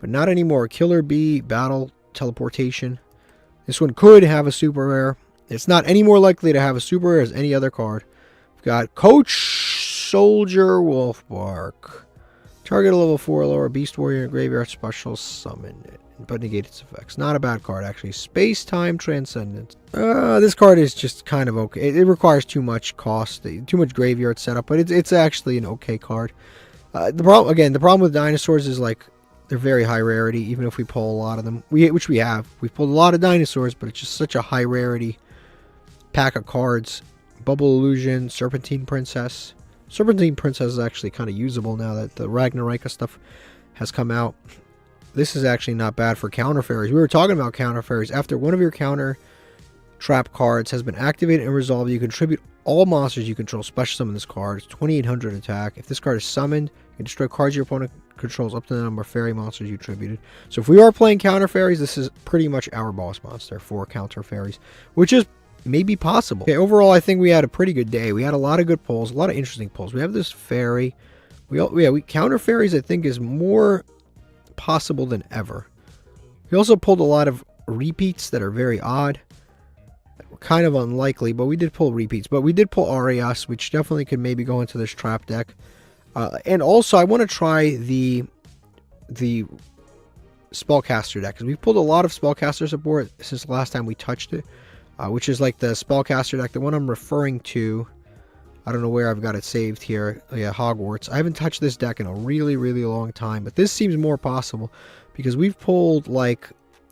but not anymore. Killer Bee, Battle, Teleportation. This one could have a super rare. It's not any more likely to have a super rare as any other card. We've got Coach Soldier Wolfbark. Target a level 4 or lower Beast Warrior in Graveyard Special Summon it, but negate its effects. Not a bad card, actually. Space Time Transcendence. This card is just kind of okay. It requires too much cost, too much graveyard setup, but it's actually an okay card. The problem with dinosaurs is like they're very high rarity, even if we pull a lot of them. Which we have. We've pulled a lot of dinosaurs, but it's just such a high rarity pack of cards. Bubble Illusion, Serpentine Princess. Serpentine Princess is actually kind of usable now that the Ragnaraka stuff has come out. this is actually not bad for counter fairies. We were talking about counter fairies. After one of your counter trap cards has been activated and resolved, you contribute all monsters you control special summon this card. It's 2800 attack. If this card is summoned, you can destroy cards your opponent controls up to the number of fairy monsters you attributed. So if we are playing counter fairies, this is pretty much our boss monster for counter fairies, which is maybe possible. Okay, overall, I think we had a pretty good day. We had a lot of good pulls, a lot of interesting pulls. We have this fairy. We counter fairies, I think, is more possible than ever. We also pulled a lot of repeats that are very odd. Kind of unlikely, but we did pull repeats. But we did pull Arias, which definitely could maybe go into this trap deck. And also, I want to try the Spellcaster deck, because we've pulled a lot of Spellcaster support since the last time we touched it, which is like the Spellcaster deck, the one I'm referring to. I don't know where I've got it saved here. Oh, yeah, Hogwarts. I haven't touched this deck in a really, really long time, but this seems more possible because we've pulled like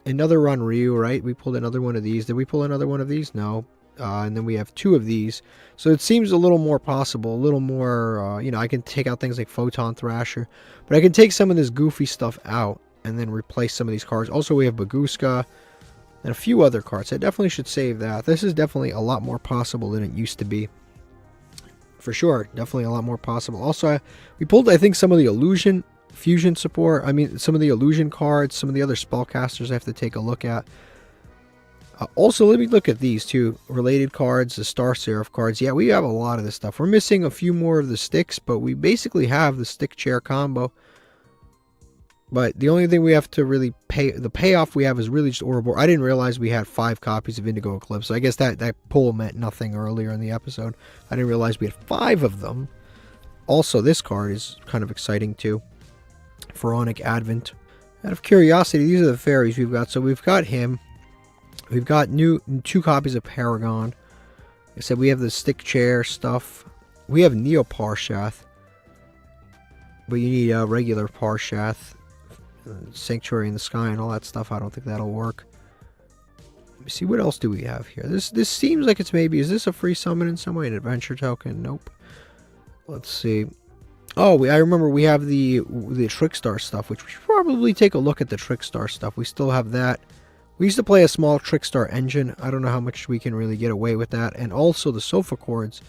another run Ryu, right? We pulled another one of these. Did we pull another one of these? No. And then we have two of these. So it seems a little more possible, a little more, you know, I can take out things like Photon Thrasher, but I can take some of this goofy stuff out and then replace some of these cards. Also, we have Baguska and a few other cards. I definitely should save that. This is definitely a lot more possible than it used to be. For sure, definitely a lot more possible. Also, we pulled, I think, some of the illusion fusion support. I mean, some of the illusion cards, some of the other spellcasters I have to take a look at. Also, let me look at these two related cards, the Star Seraph cards. Yeah, we have a lot of this stuff. We're missing a few more of the sticks, but we basically have the stick chair combo. But the only thing we have to really pay, the payoff we have is really just Ouroboros. I didn't realize we had 5 copies of Indigo Eclipse. So I guess that pull meant nothing earlier in the episode. I didn't realize we had 5 of them. Also, this card is kind of exciting too. Pharaonic Advent. Out of curiosity, these are the fairies we've got. So we've got him. We've got 2 copies of Paragon. Like I said, we have the stick chair stuff. We have Neo Parshath. But you need a regular Parshath. Sanctuary in the Sky and all that stuff. I don't think that'll work. Let me see, what else do we have here? This seems like it's maybe, is this a free summon in some way? An adventure token? Nope. Let's see. Oh, I remember we have the Trickstar stuff, which we should probably take a look at the Trickstar stuff. We still have that. We used to play a small Trickstar engine. I don't know how much we can really get away with that. And also the Sofa Chords.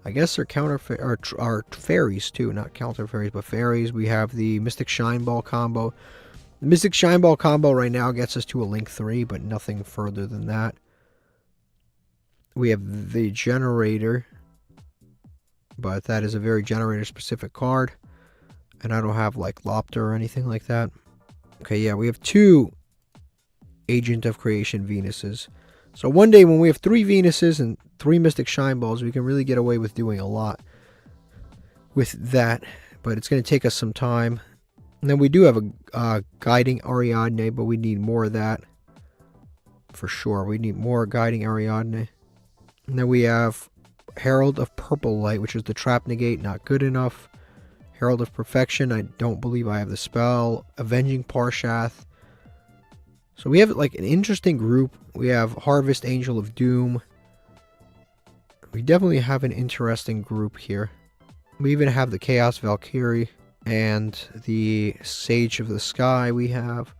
I guess they're are fairies too, not counter fairies, but fairies. We have the Mystic Shine Ball combo. The Mystic Shine Ball combo right now gets us to a Link 3, but nothing further than that. We have the Generator, but that is a very Generator-specific card. And I don't have, like, Lopter or anything like that. Okay, yeah, we have 2 Agent of Creation Venuses. So one day when we have 3 Venuses and 3 Mystic Shine Balls, we can really get away with doing a lot with that. But it's going to take us some time. And then we do have a Guiding Ariadne, but we need more of that. For sure, we need more Guiding Ariadne. And then we have Herald of Purple Light, which is the Trap Negate, not good enough. Herald of Perfection, I don't believe I have the spell. Avenging Parshath. So we have like an interesting group. We have Harvest Angel of Doom. We definitely have an interesting group here. We even have the Chaos Valkyrie and the Sage of the Sky we have.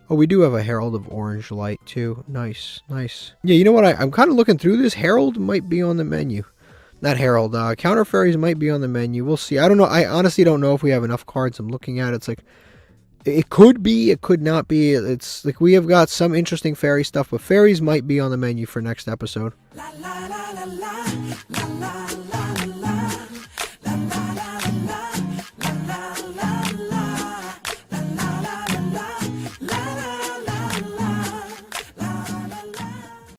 Oh, we do have a Herald of Orange Light too. Nice, nice. Yeah, you know what? I'm kind of looking through this. Herald might be on the menu. Not Herald. Counter Fairies might be on the menu. We'll see. I don't know. I honestly don't know if we have enough cards. I'm looking at it. It's like, it could be, it could not be. It's like we have got some interesting fairy stuff, but fairies might be on the menu for next episode. La, la, la, la, la, la, la, la.